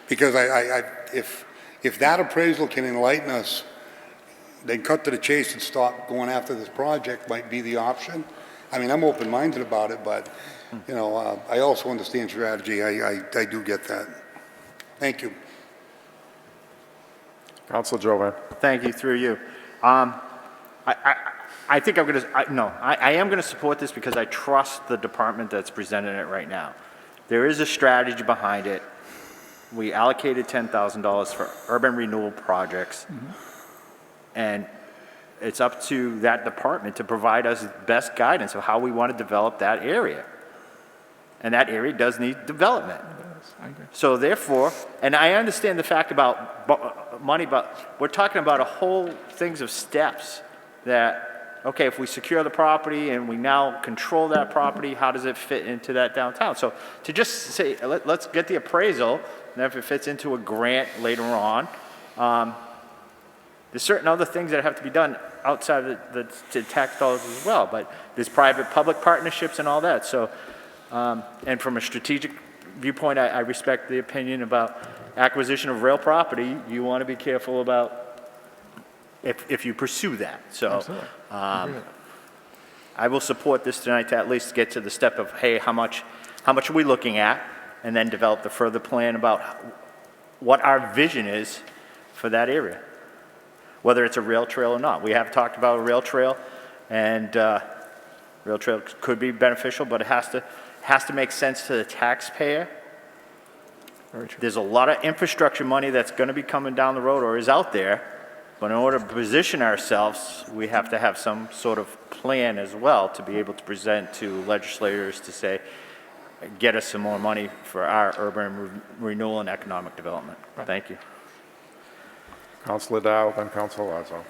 Because if that appraisal can enlighten us, then cut to the chase and stop going after this project might be the option. I mean, I'm open-minded about it, but, you know, I also understand strategy. I do get that. Thank you. Councilor Jovan. Thank you, through you. I think I'm going to, I am going to support this because I trust the department that's presenting it right now. There is a strategy behind it. We allocated $10,000 for urban renewal projects, and it's up to that department to provide us best guidance of how we want to develop that area. And that area does need development. I agree. So therefore, and I understand the fact about money, but we're talking about a whole things of steps that, okay, if we secure the property and we now control that property, how does it fit into that downtown? So to just say, let's get the appraisal, and if it fits into a grant later on, there's certain other things that have to be done outside of the tax dollars as well, but there's private-public partnerships and all that. So, and from a strategic viewpoint, I respect the opinion about acquisition of real property. You want to be careful about if you pursue that. So I will support this tonight to at least get to the step of, hey, how much are we looking at? And then develop the further plan about what our vision is for that area, whether it's a rail trail or not. We have talked about a rail trail, and rail trail could be beneficial, but it has to make sense to the taxpayer. There's a lot of infrastructure money that's going to be coming down the road or is out there, but in order to position ourselves, we have to have some sort of plan as well to be able to present to legislators to say, get us some more money for our urban renewal and economic development. Thank you. Councilor Dow, then Councilor Lazo.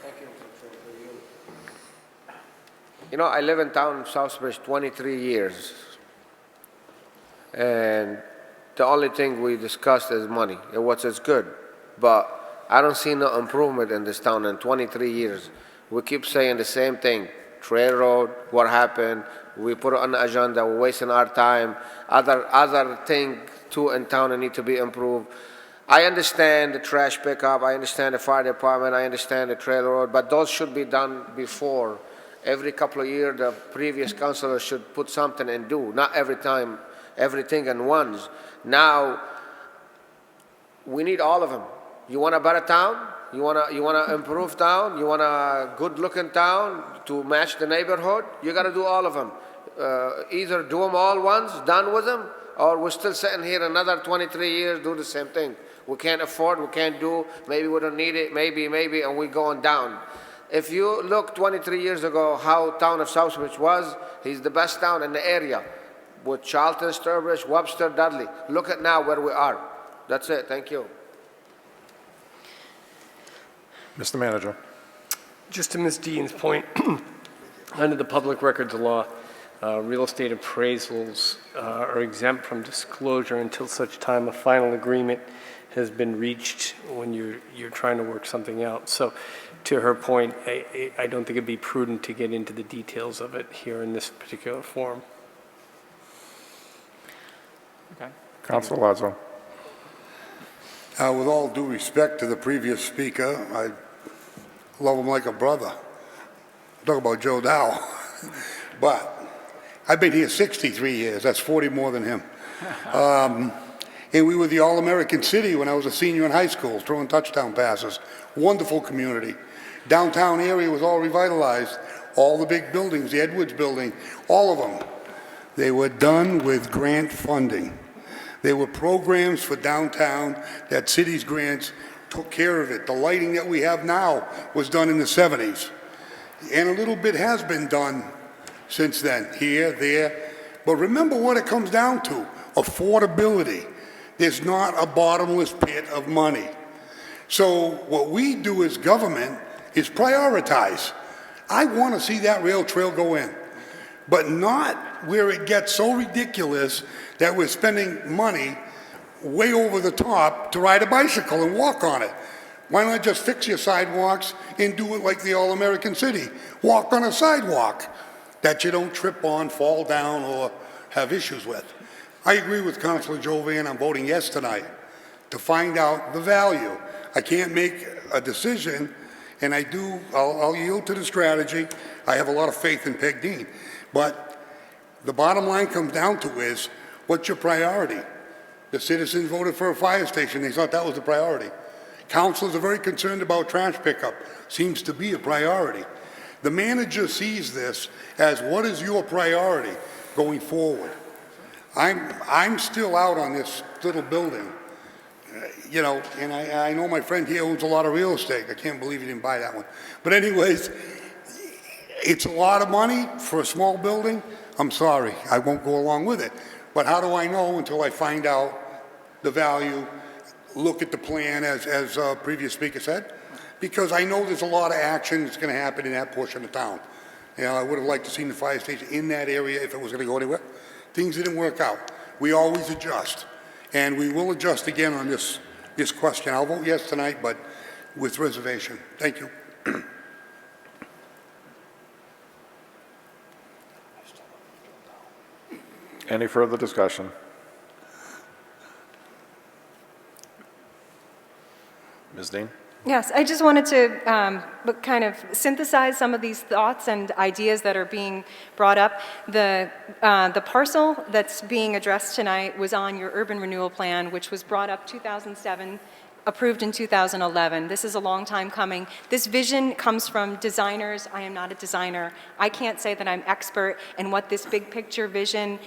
You know, I live in town of Southbridge 23 years. And the only thing we discussed is money and what's is good. But I don't see no improvement in this town in 23 years. We keep saying the same thing. Trail road, what happened? We put it on the agenda, we're wasting our time. Other thing too in town that need to be improved. I understand the trash pickup, I understand the fire department, I understand the trail road, but those should be done before. Every couple of years, the previous councilor should put something and do, not every time, everything in once. Now, we need all of them. You want a better town? You want to improve town? You want a good-looking town to match the neighborhood? You got to do all of them. Either do them all once, done with them, or we're still sitting here another 23 years, do the same thing. We can't afford, we can't do, maybe we don't need it, maybe, and we're going down. If you look 23 years ago how town of Southbridge was, he's the best town in the area with Charlton, Sturbridge, Webster, Dudley. Look at now where we are. That's it. Thank you. Mr. Manager. Just to Ms. Dean's point, under the public records law, real estate appraisals are exempt from disclosure until such time a final agreement has been reached when you're trying to work something out. So to her point, I don't think it'd be prudent to get into the details of it here in this particular forum. Okay. Councilor Lazo. With all due respect to the previous speaker, I love him like a brother. Talk about Joe Dow. But I've been here 63 years. That's 40 more than him. And we were the All-American City when I was a senior in high school, throwing touchdown passes. Wonderful community. Downtown area was all revitalized. All the big buildings, the Edwards building, all of them. They were done with grant funding. There were programs for downtown that city's grants took care of it. The lighting that we have now was done in the 70s. And a little bit has been done since then, here, there. But remember what it comes down to, affordability. There's not a bottomless pit of money. So what we do as government is prioritize. I want to see that rail trail go in, but not where it gets so ridiculous that we're spending money way over the top to ride a bicycle and walk on it. Why not just fix your sidewalks and do it like the All-American City? Walk on a sidewalk that you don't trip on, fall down, or have issues with. I agree with Councilor Jovan. I'm voting yes tonight to find out the value. I can't make a decision, and I'll yield to the strategy. I have a lot of faith in Peg Dean. But the bottom line comes down to is, what's your priority? The citizens voted for a fire station. They thought that was the priority. Councilors are very concerned about trash pickup. Seems to be a priority. The manager sees this as what is your priority going forward. I'm still out on this little building, you know, and I know my friend here owns a lot of real estate. I can't believe he didn't buy that one. But anyways, it's a lot of money for a small building. I'm sorry, I won't go along with it. But how do I know until I find out the value, look at the plan as previous speaker said? Because I know there's a lot of action that's going to happen in that portion of town. You know, I would have liked to see the fire station in that area if it was going to go anywhere. Things didn't work out. We always adjust. And we will adjust again on this question. I'll vote yes tonight, but with reservation. Thank you. Any further discussion? Ms. Dean? Yes, I just wanted to kind of synthesize some of these thoughts and ideas that are being brought up. The parcel that's being addressed tonight was on your urban renewal plan, which was brought up 2007, approved in 2011. This is a long time coming. This vision comes from designers. I am not a designer. I can't say that I'm expert in what this big picture vision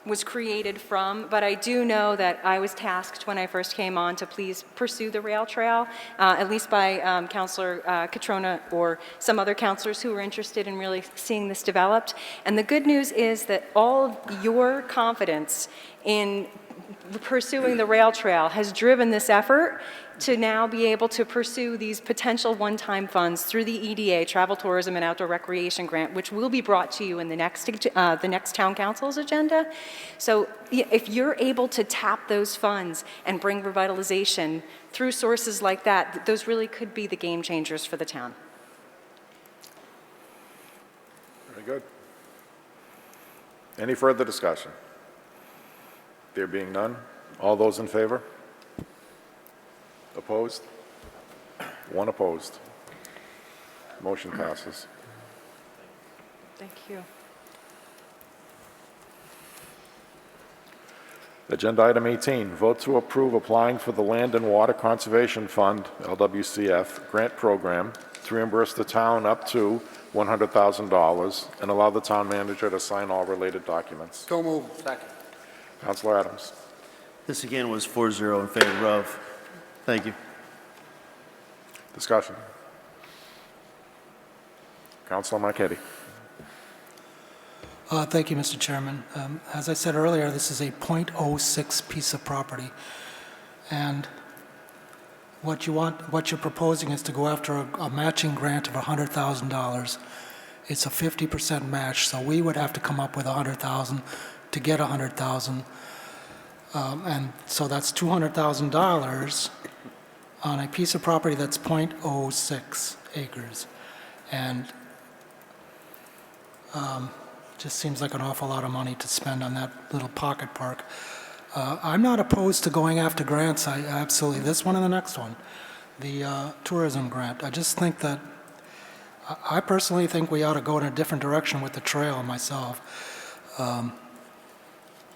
was created from, but I do know that I was tasked when I first came on to please pursue the rail trail, at least by Councilor Catrona or some other councilors who were interested in really seeing this developed. And the good news is that all of your confidence in pursuing the rail trail has driven this effort to now be able to pursue these potential one-time funds through the EDA, Travel, Tourism, and Outdoor Recreation Grant, which will be brought to you in the next town council's agenda. So if you're able to tap those funds and bring revitalization through sources like that, those really could be the game changers for the town. Very good. Any further discussion? There being none, all those in favor? Opposed? One opposed. Motion passes. Thank you. Agenda item 18, vote to approve applying for the Land and Water Conservation Fund, LWCF, grant program to reimburse the town up to $100,000 and allow the town manager to sign all related documents. So moved. Second. Councilor Adams. This again was 4-0 in favor of. Thank you. Discussion. Councilor Marquetti. Thank you, Mr. Chairman. As I said earlier, this is a .06 piece of property, and what you're proposing is to go after a matching grant of $100,000. It's a 50% match, so we would have to come up with $100,000 to get $100,000, and so that's $200,000 on a piece of property that's .06 acres, and just seems like an awful lot of money to spend on that little pocket park. I'm not opposed to going after grants. I absolutely, this one and the next one, the tourism grant. I just think that, I personally think we ought to go in a different direction with the trail myself.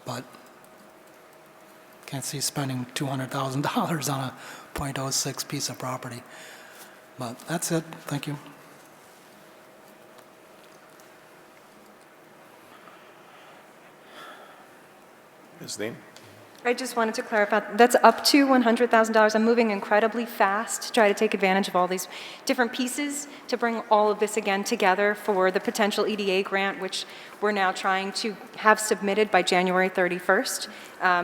But can't see spending $200,000 on a .06 piece of property. But that's it. Thank you. Ms. Dean? I just wanted to clarify, that's up to $100,000. I'm moving incredibly fast to try to take advantage of all these different pieces to bring all of this again together for the potential EDA grant, which we're now trying to have submitted by January 31st.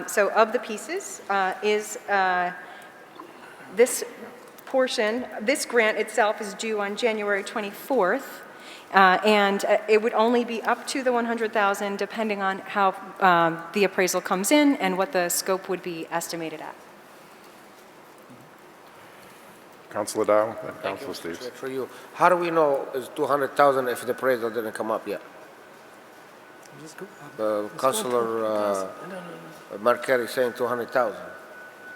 So of the pieces is this portion, this grant itself is due on January 24th. And it would only be up to the $100,000 depending on how the appraisal comes in and what the scope would be estimated at. Councilor Dow, then Councilor Steves. For you, how do we know it's 200,000 if the appraisal didn't come up yet? Councilor Marquetti saying 200,000.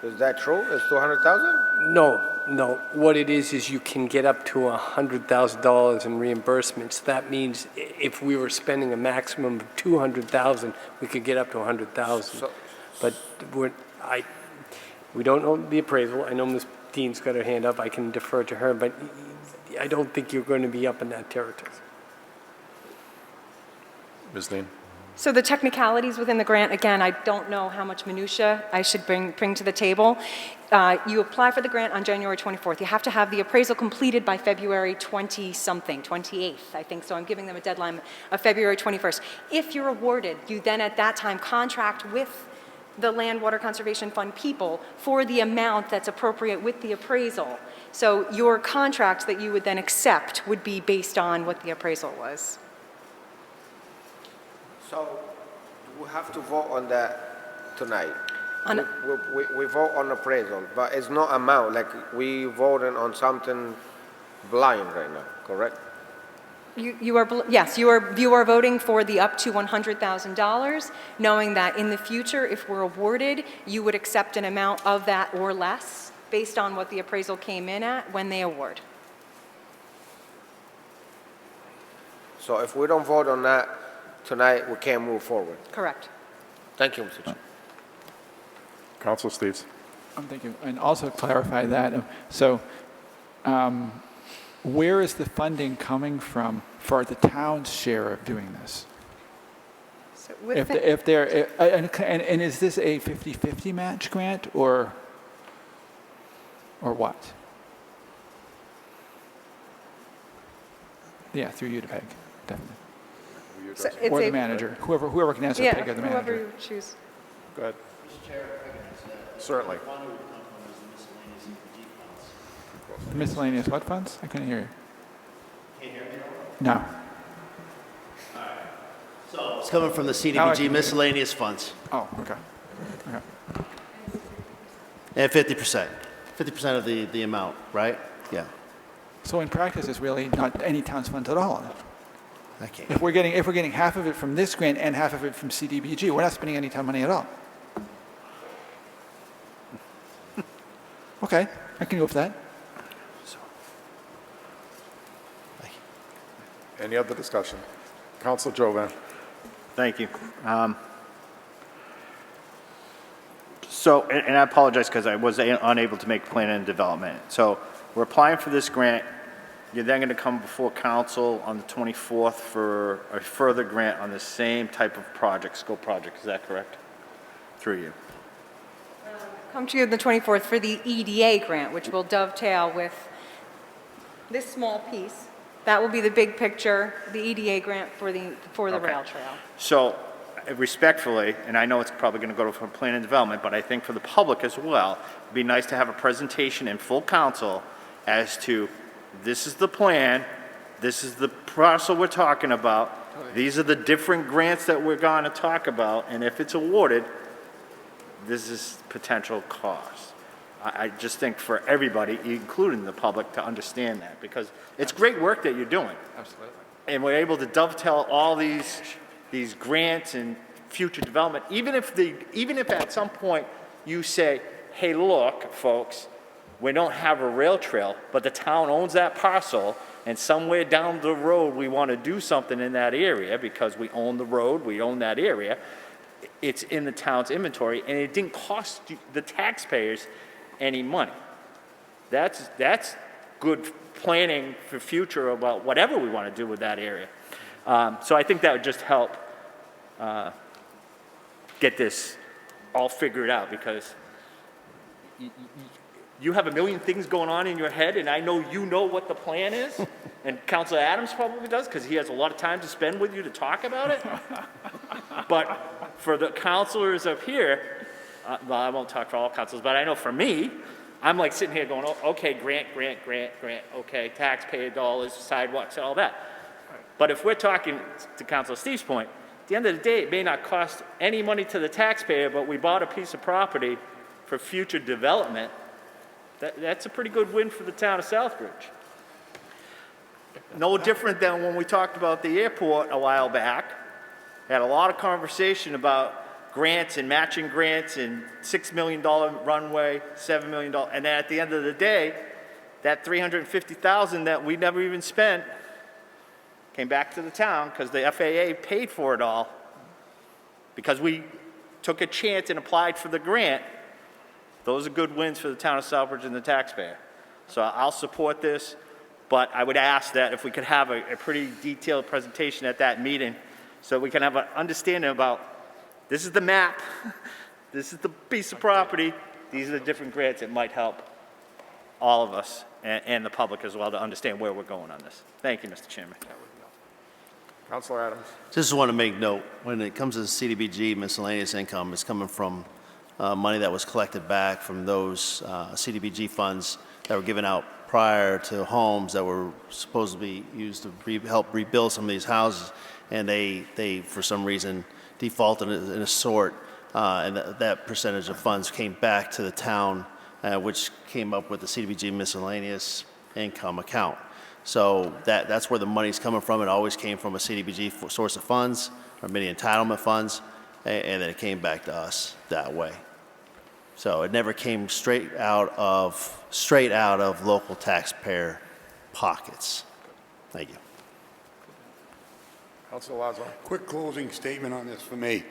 Is that true? It's 200,000? No. What it is you can get up to $100,000 in reimbursements. That means if we were spending a maximum of $200,000, we could get up to $100,000. But We don't know the appraisal. I know Ms. Dean's got her hand up. I can defer to her, but I don't think you're going to be up in that territory. Ms. Dean? So the technicalities within the grant, again, I don't know how much minutia I should bring to the table. You apply for the grant on January 24th. You have to have the appraisal completed by February 20-something, 28th, I think. So I'm giving them a deadline of February 21st. If you're awarded, you then at that time contract with the Land Water Conservation Fund people for the amount that's appropriate with the appraisal. So your contract that you would then accept would be based on what the appraisal was. So we have to vote on that tonight. We vote on appraisal, but it's not amount, like we voting on something blind right now, correct? Yes, you are voting for the up to $100,000, knowing that in the future, if we're awarded, you would accept an amount of that or less based on what the appraisal came in at when they award. So if we don't vote on that tonight, we can't move forward. Correct. Thank you, Mr. Chair. Council Steves? Thank you. And also clarify that. Where is the funding coming from for the town's share of doing this? So And is this a 50-50 match grant or what? Yeah, through you to Peg, definitely. So Or the manager, whoever can answer, Peg or the whoever manager. you choose. Go ahead. Mr. Chair, if I can answer that. Certainly. The fund would come from is the miscellaneous EPG funds. The miscellaneous what funds? I couldn't hear you. Can't hear me? No. So it's coming from the Now I can CDBG hear. miscellaneous funds. Oh, okay. And 50%. 50% of the amount, right? Yeah. So in practice, it's really not any town's funds at all. I can't. If we're getting half of it from this grant and half of it from CDBG, we're not spending any town money at all. Okay, I can go with that. Any other discussion? Council Jovan? Thank you. And I apologize because I was unable to make plan and development. So we're applying for this grant. You're then going to come before council on the 24th for a further grant on the same type of project, scope project. Is that correct? Through you. Come to you on the 24th for the EDA grant, which will dovetail with this small piece. That will be the big picture, the EDA grant for the rail trail. So respectfully, and I know it's probably going to go to plan and development, but I think for the public as well, it'd be nice to have a presentation in full council as to this is the plan, this is the parcel we're talking about, these are the different grants that we're going to talk about, and if it's awarded, this is potential cost. I just think for everybody, including the public, to understand that, because it's great work that you're doing. Absolutely. And we're able to dovetail all these grants and future development, even if at some point you say, hey, look, folks, we don't have a rail trail, but the town owns that parcel, and somewhere down the road we want to do something in that area because we own the road, we own that area. It's in the town's inventory, and it didn't cost the taxpayers any money. That's good planning for future about whatever we want to do with that area. So I think that would just help get this all figured out, because you have a million things going on in your head, and I know you know what the plan is, and Councilor Adams probably does, because he has a lot of time to spend with you to talk about it. But for the councilors up here, well, I won't talk for all councilors, but I know for me, I'm like sitting here going, oh, okay, grant, okay, taxpayer dollars, sidewalks, and all that. But if we're talking, to Councilor Steve's point, at the end of the day, it may not cost any money to the taxpayer, but we bought a piece of property for future development. That's a pretty good win for the town of Southbridge. No different than when we talked about the airport a while back. Had a lot of conversation about grants and matching grants and $6 million runway, $7 million, and then at the end of the day, that $350,000 that we never even spent came back to the town because the FAA paid for it all, because we took a chance and applied for the grant Those are good wins for the town of Southbridge and the taxpayer. So I'll support this, but I would ask that if we could have a pretty detailed presentation at that meeting so we can have an understanding about, this is the map, this is the piece of property, these are the different grants that might help all of us and the public as well to understand where we're going on this. Thank you, Mr. Chairman. Councilor Adams. Just want to make note, when it comes to the CDBG miscellaneous income, it's coming from money that was collected back from those CDBG funds that were given out prior to homes that were supposed to be used to help rebuild some of these houses, and they for some reason defaulted in a sort, and that percentage of funds came back to the town, which came up with the CDBG miscellaneous income account. So that's where the money's coming from. It always came from a CDBG source of funds, or many entitlement funds, and then it came back to us that way. So it never came straight out of local taxpayer pockets. Thank you. Councilor Lazo. Quick closing statement on this for me.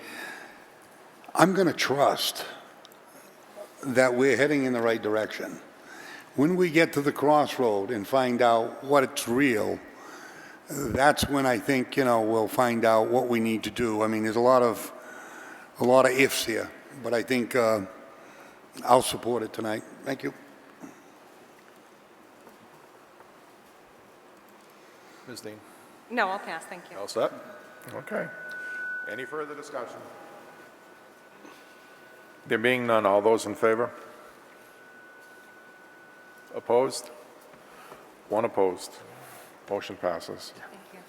I'm going to trust that we're heading in the right direction. When we get to the crossroad and find out what it's real, that's when I think, we'll find out what we need to do. I mean, there's a lot of ifs here, but I think I'll support it tonight. Thank you. Ms. Dean. No, I'll pass, thank you. All set? Okay. Any further discussion? There being none, all those in favor? Opposed? One opposed. Motion passes. Thank you.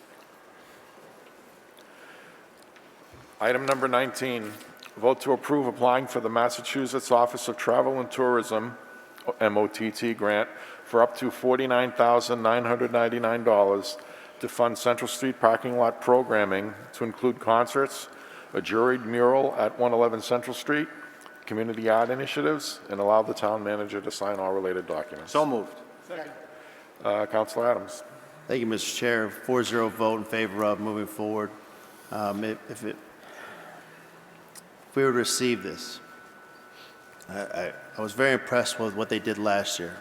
Item number 19, vote to approve applying for the Massachusetts Office of Travel and Tourism, MOTT grant, for up to $49,999 to fund Central Street parking lot programming to include concerts, a juried mural at 111 Central Street, community art initiatives, and allow the town manager to sign all related documents. So moved. Councilor Adams. Thank you, Mr. Chair. 4-0 vote in favor of moving forward. If we were to receive this, I was very impressed with what they did last year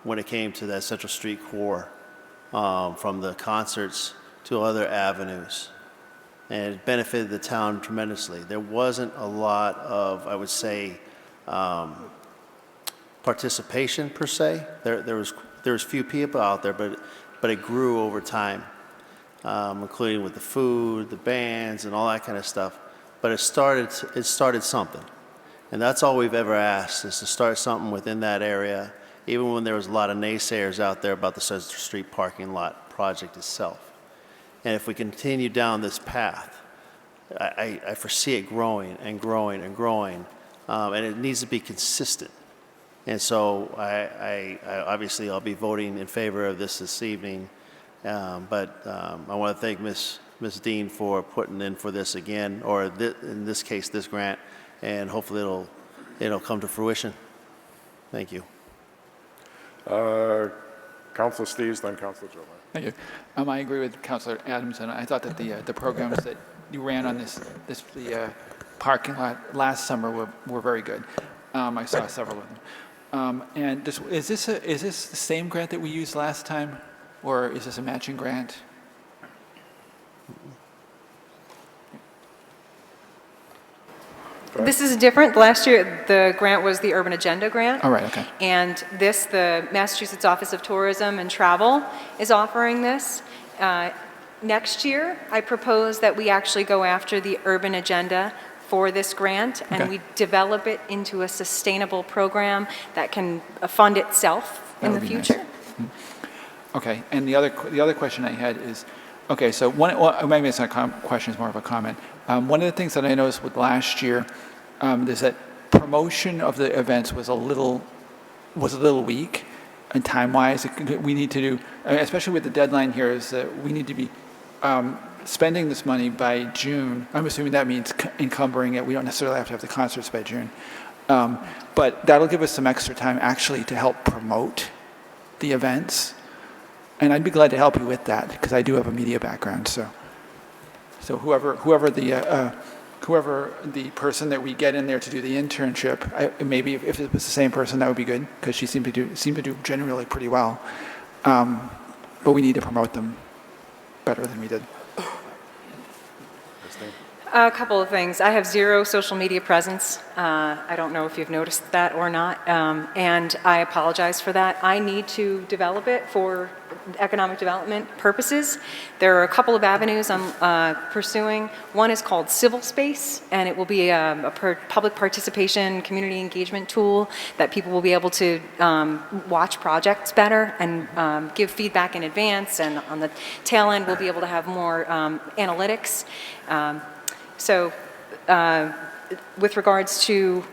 when it came to that Central Street core, from the concerts to other avenues. And it benefited the town tremendously. There wasn't a lot of, I would say, participation per se. There was few people out there, but it grew over time, including with the food, the bands, and all that kind of stuff. But it started something, and that's all we've ever asked, is to start something within that area, even when there was a lot of naysayers out there about the Central Street parking lot project itself. And if we continue down this path, I foresee it growing and growing and growing, and it needs to be consistent. And so obviously I'll be voting in favor of this evening, but I want to thank Ms. Dean for putting in for this again, or in this case, this grant, and hopefully it'll come to fruition. Thank you. Councilor Steves, then Councilor Jovan. Thank you. I agree with Councilor Adams, and I thought that the programs that you ran on the parking lot last summer were very good. I saw several of them. And is this the same grant that we used last time, or is this a matching grant? This is different. Last year, the grant was the Urban Agenda Grant. All right, okay. And this, the Massachusetts Office of Tourism and Travel is offering this. Next year, I propose that we actually go after the Urban Agenda for this grant, and Okay. we develop it into a sustainable program that can fund itself in the would be nice. future. Okay, and the other question I had is, okay, so maybe it's not a question, it's more of a comment. One of the things that I noticed with last year is that promotion of the events was a little weak, and time-wise, we need to do, especially with the deadline here, is that we need to be spending this money by June. I'm assuming that means encumbering it. We don't necessarily have to have the concerts by June. But that'll give us some extra time actually to help promote the events. And I'd be glad to help you with that, because I do have a media background. So whoever the whoever the person that we get in there to do the internship, maybe if it was the same person, that would be good, because she seemed to do generally pretty well. But we need to promote them better than we did. A couple of things. I have zero social media presence. I don't know if you've noticed that or not, and I apologize for that. I need to develop it for economic development purposes. There are a couple of avenues I'm pursuing. One is called Civil Space, and it will be a public participation, community engagement tool that people will be able to watch projects better and give feedback in advance, and on the tail end, we'll be able to have more analytics. So with regards to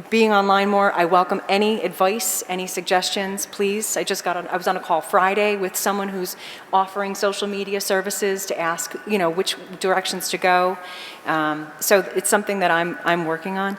being online more, I welcome any advice, any suggestions, please. I was on a call Friday with someone who's offering social media services to ask, which directions to go. So it's something that I'm working on.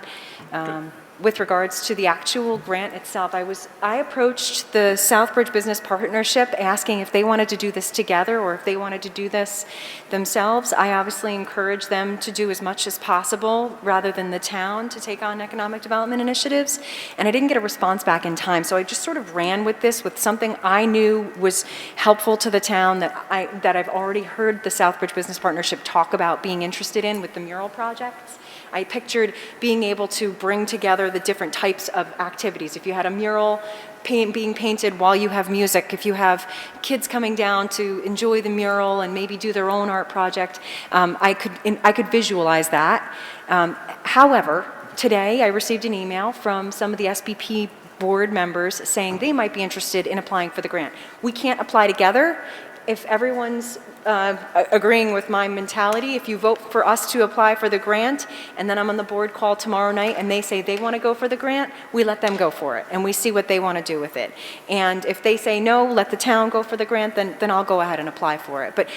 With regards to the actual grant itself, I approached the Southbridge Business Partnership asking if they wanted to do this together or if they wanted to do this themselves. I obviously encourage them to do as much as possible rather than the town to take on economic development initiatives. And I didn't get a response back in time, so I just sort of ran with this with something I knew was helpful to the town that I've already heard the Southbridge Business Partnership talk about being interested in with the mural projects. I pictured being able to bring together the different types of activities. If you had a mural being painted while you have music, if you have kids coming down to enjoy the mural and maybe do their own art project, I could visualize that. However, today I received an email from some of the SBP board members saying they might be interested in applying for the grant. We can't apply together. If everyone's agreeing with my mentality, if you vote for us to apply for the grant, and then I'm on the board call tomorrow night and they say they want to go for the grant, we let them go for it and we see what they want to do with it. And if they say no, let the town go for the grant, then I'll go ahead and apply for it. But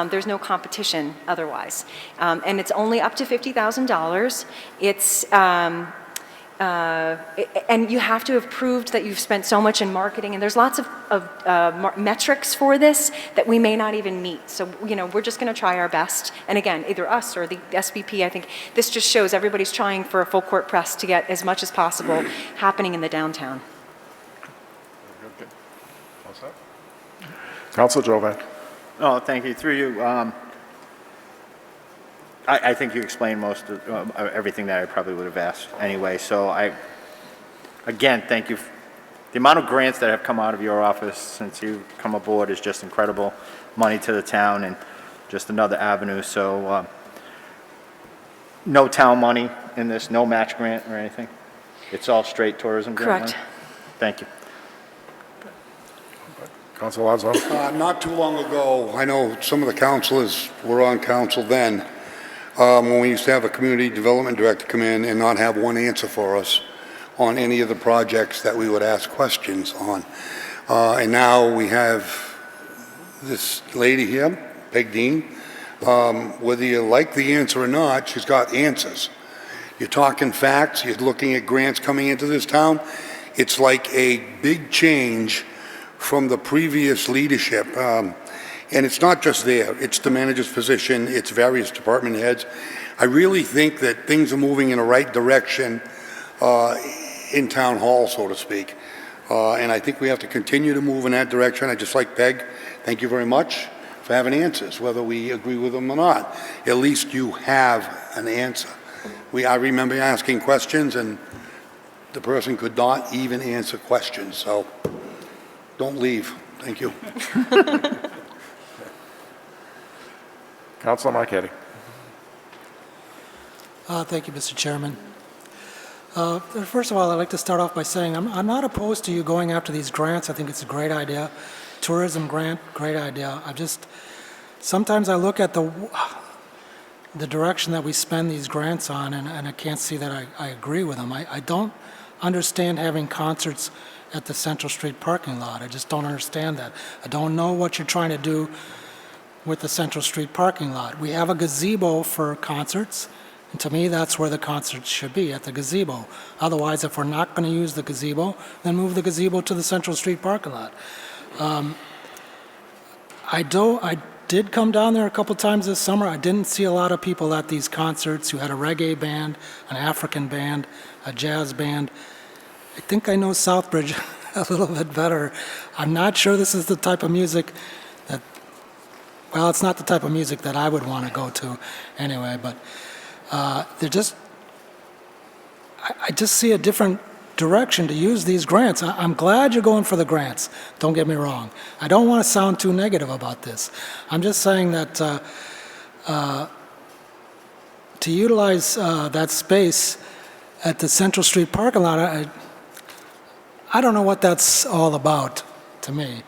there's no competition otherwise. And it's only up to $50,000. It's and you have to have proved that you've spent so much in marketing, and there's lots of metrics for this that we may not even meet. So, we're just going to try our best. And again, either us or the SBP, I think this just shows everybody's trying for a full court press to get as much as possible happening in the downtown. Good. All set? Councilor Jovan. Oh, thank you. Through you, I think you explained most of everything that I probably would have asked anyway. So again, thank you. The amount of grants that have come out of your office since you've come aboard is just incredible. Money to the town and just another avenue. So no town money in this, no match grant or anything? It's all straight tourism grant money? Correct. Thank you. Councilor Lazo. Not too long ago, I know some of the councilors were on council then, when we used to have a community development director come in and not have one answer for us on any of the projects that we would ask questions on. And now we have this lady here, Peg Dean. Whether you like the answer or not, she's got answers. You're talking facts, you're looking at grants coming into this town. It's like a big change from the previous leadership. And it's not just there, it's the manager's position, it's various department heads. I really think that things are moving in the right direction in town hall, so to speak. And I think we have to continue to move in that direction. I just like Peg, thank you very much for having answers, whether we agree with them or not. At least you have an answer. I remember asking questions and the person could not even answer questions, so don't leave. Thank you. Councilor Marquetti. Thank you, Mr. Chairman. First of all, I'd like to start off by saying I'm not opposed to you going after these grants. I think it's a great idea. Tourism grant, great idea. Sometimes I look at the direction that we spend these grants on, and I can't see that I agree with them. I don't understand having concerts at the Central Street parking lot. I just don't understand that. I don't know what you're trying to do with the Central Street parking lot. We have a gazebo for concerts, and to me, that's where the concerts should be, at the gazebo. Otherwise, if we're not going to use the gazebo, then move the gazebo to the Central Street parking lot. I did come down there a couple times this summer. I didn't see a lot of people at these concerts. You had a reggae band, an African band, a jazz band. I think I know Southbridge a little bit better. I'm not sure this is the type of music that, well, it's not the type of music that I would want to go to anyway, but they're just, I just see a different direction to use these grants. I'm glad you're going for the grants, don't get me wrong. I don't want to sound too negative about this. I'm just saying that to utilize that space at the Central Street parking lot, I don't know what that's all about to me.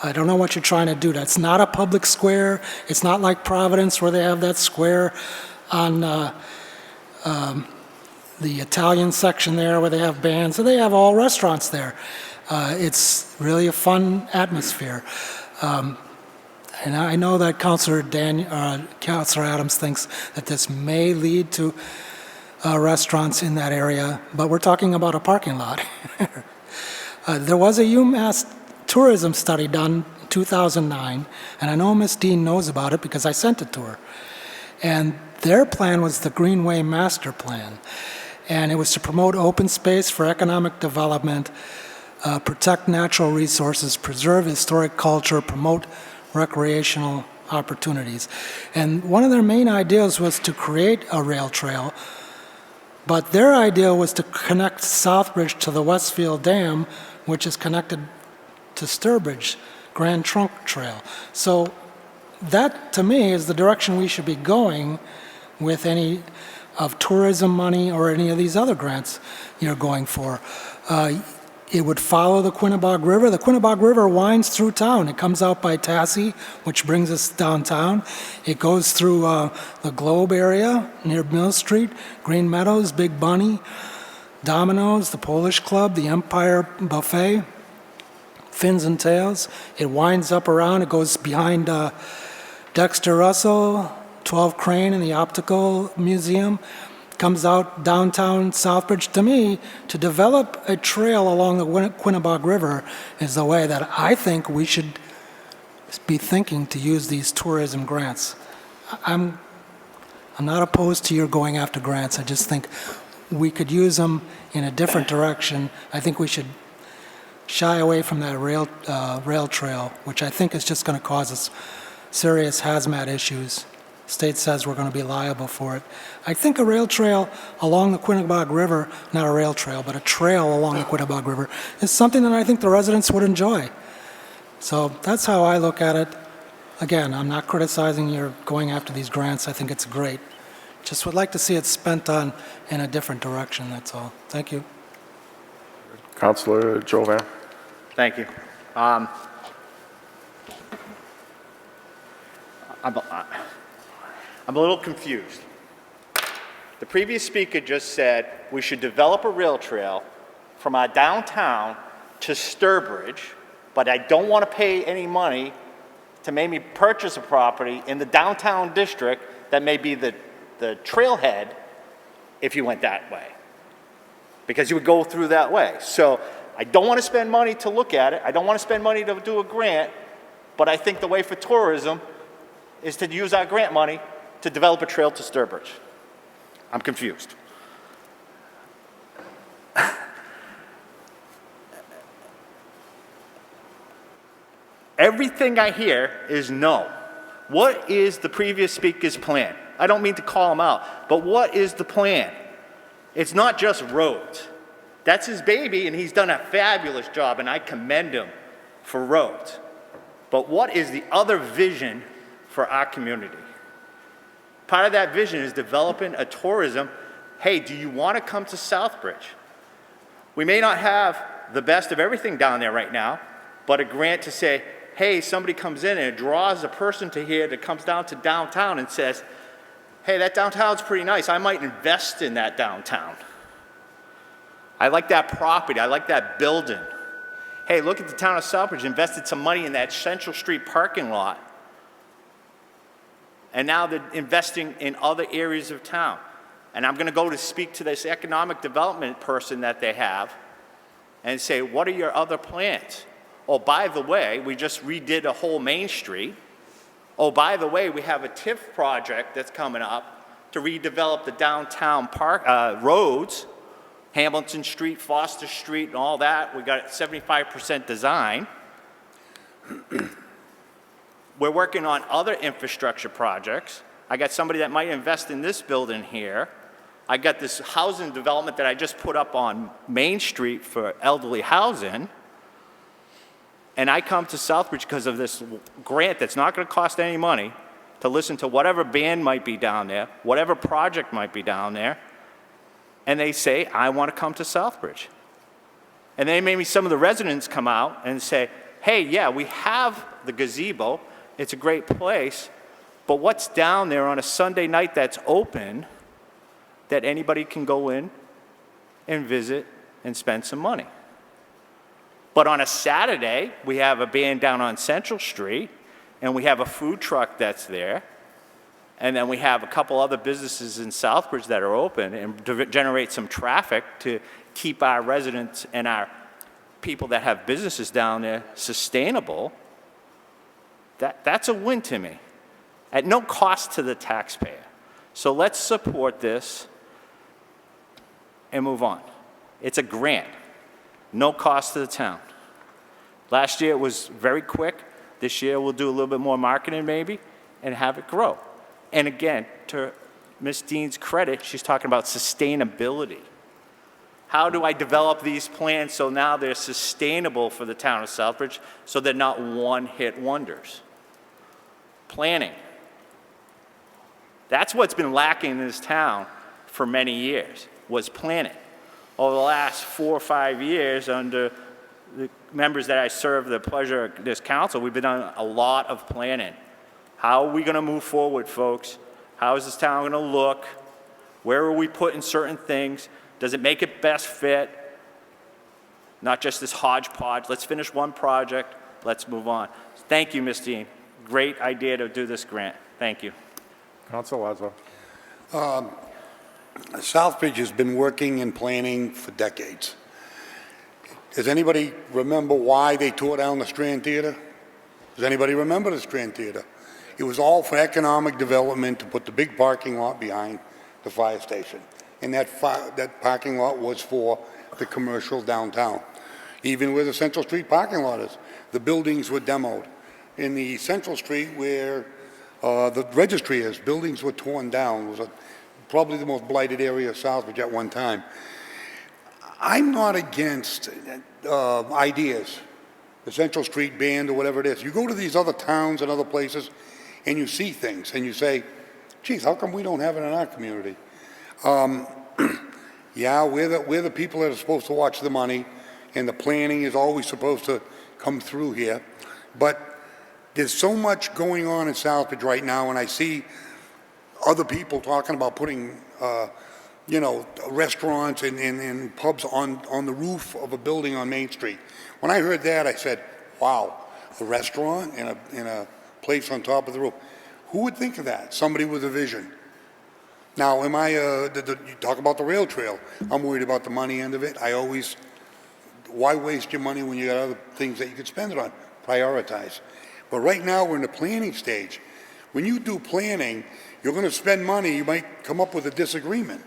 I don't know what you're trying to do. That's not a public square. It's not like Providence where they have that square on the Italian section there where they have bands. So they have all restaurants there. It's really a fun atmosphere. And I know that Councilor Adams thinks that this may lead to restaurants in that area, but we're talking about a parking lot. There was a Umass tourism study done in 2009, and I know Ms. Dean knows about it because I sent it to her. And their plan was the Greenway Master Plan. And it was to promote open space for economic development, protect natural resources, preserve historic culture, promote recreational opportunities. And one of their main ideas was to create a rail trail, but their idea was to connect Southbridge to the Westfield Dam, which is connected to Sturbridge, Grand Trunk Trail. So that, to me, is the direction we should be going with any of tourism money or any of these other grants you're going for. It would follow the Quinnebog River. The Quinnebog River winds through town. It comes out by Tassie, which brings us downtown. It goes through the Globe area near Mill Street, Green Meadows, Big Bunny, Domino's, the Polish Club, the Empire Buffet, Fins and Tails. It winds up around. It goes behind Dexter Russell, 12 Crane and the Optical Museum, comes out downtown Southbridge. To me, to develop a trail along the Quinnebog River is the way that I think we should be thinking to use these tourism grants. I'm not opposed to your going after grants. I just think we could use them in a different direction. I think we should shy away from that rail trail, which I think is just going to cause us serious hazmat issues. State says we're going to be liable for it. I think a rail trail along the Quinnebog River, not a rail trail, but a trail along the Quinnebog River, is something that I think the residents would enjoy. So that's how I look at it. Again, I'm not criticizing your going after these grants. I think it's great. Just would like to see it spent on in a different direction, that's all. Thank you. Councilor Jovan. Thank you. I'm a little confused. The previous speaker just said we should develop a rail trail from our downtown to Sturbridge, but I don't want to pay any money to maybe purchase a property in the downtown district that may be the trailhead if you went that way, because you would go through that way. So I don't want to spend money to look at it. I don't want to spend money to do a grant, but I think the way for tourism is to use our grant money to develop a trail to Sturbridge. I'm confused. Everything I hear is no. What is the previous speaker's plan? I don't mean to call him out, but what is the plan? It's not just roads. That's his baby, and he's done a fabulous job, and I commend him for roads. But what is the other vision for our community? Part of that vision is developing a tourism. Hey, do you want to come to Southbridge? We may not have the best of everything down there right now, but a grant to say, hey, somebody comes in and it draws a person to here that comes down to downtown and says, hey, that downtown's pretty nice. I might invest in that downtown. I like that property. I like that building. Hey, look at the town of Southbridge invested some money in that Central Street parking lot. And now they're investing in other areas of town. And I'm going to go to speak to this economic development person that they have and say, what are your other plans? Oh, by the way, we just redid a whole Main Street. Oh, by the way, we have a TIF project that's coming up to redevelop the downtown park, roads, Hamilton Street, Foster Street, and all that. We got 75% design. We're working on other infrastructure projects. I got somebody that might invest in this building here. I got this housing development that I just put up on Main Street for elderly housing. And I come to Southbridge because of this grant that's not going to cost any money to listen to whatever band might be down there, whatever project might be down there. And they say, I want to come to Southbridge. And then maybe some of the residents come out and say, hey, yeah, we have the gazebo. It's a great place. But what's down there on a Sunday night that's open that anybody can go in and visit and spend some money? But on a Saturday, we have a band down on Central Street, and we have a food truck that's there, and then we have a couple other businesses in Southbridge that are open and to generate some traffic to keep our residents and our people that have businesses down there sustainable. That's a win to me, at no cost to the taxpayer. So let's support this and move on. It's a grant. No cost to the town. Last year it was very quick. This year we'll do a little bit more marketing maybe and have it grow. And again, to Ms. Dean's credit, she's talking about sustainability. How do I develop these plans so now they're sustainable for the town of Southbridge so they're not one-hit wonders? Planning. That's what's been lacking in this town for many years, was planning. Over the last 4 or 5 years, under the members that I serve the pleasure of this council, we've been on a lot of planning. How are we going to move forward, folks? How is this town going to look? Where are we putting certain things? Does it make it best fit? Not just this hodgepodge. Let's finish one project. Let's move on. Thank you, Ms. Dean. Great idea to do this grant. Thank you. Council Lazo. Southbridge has been working and planning for decades. Does anybody remember why they tore down the Strand Theater? Does anybody remember the Strand Theater? It was all for economic development to put the big parking lot behind the fire station. And that parking lot was for the commercial downtown. Even where the Central Street parking lot is, the buildings were demoed. In the Central Street where the registry is, buildings were torn down. It was probably the most blighted area of Southbridge at one time. I'm not against ideas, the Central Street Band or whatever it is. You go to these other towns and other places and you see things and you say, geez, how come we don't have it in our community? Yeah, we're the people that are supposed to watch the money, and the planning is always supposed to come through here. But there's so much going on in Southbridge right now, and I see other people talking about putting, restaurants and pubs on the roof of a building on Main Street. When I heard that, I said, wow, a restaurant and a place on top of the roof. Who would think of that? Somebody with a vision. Now, you talk about the rail trail. I'm worried about the money end of it. Why waste your money when you got other things that you could spend it on? Prioritize. But right now, we're in the planning stage. When you do planning, you're going to spend money, you might come up with a disagreement.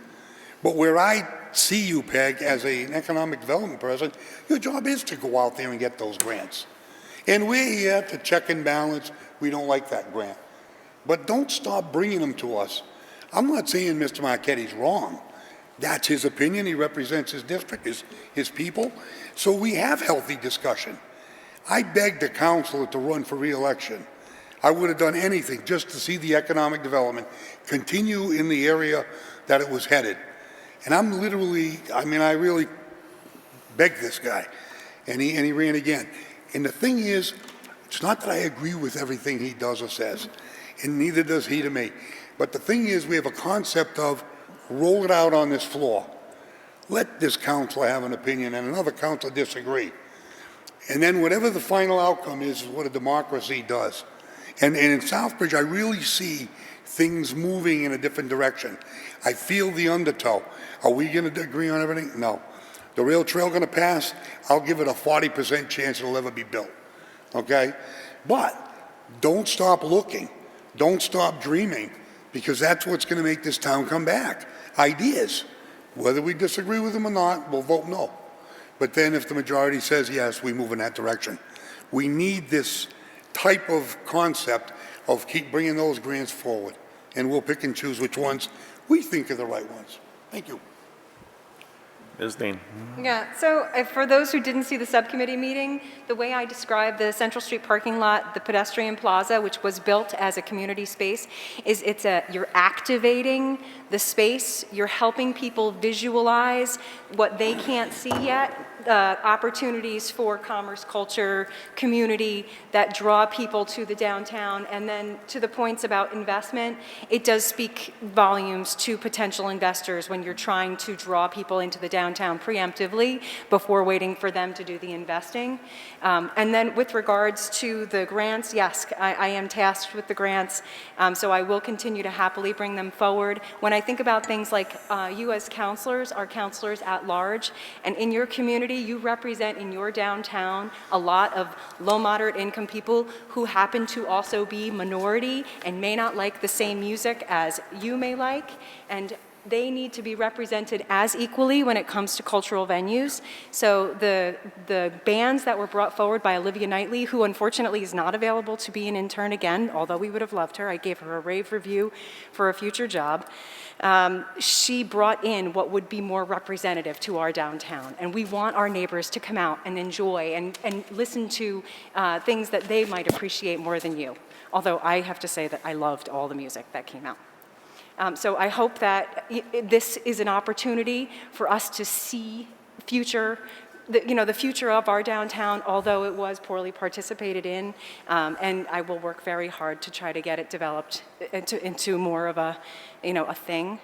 But where I see you, Peg, as an economic development person, your job is to go out there and get those grants. And we're here to check and balance. We don't like that grant. But don't stop bringing them to us. I'm not saying Mr. Marchetti's wrong. That's his opinion. He represents his district, his people. So we have healthy discussion. I begged the councilor to run for re-election. I would have done anything just to see the economic development continue in the area that it was headed. And I really begged this guy, and he ran again. And the thing is, it's not that I agree with everything he does or says, and neither does he to me. But the thing is, we have a concept of roll it out on this floor. Let this councilor have an opinion and another councilor disagree. And then whatever the final outcome is what a democracy does. And in Southbridge, I really see things moving in a different direction. I feel the undertow. Are we going to agree on everything? No. The rail trail going to pass? I'll give it a 40% chance it'll ever be built. Okay? But Don't stop looking. Don't stop dreaming, because that's what's going to make this town come back. Ideas. Whether we disagree with them or not, we'll vote no. But then if the majority says yes, we move in that direction. We need this type of concept of keep bringing those grants forward, and we'll pick and choose which ones we think are the right ones. Thank you. Ms. Dean. Yeah, so for those who didn't see the subcommittee meeting, the way I described the Central Street parking lot, the pedestrian plaza, which was built as a community space, is you're activating the space, you're helping people visualize what they can't see yet, opportunities for commerce, culture, community that draw people to the downtown. And then to the points about investment, it does speak volumes to potential investors when you're trying to draw people into the downtown preemptively before waiting for them to do the investing. And then with regards to the grants, yes, I am tasked with the grants, so I will continue to happily bring them forward. When I think about things like you as counselors are counselors at large, and in your community, you represent in your downtown a lot of low, moderate income people who happen to also be minority and may not like the same music as you may like, and they need to be represented as equally when it comes to cultural venues. So the bands that were brought forward by Olivia Knightley, who unfortunately is not available to be an intern again, although we would have loved her, I gave her a rave review for a future job. She brought in what would be more representative to our downtown. And we want our neighbors to come out and enjoy and listen to things that they might appreciate more than you. Although I have to say that I loved all the music that came out. So I hope that this is an opportunity for us to see the future of our downtown, although it was poorly participated in, and I will work very hard to try to get it developed into more of a thing.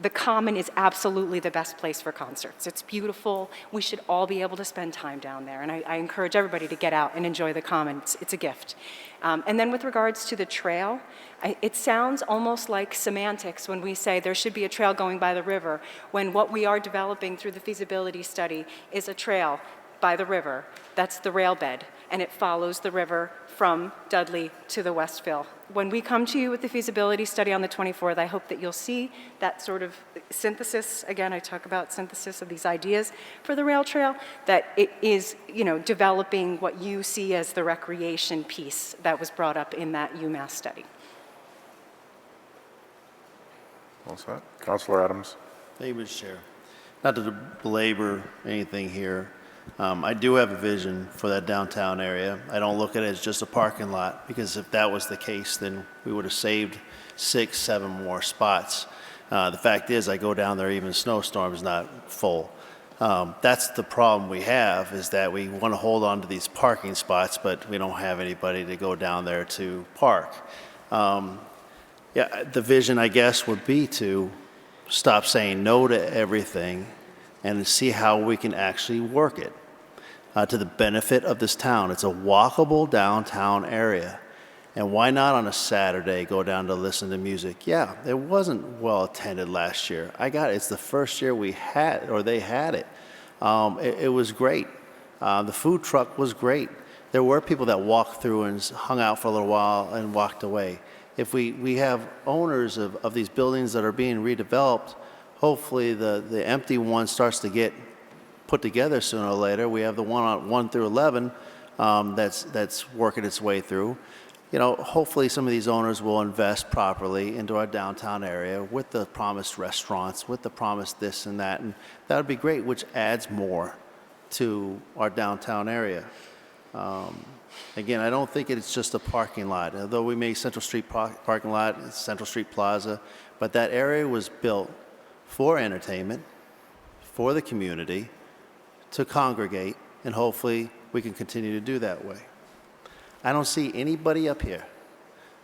The Common is absolutely the best place for concerts. It's beautiful. We should all be able to spend time down there, and I encourage everybody to get out and enjoy the Common. It's a gift. And then with regards to the trail, it sounds almost like semantics when we say there should be a trail going by the river, when what we are developing through the feasibility study is a trail by the river. That's the rail bed, and it follows the river from Dudley to the Westville. When we come to you with the feasibility study on the 24th, I hope that you'll see that sort of synthesis. Again, I talk about synthesis of these ideas for the rail trail, that it is, developing what you see as the recreation piece that was brought up in that Umass study. All set. Councilor Adams. Thank you, Mr. Chair. Not to belabor anything here, I do have a vision for that downtown area. I don't look at it as just a parking lot, because if that was the case, then we would have saved 6, 7 more spots. The fact is, I go down there, even a snowstorm is not full. That's the problem we have, is that we want to hold on to these parking spots, but we don't have anybody to go down there to park. The vision, I guess, would be to stop saying no to everything and see how we can actually work it to the benefit of this town. It's a walkable downtown area. And why not on a Saturday go down to listen to music? Yeah, it wasn't well attended last year. I got it. It's the first year we had, or they had it. It was great. The food truck was great. There were people that walked through and hung out for a little while and walked away. If we have owners of these buildings that are being redeveloped, hopefully the empty one starts to get put together sooner or later. We have the one on 1 through 11 that's working its way through. Hopefully some of these owners will invest properly into our downtown area with the promised restaurants, with the promised this and that, and that would be great, which adds more to our downtown area. Again, I don't think it's just a parking lot. Although we made Central Street parking lot, Central Street Plaza, but that area was built for entertainment, for the community, to congregate, and hopefully we can continue to do that way. I don't see anybody up here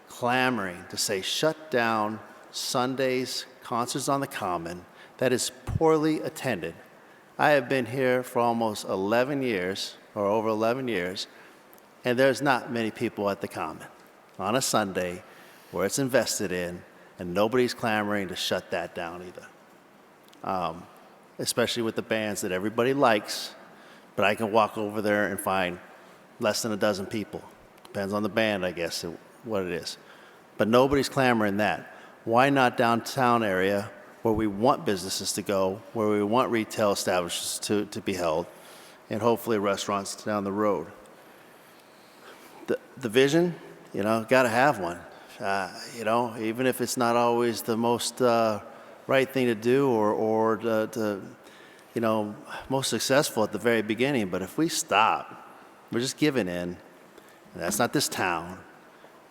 clamoring to say shut down Sundays, concerts on the Common, that is poorly attended. I have been here for almost 11 years, or over 11 years, and there's not many people at the Common on a Sunday where it's invested in, and nobody's clamoring to shut that down either. Especially with the bands that everybody likes, but I can walk over there and find less than a dozen people. Depends on the band, I guess, what it is. But nobody's clamoring that. Why not downtown area where we want businesses to go, where we want retail establishments to be held, and hopefully restaurants down the road? The vision, you know, got to have one. You know, even if it's not always the most right thing to do or the you know, most successful at the very beginning. But if we stop, we're just giving in. And that's not this town.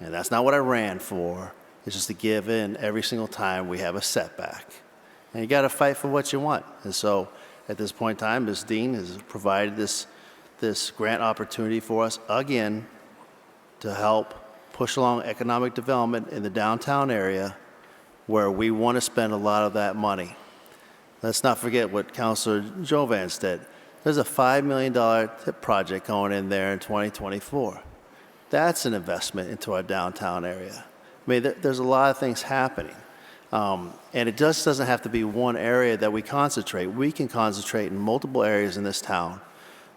And that's not what I ran for. It's just to give in every single time we have a setback. And you got to fight for what you want. And so at this point in time, Ms. Dean has provided this grant opportunity for us again to help push along economic development in the downtown area where we want to spend a lot of that money. Let's not forget what Councilor Jovan said. There's a $5 million tip project going in there in 2024. That's an investment into our downtown area. I mean, there's a lot of things happening. And it just doesn't have to be one area that we concentrate. We can concentrate in multiple areas in this town.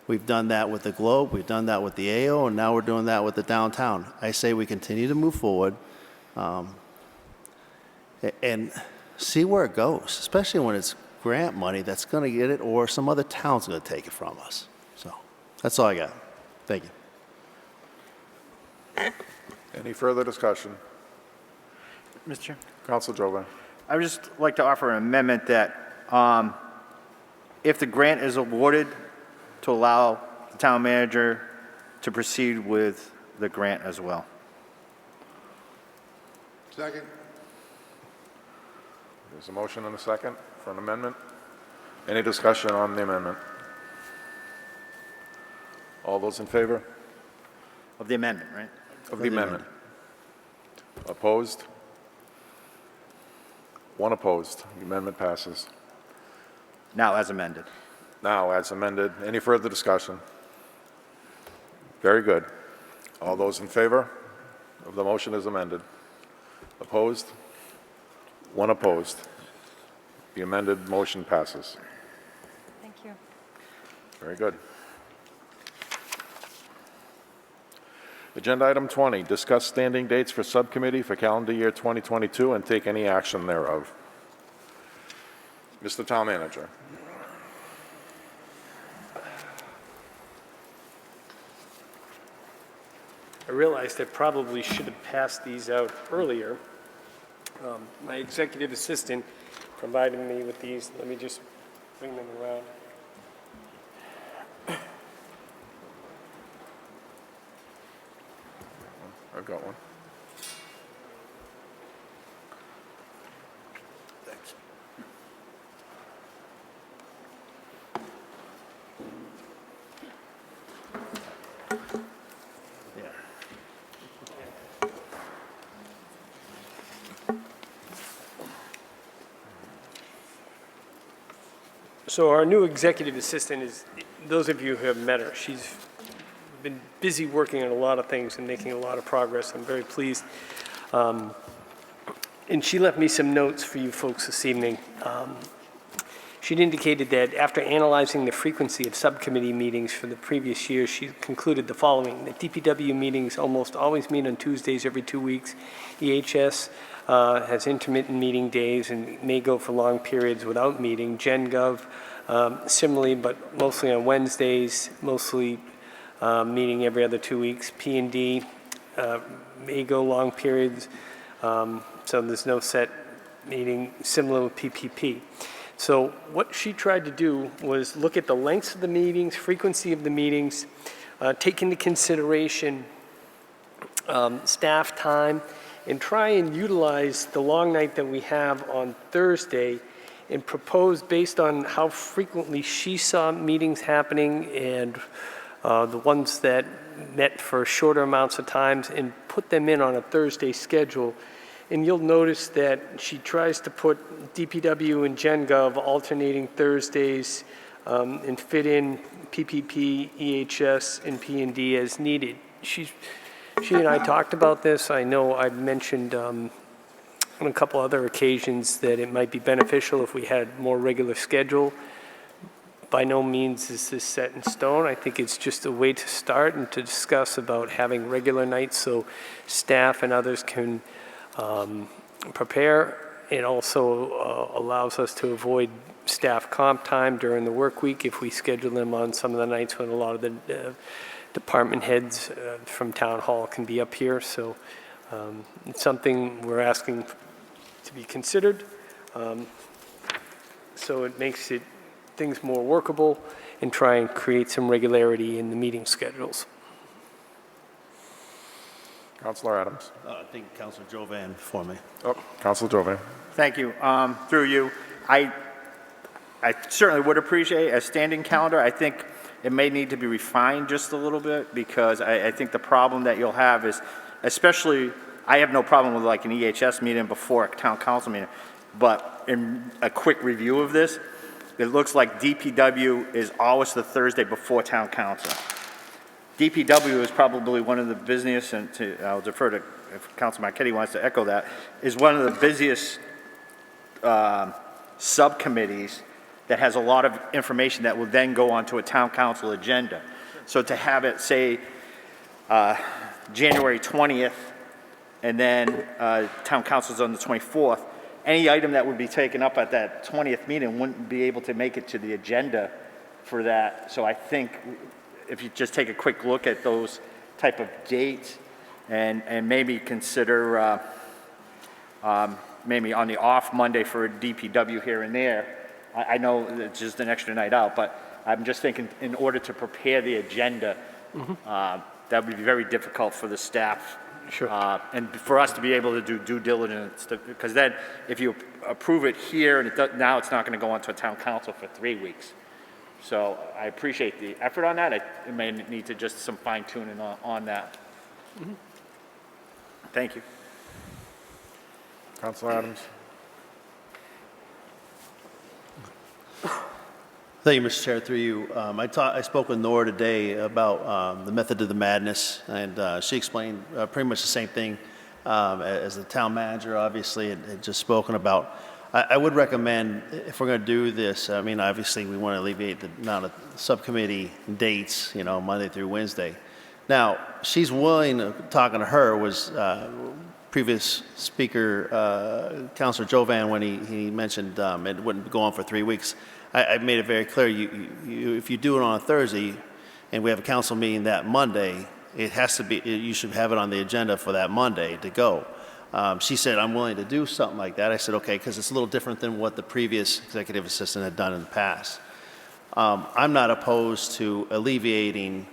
We've done that with the Globe, we've done that with the AO, and now we're doing that with the downtown. I say we continue to move forward and see where it goes, especially when it's grant money that's going to get it or some other town's going to take it from us. So that's all I got. Thank you. Any further discussion? Mr. Chair? Council Jovan. I would just like to offer an amendment that if the grant is awarded, to allow the town manager to proceed with the grant as well. Second. There's a motion and a second for an amendment. Any discussion on the amendment? All those in favor? Of the amendment, right? Of the amendment. Opposed? One opposed. The amendment passes. Now as amended. Now, as amended, any further discussion? Very good. All those in favor of the motion as amended? Opposed? One opposed. The amended motion passes. Thank you. Very good. Agenda item 20, discuss standing dates for subcommittee for calendar year 2022 and take any action thereof. Mr. Town Manager. I realized I probably should have passed these out earlier. My executive assistant provided me with these. Let me just bring them around. I've got one. Thanks. So our new executive assistant is, those of you who have met her, she's been busy working on a lot of things and making a lot of progress. I'm very pleased. And she left me some notes for you folks this evening. She'd indicated that after analyzing the frequency of subcommittee meetings for the previous year, she concluded the following: that DPW meetings almost always meet on Tuesdays every 2 weeks. EHS has intermittent meeting days and may go for long periods without meeting. GenGov, similarly, but mostly on Wednesdays, mostly meeting every other 2 weeks. P&D may go long periods, so there's no set meeting, similar with PPP. So what she tried to do was look at the lengths of the meetings, frequency of the meetings, take into consideration staff time, and try and utilize the long night that we have on Thursday and propose, based on how frequently she saw meetings happening and the ones that met for shorter amounts of times, and put them in on a Thursday schedule. And you'll notice that she tries to put DPW and GenGov alternating Thursdays and fit in PPP, EHS, and P&D as needed. She and I talked about this. I know I've mentioned on a couple other occasions that it might be beneficial if we had more regular schedule. By no means is this set in stone. I think it's just a way to start and to discuss about having regular nights so staff and others can prepare. It also allows us to avoid staff comp time during the work week if we schedule them on some of the nights when a lot of the department heads from town hall can be up here. So it's something we're asking to be considered. So it makes things more workable and try and create some regularity in the meeting schedules. Councilor Adams. I think Councilor Jovan for me. Oh, Councilor Jovan. Thank you. Through you, I certainly would appreciate a standing calendar. I think it may need to be refined just a little bit because I think the problem that you'll have is, especially, I have no problem with like an EHS meeting before a town council meeting, but in a quick review of this, it looks like DPW is always the Thursday before town council. DPW is probably one of the busiest, and I'll defer to if Councilor Marchetti wants to echo that, is one of the busiest subcommittees that has a lot of information that will then go onto a town council agenda. So to have it say January 20th and then town council's on the 24th, any item that would be taken up at that 20th meeting wouldn't be able to make it to the agenda for that. So I think if you just take a quick look at those type of dates and maybe consider maybe on the off Monday for a DPW here and there. I know it's just an extra night out, but I'm just thinking in order to prepare the agenda, that would be very difficult for the staff. Sure. And for us to be able to do due diligence, because then if you approve it here, and now it's not going to go on to a town council for 3 weeks. So I appreciate the effort on that. It may need to just some fine tuning on that. Thank you. Councilor Adams. Thank you, Mr. Chair. Through you, I spoke with Nora today about the method of the madness, and she explained pretty much the same thing as the town manager, obviously, had just spoken about. I would recommend, if we're going to do this, I mean, obviously, we want to alleviate the amount of subcommittee dates, you know, Monday through Wednesday. Now, she's willing, talking to her, was previous speaker, Councilor Jovan, when he mentioned it wouldn't go on for 3 weeks. I made it very clear, if you do it on a Thursday and we have a council meeting that Monday, it has to be, you should have it on the agenda for that Monday to go. She said, I'm willing to do something like that. I said, okay, because it's a little different than what the previous executive assistant had done in the past. I'm not opposed to alleviating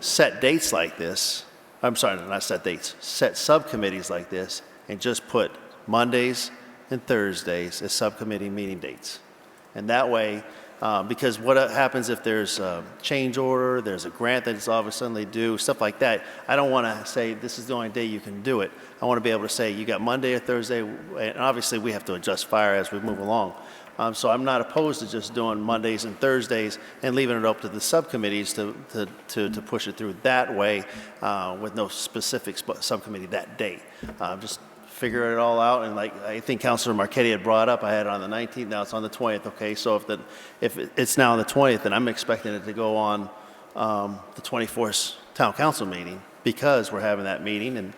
set dates like this. I'm sorry, not set dates, set subcommittees like this, and just put Mondays and Thursdays as subcommittee meeting dates. And that way, because what happens if there's a change order, there's a grant that's all of a sudden due, stuff like that, I don't want to say this is the only day you can do it. I want to be able to say you got Monday or Thursday, and obviously we have to adjust fire as we move along. So I'm not opposed to just doing Mondays and Thursdays and leaving it up to the subcommittees to push it through that way with no specific subcommittee that day. Just figure it all out, and like I think Councilor Marchetti had brought up, I had it on the 19th, now it's on the 20th, okay, so if it's now on the 20th, then I'm expecting it to go on the 24th town council meeting, because we're having that meeting, and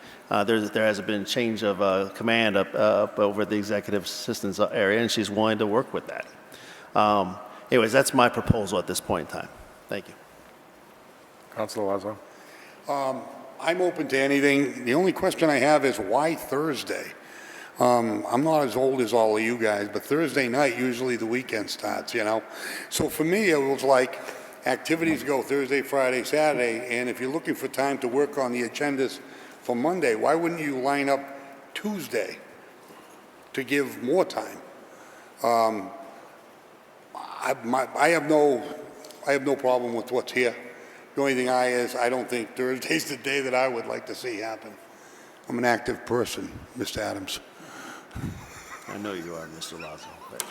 there hasn't been change of command up over the executive assistant's area, and she's willing to work with that. Anyways, that's my proposal at this point in time. Thank you. Councilor Lazo. I'm open to anything. The only question I have is why Thursday? I'm not as old as all of you guys, but Thursday night, usually the weekend starts, you know? So for me, it was like activities go Thursday, Friday, Saturday, and if you're looking for time to work on the agendas for Monday, why wouldn't you line up Tuesday to give more time? I have no problem with what's here. The only thing I don't think Thursday's the day that I would like to see happen. I'm an active person, Mr. Adams. I know you are, Mr. Lazo. But,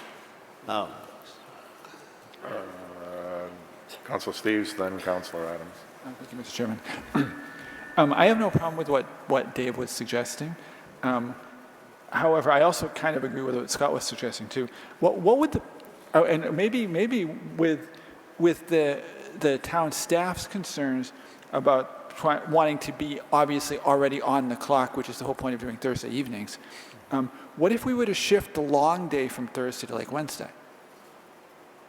Councilor Steves, then Councilor Adams. Thank you, Mr. Chairman. I have no problem with what Dave was suggesting. However, I also kind of agree with what Scott was suggesting too. What would Oh, and maybe with the town staff's concerns about wanting to be obviously already on the clock, which is the whole point of doing Thursday evenings. What if we were to shift the long day from Thursday to like Wednesday?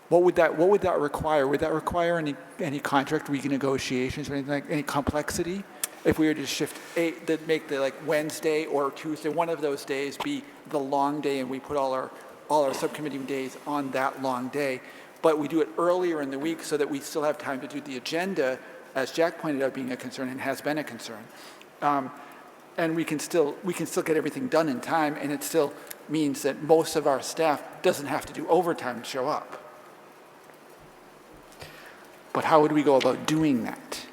What would that require? Would that require any contract renegotiations or anything like any complexity? If we were to shift make the like Wednesday or Tuesday, one of those days be the long day, and we put all our subcommittee days on that long day, but we do it earlier in the week so that we still have time to do the agenda, as Jack pointed out, being a concern and has been a concern, and we can still get everything done in time, and it still means that most of our staff doesn't have to do overtime to show up. But how would we go about doing that?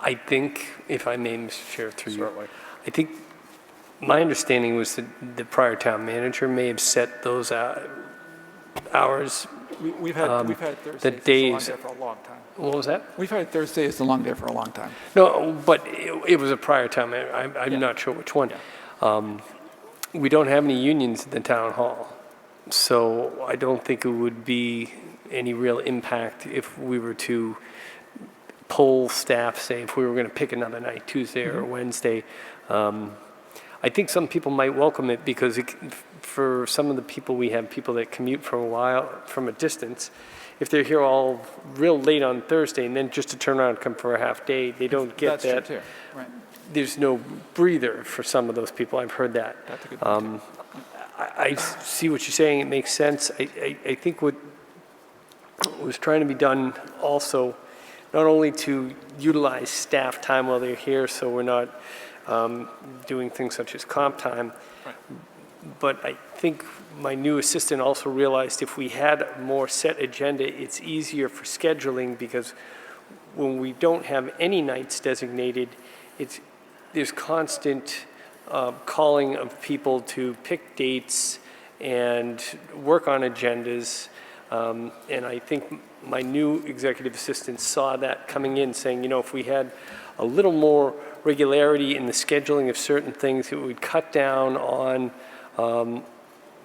I think, if I may, Mr. Chair, through you, Certainly. I think my understanding was that the prior town manager may have set those hours. We've had Thursday the as the long days. day for a long time. What was that? We've had Thursday as the long day for a long time. No, but it was a prior town manager. I'm not sure which one. Yeah. We don't have any unions at the town hall, so I don't think it would be any real impact if we were to poll staff, say, if we were going to pick another night, Tuesday or Wednesday. I think some people might welcome it because for some of the people, we have people that commute from a distance. If they're here all real late on Thursday and then just to turn around and come for a half day, they don't get that. That's true too, right. There's no breather for some of those people. I've heard that. That's a good point. I see what you're saying. It makes sense. I think what was trying to be done also, not only to utilize staff time while they're here so we're not doing things such as comp time, right. But I think my new assistant also realized if we had a more set agenda, it's easier for scheduling because when we don't have any nights designated, there's constant calling of people to pick dates and work on agendas. And I think my new executive assistant saw that coming in, saying, if we had a little more regularity in the scheduling of certain things, it would cut down on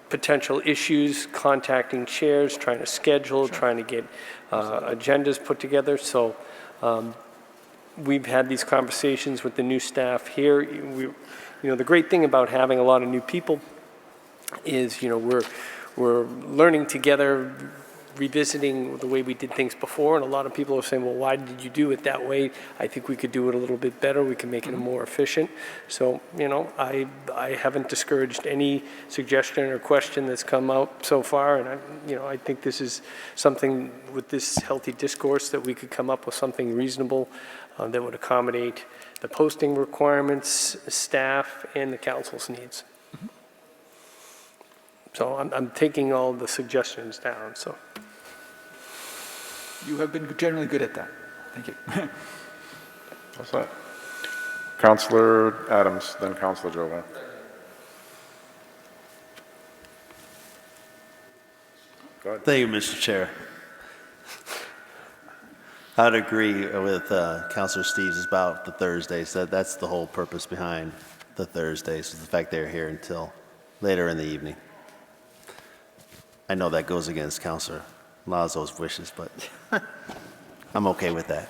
potential issues, contacting chairs, trying to schedule, trying to get agendas put together. So we've had these conversations with the new staff here. The great thing about having a lot of new people is, we're learning together, revisiting the way we did things before, and a lot of people are saying, well, why did you do it that way? I think we could do it a little bit better. We can make it more efficient. So, I haven't discouraged any suggestion or question that's come out so far, and I think this is something with this healthy discourse that we could come up with something reasonable that would accommodate the posting requirements, staff, and the council's needs. So I'm taking all the suggestions down, so. You have been generally good at that. Thank you. What's that? Councilor Adams, then Councilor Jovan. Go ahead. Thank you, Mr. Chair. I'd agree with Councilor Steves about the Thursdays. That's the whole purpose behind the Thursdays, is the fact they're here until later in the evening. I know that goes against Councilor Lazo's wishes, but I'm okay with that.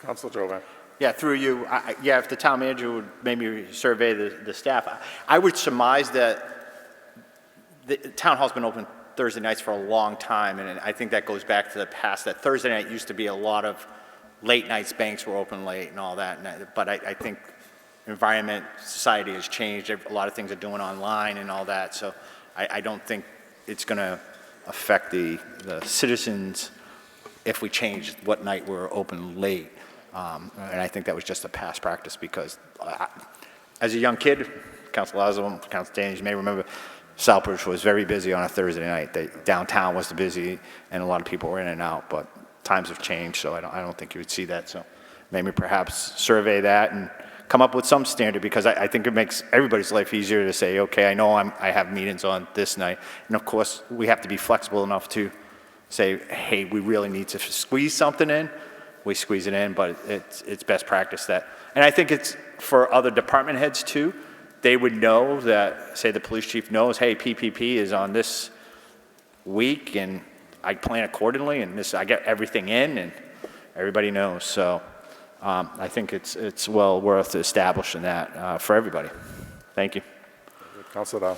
Councilor Jovan. Yeah, through you, if the town manager would maybe survey the staff, I would surmise that the town hall's been open Thursday nights for a long time, and I think that goes back to the past, that Thursday night used to be a lot of late nights, banks were open late and all that, but I think environment, society has changed, a lot of things are doing online and all that, so I don't think it's going to affect the citizens if we change what night we're open late. And I think that was just a past practice because as a young kid, Council Lazo, Council Daniels, you may remember Southbridge was very busy on a Thursday night. Downtown was busy and a lot of people were in and out, but times have changed, so I don't think you would see that. So maybe perhaps survey that and come up with some standard because I think it makes everybody's life easier to say, okay, I know I have meetings on this night. And of course, we have to be flexible enough to say, hey, we really need to squeeze something in. we squeeze it in, but it's best practice that. And I think it's for other department heads too. They would know that, say the police chief knows, hey, PPP is on this week and I plan accordingly and I get everything in and everybody knows. So I think it's well worth establishing that for everybody. Thank you. Councilor Dow.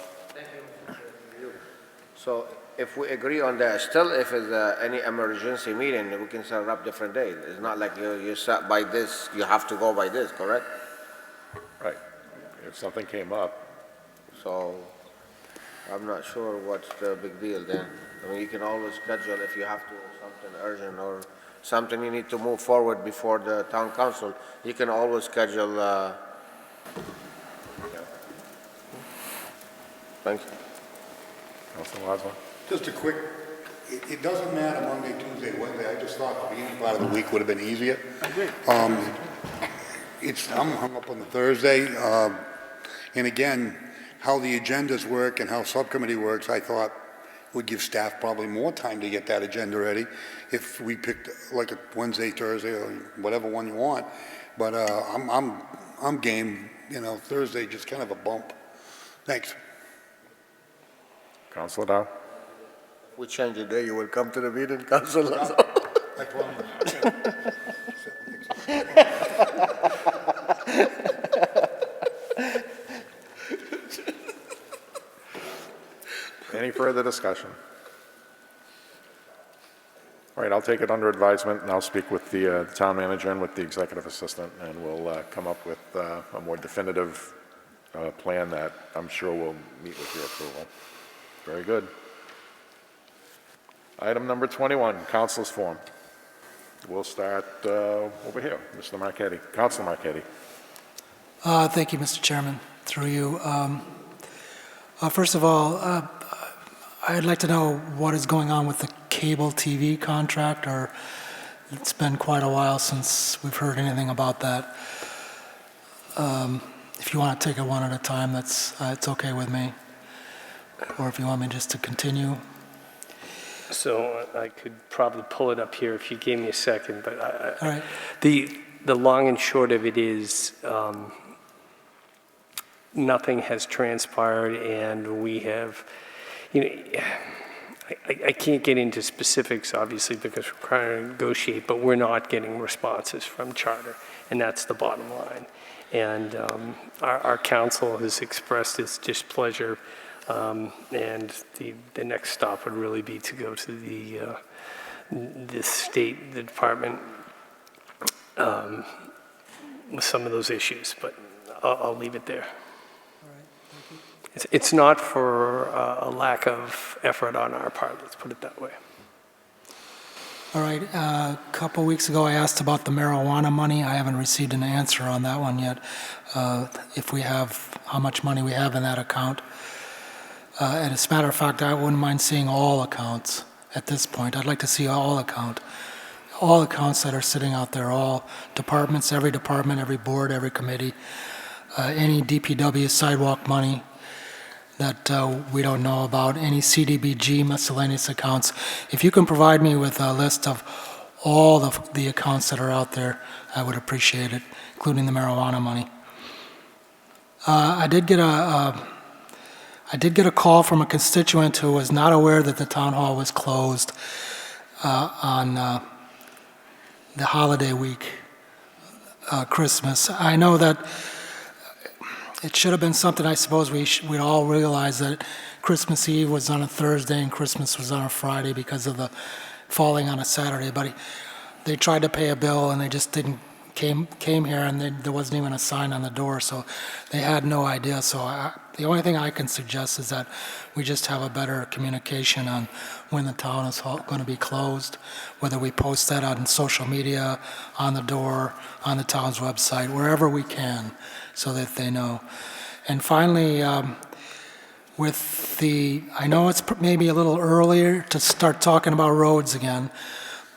So if we agree on that, still if it's any emergency meeting, we can set up different days. It's not like you set by this, you have to go by this, correct? Right. If something came up. So I'm not sure what's the big deal then. I mean, you can always schedule if you have to, something urgent or something you need to move forward before the town council, you can always schedule. Thank you. Councilor Osborne. Just a quick, it doesn't matter Monday, Tuesday, Wednesday. I just thought the beginning part of the week would have been easier. I agree. I'm hung up on the Thursday. And again, how the agendas work and how subcommittee works, I thought would give staff probably more time to get that agenda ready if we picked like a Wednesday, Thursday, or whatever one you want. But I'm game, Thursday just kind of a bump. Thanks. Councilor Dow. We change the day, you will come to the meeting, Councilor. I promise. Any further discussion? All right, I'll take it under advisement, and I'll speak with the town manager and with the executive assistant, and we'll come up with a more definitive plan that I'm sure will meet with your approval. Very good. Item number 21, Council's Forum. We'll start over here, Mr. Marchetti. Councilor Marchetti. Thank you, Mr. Chairman. Through you. First of all, I'd like to know what is going on with the cable TV contract, or it's been quite a while since we've heard anything about that. If you want to take it one at a time, it's okay with me. Or if you want me just to continue. So I could probably pull it up here if you gave me a second, but All right. the long and short of it is nothing has transpired, and we have, I can't get into specifics, obviously, because we're trying to negotiate, but we're not getting responses from Charter, and that's the bottom line. And our council has expressed its displeasure, and the next stop would really be to go to the state, the department, with some of those issues, but I'll leave it there. It's not for a lack of effort on our part, let's put it that way. All right. A couple weeks ago, I asked about the marijuana money. I haven't received an answer on that one yet. If we have, how much money we have in that account. And as a matter of fact, I wouldn't mind seeing all accounts at this point. I'd like to see all accounts that are sitting out there, all departments, every board, every committee, any DPW sidewalk money that we don't know about, any CDBG miscellaneous accounts. If you can provide me with a list of all the accounts that are out there, I would appreciate it, including the marijuana money. I did get a call from a constituent who was not aware that the town hall was closed on the holiday week, Christmas. I know that it should have been something, I suppose we'd all realize that Christmas Eve was on a Thursday and Christmas was on a Friday because of the falling on a Saturday. But they tried to pay a bill and they just came here and there wasn't even a sign on the door, so they had no idea. So the only thing I can suggest is that we just have a better communication on when the town is going to be closed, whether we post that on social media, on the door, on the town's website, wherever we can, so that they know. And finally, I know it's maybe a little earlier to start talking about roads again,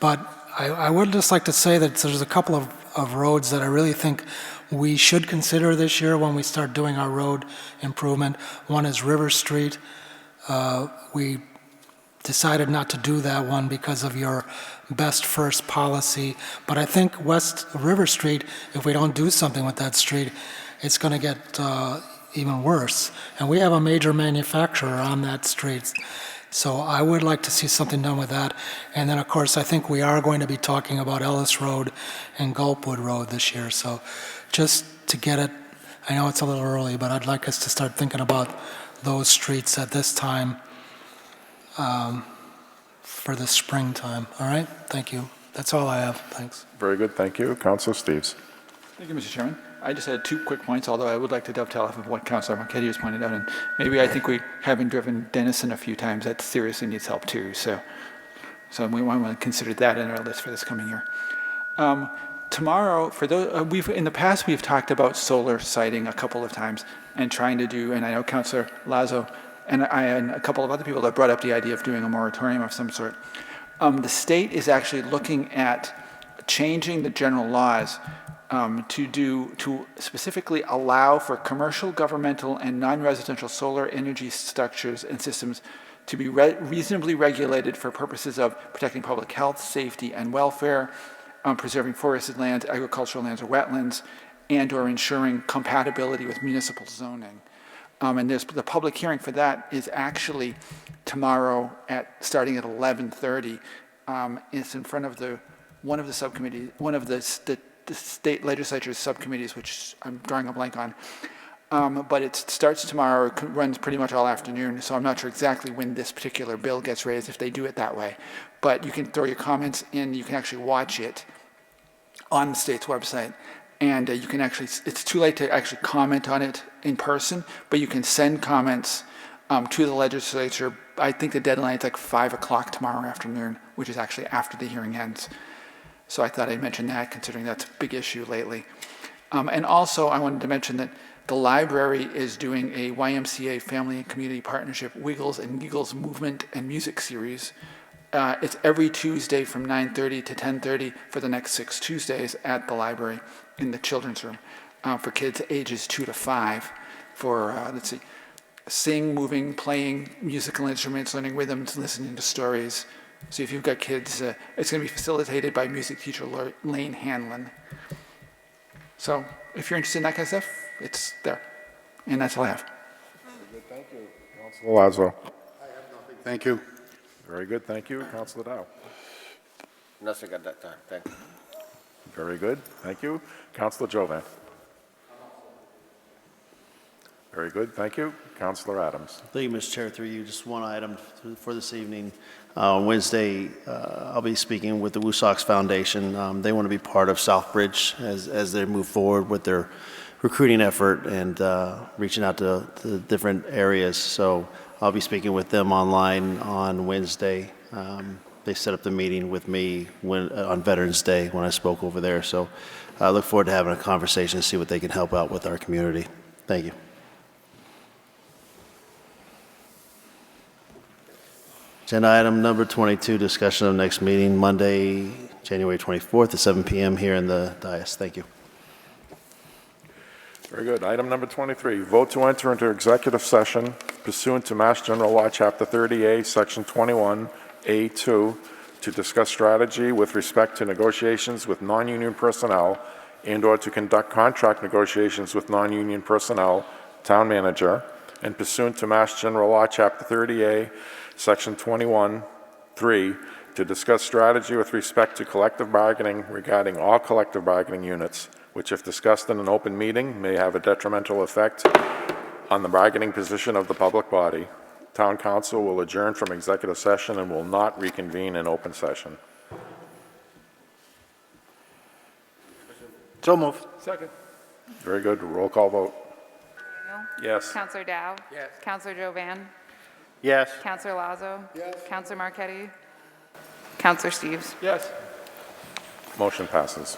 but I would just like to say that there's a couple of roads that I really think we should consider this year when we start doing our road improvement. One is River Street. We decided not to do that one because of your best first policy. But I think West River Street, if we don't do something with that street, it's going to get even worse. And we have a major manufacturer on that street. So I would like to see something done with that. And then, of course, I think we are going to be talking about Ellis Road and Gulpwood Road this year. So just to get it, I know it's a little early, but I'd like us to start thinking about those streets at this time for the springtime. All right? Thank you. That's all I have. Thanks. Very good, thank you. Councilor Steves. Thank you, Mr. Chairman. I just had 2 quick points, although I would like to dovetail off of what Councilor Marchetti has pointed out. And maybe I think having driven Denison a few times, that seriously needs help too. So we want to consider that in our list for this coming year. Tomorrow, for those, in the past we've talked about solar siting a couple of times and trying to do, and I know Councilor Lazo and I and a couple of other people have brought up the idea of doing a moratorium of some sort. The state is actually looking at changing the general laws to specifically allow for commercial, governmental, and non-residential solar energy structures and systems to be reasonably regulated for purposes of protecting public health, safety, and welfare, preserving forested lands, agricultural lands, or wetlands, and/or ensuring compatibility with municipal zoning. And the public hearing for that is actually tomorrow starting at 11:30. It's in front of one of the subcommittees, one of the state legislature's subcommittees, which I'm drawing a blank on. But it starts tomorrow, it runs pretty much all afternoon, so I'm not sure exactly when this particular bill gets raised, if they do it that way. But you can throw your comments in, you can actually watch it on the state's website. And you can actually, it's too late to actually comment on it in person, but you can send comments to the legislature. I think the deadline is like 5 o'clock tomorrow afternoon, which is actually after the hearing ends. So I thought I'd mention that, considering that's a big issue lately. And also, I wanted to mention that the library is doing a YMCA Family and Community Partnership Wiggles and Giggles Movement and Music Series. It's every Tuesday from 9:30 to 10:30 for the next 6 Tuesdays at the library in the children's room for kids ages 2 to 5 for, sing, moving, playing musical instruments, learning rhythms, listening to stories. So if you've got kids, it's going to be facilitated by music teacher Lane Hanlon. So if you're interested in that kind of stuff, it's there. And that's all I have. Very good, thank you. Councilor Lazo. I have nothing. Thank you. Very good, thank you. Councilor Dow. Nothing at that time, thank you. Very good, thank you. Councilor Jovan. Very good, thank you. Councilor Adams. Thank you, Mr. Chair. Through you, just one item for this evening. On Wednesday, I'll be speaking with the Woosocks Foundation. They want to be part of Southbridge as they move forward with their recruiting effort and reaching out to different areas. So I'll be speaking with them online on Wednesday. They set up the meeting with me on Veterans Day when I spoke over there. So I look forward to having a conversation to see what they can help out with our community. Thank you. Agenda item number 22, discussion of next meeting, Monday, January 24th at 7 p.m. here in the dais. Thank you. Very good. Item number 23, vote to enter into executive session pursuant to Mass General Law, Chapter 30A, Section 21A2, to discuss strategy with respect to negotiations with non-union personnel and/or to conduct contract negotiations with non-union personnel, town manager, and pursuant to Mass General Law, Chapter 30A, Section 21(3), to discuss strategy with respect to collective bargaining regarding all collective bargaining units, which if discussed in an open meeting may have a detrimental effect on the bargaining position of the public body. Town council will adjourn from executive session and will not reconvene in open session. So moved. Second. Very good. Roll call vote. Yes. Councilor Dow? Yes. Councilor Jovan? Yes. Councilor Lazo? Yes. Councilor Marchetti? Councilor Steves? Yes. Motion passes.